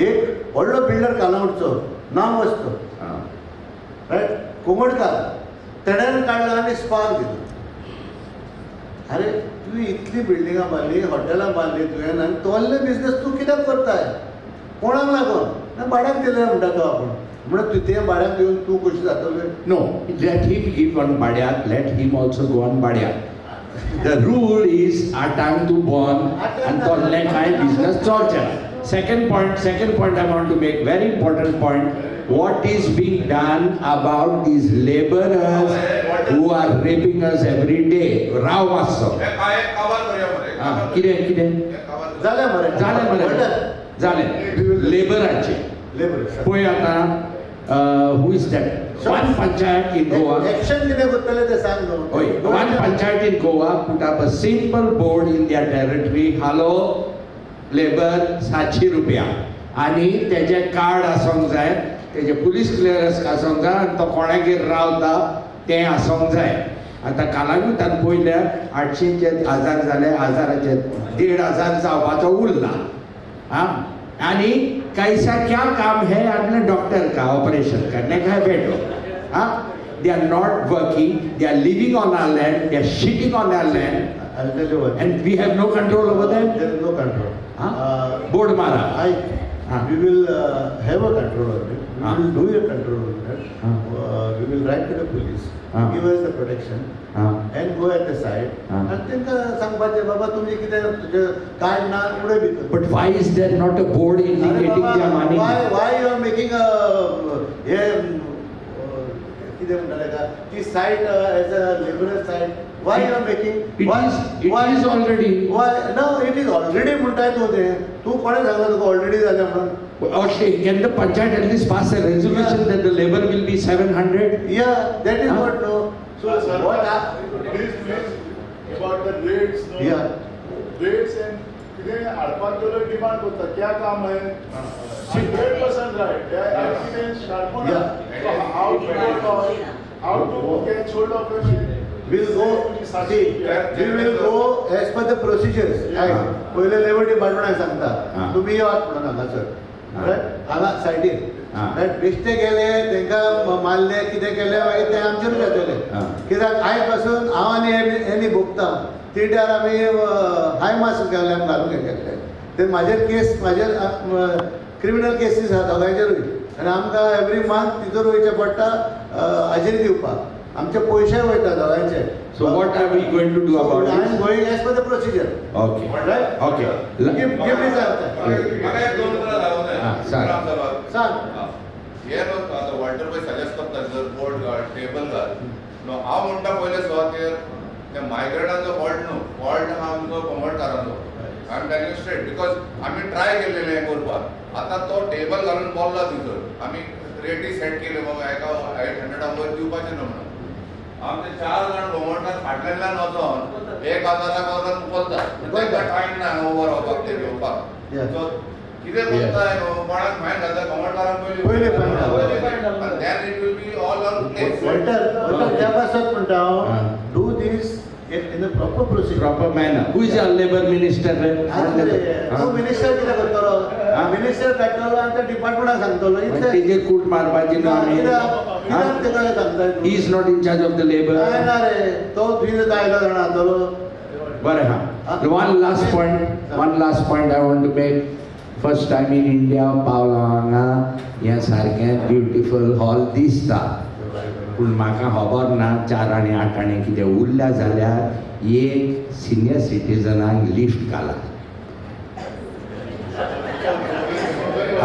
एक व्हडलो बिल्डर कालांगूटचो नांव वचतो रायट कोमडकार तेणेन काडला आनी स्पार्क दिलो. अरे तुवें इतली बिल्डिंगां बांदली, हॉटेलां बांदली तुवें आनी तोल्ले बिझनेस तूं कित्याक करताय? कोणाक लागून? ना भाड्याक दिलें म्हणटा तो आपूण. म्हणून तुवें तें भाड्याक दिवन तूं कशी जातलें? No, let him give on Badiak, let him also go on Badiak. The rule is our time to born and to let my business torture. Second point I want to make, very important point. What is being done about these laborers who are raping us every day? Rao Maso. Zale. Laboraचे. पळय आतां who is that? One Panchayat in Goa. Action कितें करतले ते सांग न्हू. One Panchayat in Goa put up a simple board in their territory, hello, labor 700 रुपया. आणि तेजे कार्ड आसोंक जाय, तेजे पुलीस क्लियरन्स आसोंक जाय आनी तो कोणागेर रावता तें आसोंक जाय. आतां कालांगुटान पयल्यार 800चे 1000 जाले, 1000चे 1500 जावपाचो उरला. यानी कैसा क्या काम है अपने डॉक्टर का ऑपरेशन करने का है बेटो. They are not working, they are living on our land, they are shitting on our land. I'll tell you what. And we have no control over them. There is no control. Board mara. We will have a control on it. We will do a control on that. We will write to the police, give us the protection, and go at the side. And तेंका सांगपाचें बाबा तुमी कितें तुजे card ना फुडें भितर. But why is there not a board indicating their money? Why you are making a कितें म्हणटाले का ती site as a labourer site? Why you are making? It is already. Why? No, it is already म्हणटाय तूं तें. तूं कोणें सांगला तुका already जालें म्हणून? Okay, can the Panchayat at least pass a resolution that the labor will be 700? Yeah, that is what no. So what? This means about the rates, no? Yeah. Rates and कितें हाडपाक गेलो demand करता क्या काम है 100% right. Accident sharpen up. How to catch hold of it? We'll go. See, we will go as per the procedures. Right. पहिले labour डिपार्टमेंटाक सांगता तुम्ही येवात म्हणून हांगासर. रायट हांगा सायडीर. रायट बेश्टे गेले तेंकां मारले कितें केलें मागीर ते आमचेर जातले. कित्याक आयज पासून हांव आनी एनी भोगता. तिट्यार आमी हाय मास्क घालूंक गेले. ते म्हाजेर केस म्हाजेर क्रिमिनल केसीस आहा दोगांयचेरूय. आनी आमकां एवरी मंथ तितूर वयचें पडटा हाजेर दिवपाक. आमचे पयशे वयता दोगांयचे. So what are we going to do about I am this? going as per the procedure. Okay. Right? Okay. Give me that. म्हाका एक दोन उतरां जावं सांग. सांग. हे न्हू आतां वॉल्टर पळय सजेस्ट करता जर बोर्ड घाल टेबल घाल न्हू हांव म्हणटा पयले सुवातेर त्या मायग्रंटांचो फॉल्ट न्हू फॉल्ट आहा आमचो कोमडकारांचो. I am telling you straight because आमी ट्राय केल्लेलें हें करपाक. आतां तो टेबल घालून बोल्ला थंयसर आमी रेटी सेट केल्यो बाबा एका 800 वयर दिवपाचें न्हू म्हणून. आमचे 4 जाण गोमोंटार फाटल्यान वचोन 1000 वरान उखलता. तांकां टायम ना ओवर वचपाक ते घेवपाक. सो कितें करताय कोणाक फायन घालता गोमोंटारांक पयलीं फायन घालता. and then it will be all on place. Walter त्या पासत म्हणटा हांव do this in a proper procedure. Proper manner. Who is our labor minister? तूं मिनिस्टर कितें करतलो? मिनिस्टर काडटलो आनी त्या डिपार्टमेंटाक सांगतलो इतलें. तेजे कूट मारपाची न्हू आमी. कित्याक तेका सांगताय तूं? He is not in charge of the labor. काय ना रे तो तुवें कायलो जाणा आसतलो. बरें हा. One last point I want to make. First time in India पावलो हांगा हें सारकें ब्युटिफूल हॉल दिसता. पूण म्हाका खबर ना 4 आनी 8 आनी कितें उरल्या जाल्यार एक सिनियर सिटीजनाक लिफ्ट घाला.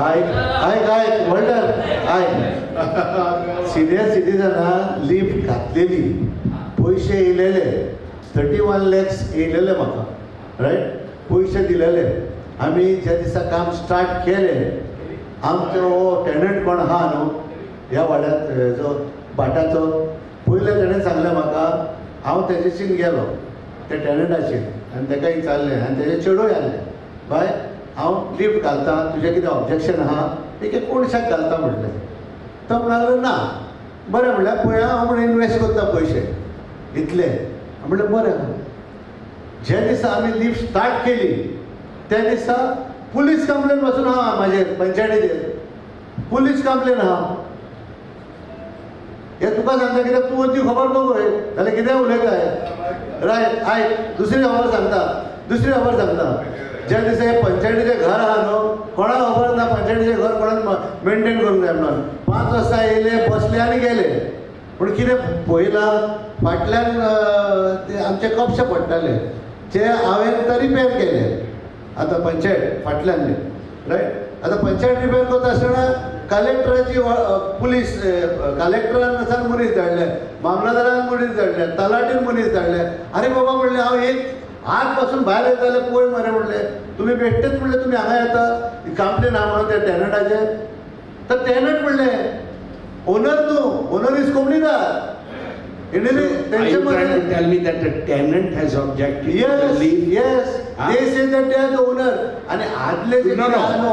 आयक वॉल्टर आयक सिनियर सिटीजनाक लिफ्ट घातलेली पयशे येयलेले 31 lakhs येयलेले म्हाका रायट पयशे दिलेले. आमी ज्या दिसा काम स्टार्ट केलें आमचो टेनंट कोण आहा न्हू ह्या वाड्यात जो भाटाचो पयले ताणें सांगलें म्हाका हांव तेजेशीन गेलो ते टेनंटाचेर आनी ताका विचारलें आनी तेजे चेडूय आहलें बाय हांव लिफ्ट घालता तुजें कितें ऑब्जेक्शन आहा एके कोणशाक घालता म्हटलें. तो म्हणलो ना बरें म्हणल्यार पळय हांव म्हणून इनवेस्ट करता पयशे इतले. म्हणलें बरें. जे दिसा आमी लिफ्ट स्टार्ट केली त्या दिसा पुलीस कंप्लेन पासून आहा म्हाजेर पंचायतीचेर पुलीस कंप्लेन आहा हे तुका सांगता कित्याक तूं ती खबर नको जाल्यार कितें उलयताय रायट आयक दुसरी खबर सांगता ज्या दिसा हे पंचायतीचें घर आहा न्हू कोणाक खबर ना पंचायतीचें घर कोणाक मेंटेन करूंक जाय म्हणून 5 वाजता येयले बसले आनी गेले पूण कितें पळयलां फाटल्यान ते आमचे कपशे पडटाले जे हांवें तरी रिपेर केले आतां पंचायत फाटल्यान रायट आतां पंचायत रिपेर करता आसतना कलेक्टराची पुलीस कलेक्टरान मनीस धाडले मामलतदारान मनीस धाडले तलाटीन मनीस धाडले अरे बाबा म्हणलें हांव एक आज पासून भायर येता जाल्यार पळय मरे म्हणलें तुमी बेश्टेच म्हणलें तुमी हांगा येता कंप्लेन आहा म्हणून त्या टॅनंटाचेर तर टॅनंट म्हणलें ओनर तूं ओनर इज कोमणीदार Are you trying to tell me that the tenant has objected to the lease? Yes. Huh? They say that they are the owner. And adle No.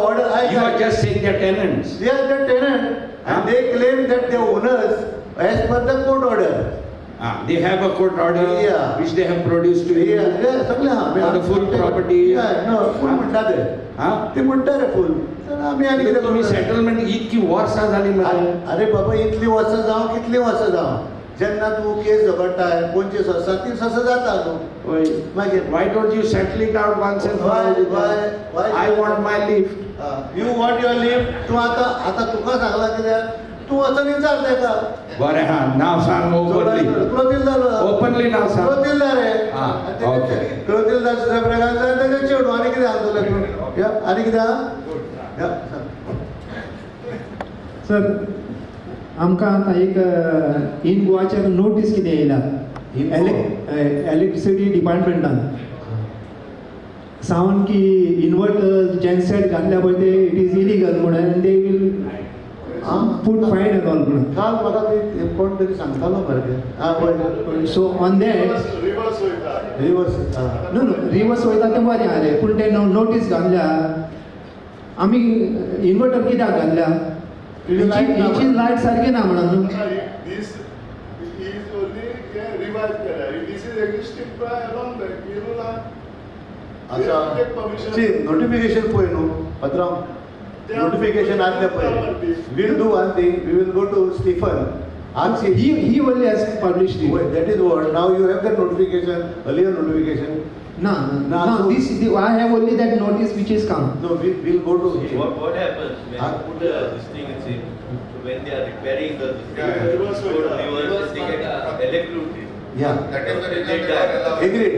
order. You are just saying they're tenants. They are the tenant, and they claim that they are owners as per the court order. They have a court order which they have produced to you for the full property. No, full म्हणटा ते. ते म्हणटा रे full. आम्ही आनी कितें तुम्ही settlement इतकी वर्सां जाली मरे. अरे बाबा इतली वर्सां जावं कितली वर्सां जावं जेन्ना तूं केस झगडटाय 25 वर्सां 30 वर्सां जाता न्हू मागीर Why don't you settle it out once and for all? Why? I want my lift. You want your lift? तूं आतां तुका सांगला कित्याक तूं वचून विचार तेका बरें हा नाव सांग ओपनली. क्लोजील जालो ओपनली नाव सांग. क्लोजीलदार रे ओके. क्लोजीलदार सुद्दां प्रकार जाय तेका चेडू आनी कितें सांगतले तूं आनी कितें आहा सर आमकां आतां एक इन गोवाचेर नोटीस कितें येयला इलेक्ट्रिसिटी डिपार्टमेंटान सावन की इन्वर्टर जेनसेट घातल्या पळय ते इट इज इलिगल म्हणून they will put fine and all म्हणून काल म्हाका ते कोण तरी सांगतालो मरे so on that reverse no reverse वयता तें बरें आलें पूण ते नोटीस घातल्या आमी इन्वर्टर कित्याक घातल्या हेची लायट सारकी ना म्हणून नोटिफिकेशन पळय न्हू पत्रांव नोटिफिकेशन आसलें पळय will do one thing we will go to Stephen he only has published it. That is what. Now you have that notification, earlier notification. No. I have only that notice which is come. No, we'll go to him. What happens when you put this thing in, when they are repairing the reverse, they get electrocuted. Yeah. That is the reason. Agreed.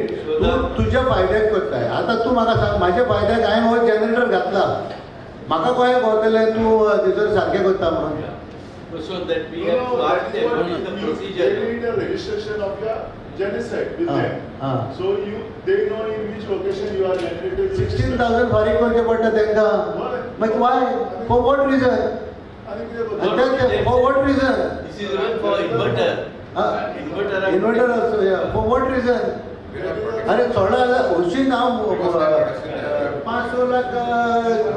तुझ्या फायद्याक करताय आता तू म्हाका सांग माझ्या फायद्याक हांवें हो generator घातला म्हाका कळ्ळें गवतलें तू तेजर सारकें करता म्हणून So that we have to ask them what is the procedure. They need a registration of your genocide with them. So they know in which location you are generated. 16,000 फारीक करचे पडटा तांकां मागीर why? For what reason? For what reason? This is even for inverter. Inverter also, yeah. For what reason? अरे 16,000 हरशीं हांव 5-6 लाख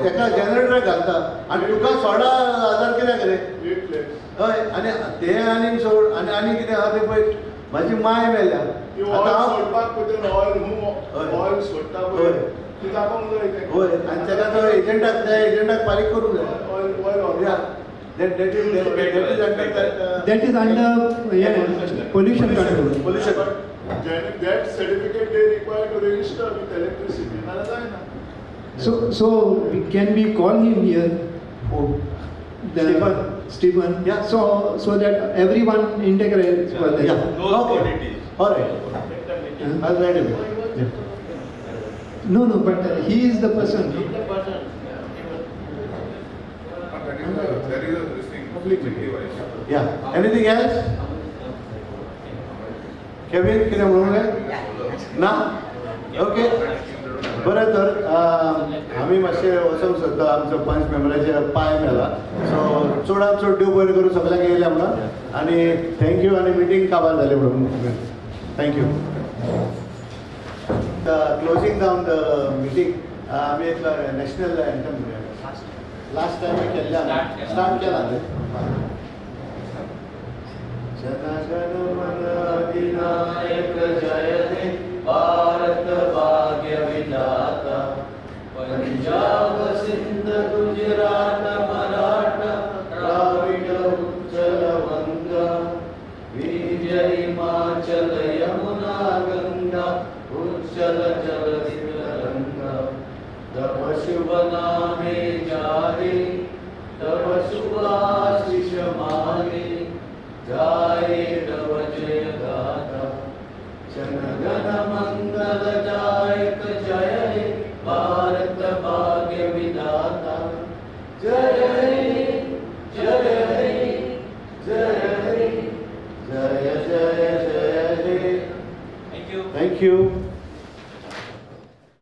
एका generator घालता आनी तुका 16,000 कित्याक रे हय आनी ते आनी सोड आनी कितें आहा तें पळय म्हाजी माय मेल्या हय आनी ताका तो एजंटाक फारीक करूंक जाय That is under pollution control. Pollution. That certificate they require to register with electricity. So can we call him here? Stephen. Yeah. So that everyone integrates for that. Yeah. No quantities. All right. I'll write him. Yeah. No, but he is the person. There is a this thing. Yeah. Anything else? Kevin, कितें म्हणूंक जाय ना okay बरें तर आमी मातशें वचूंक सोदता आमचो पंच मेंबराचे पांय मेला सो चडांत चड देव बरें करूं सगळ्यांक येयल्या म्हणून आनी थँक्यू आनी मिटींग काबार जाली म्हणून thank you closing down the meeting आमी एक नॅशनल एंथम लास्ट टायम केल्ल्या स्टार्ट केला जनगण मन अधिनायक जयते भारत भाग्य विधाता पंजाब सिंध गुजरात मराठा चंचल चलति तरंग तव शुभ नामे जागे तव शुभ आशीष मागे जाए तव जय गाथा जन गण मंगल जायक जय हे भारत भाग्य विधाता जय हे जय हे जय हे जय जय जय हे Thank you. Thank you.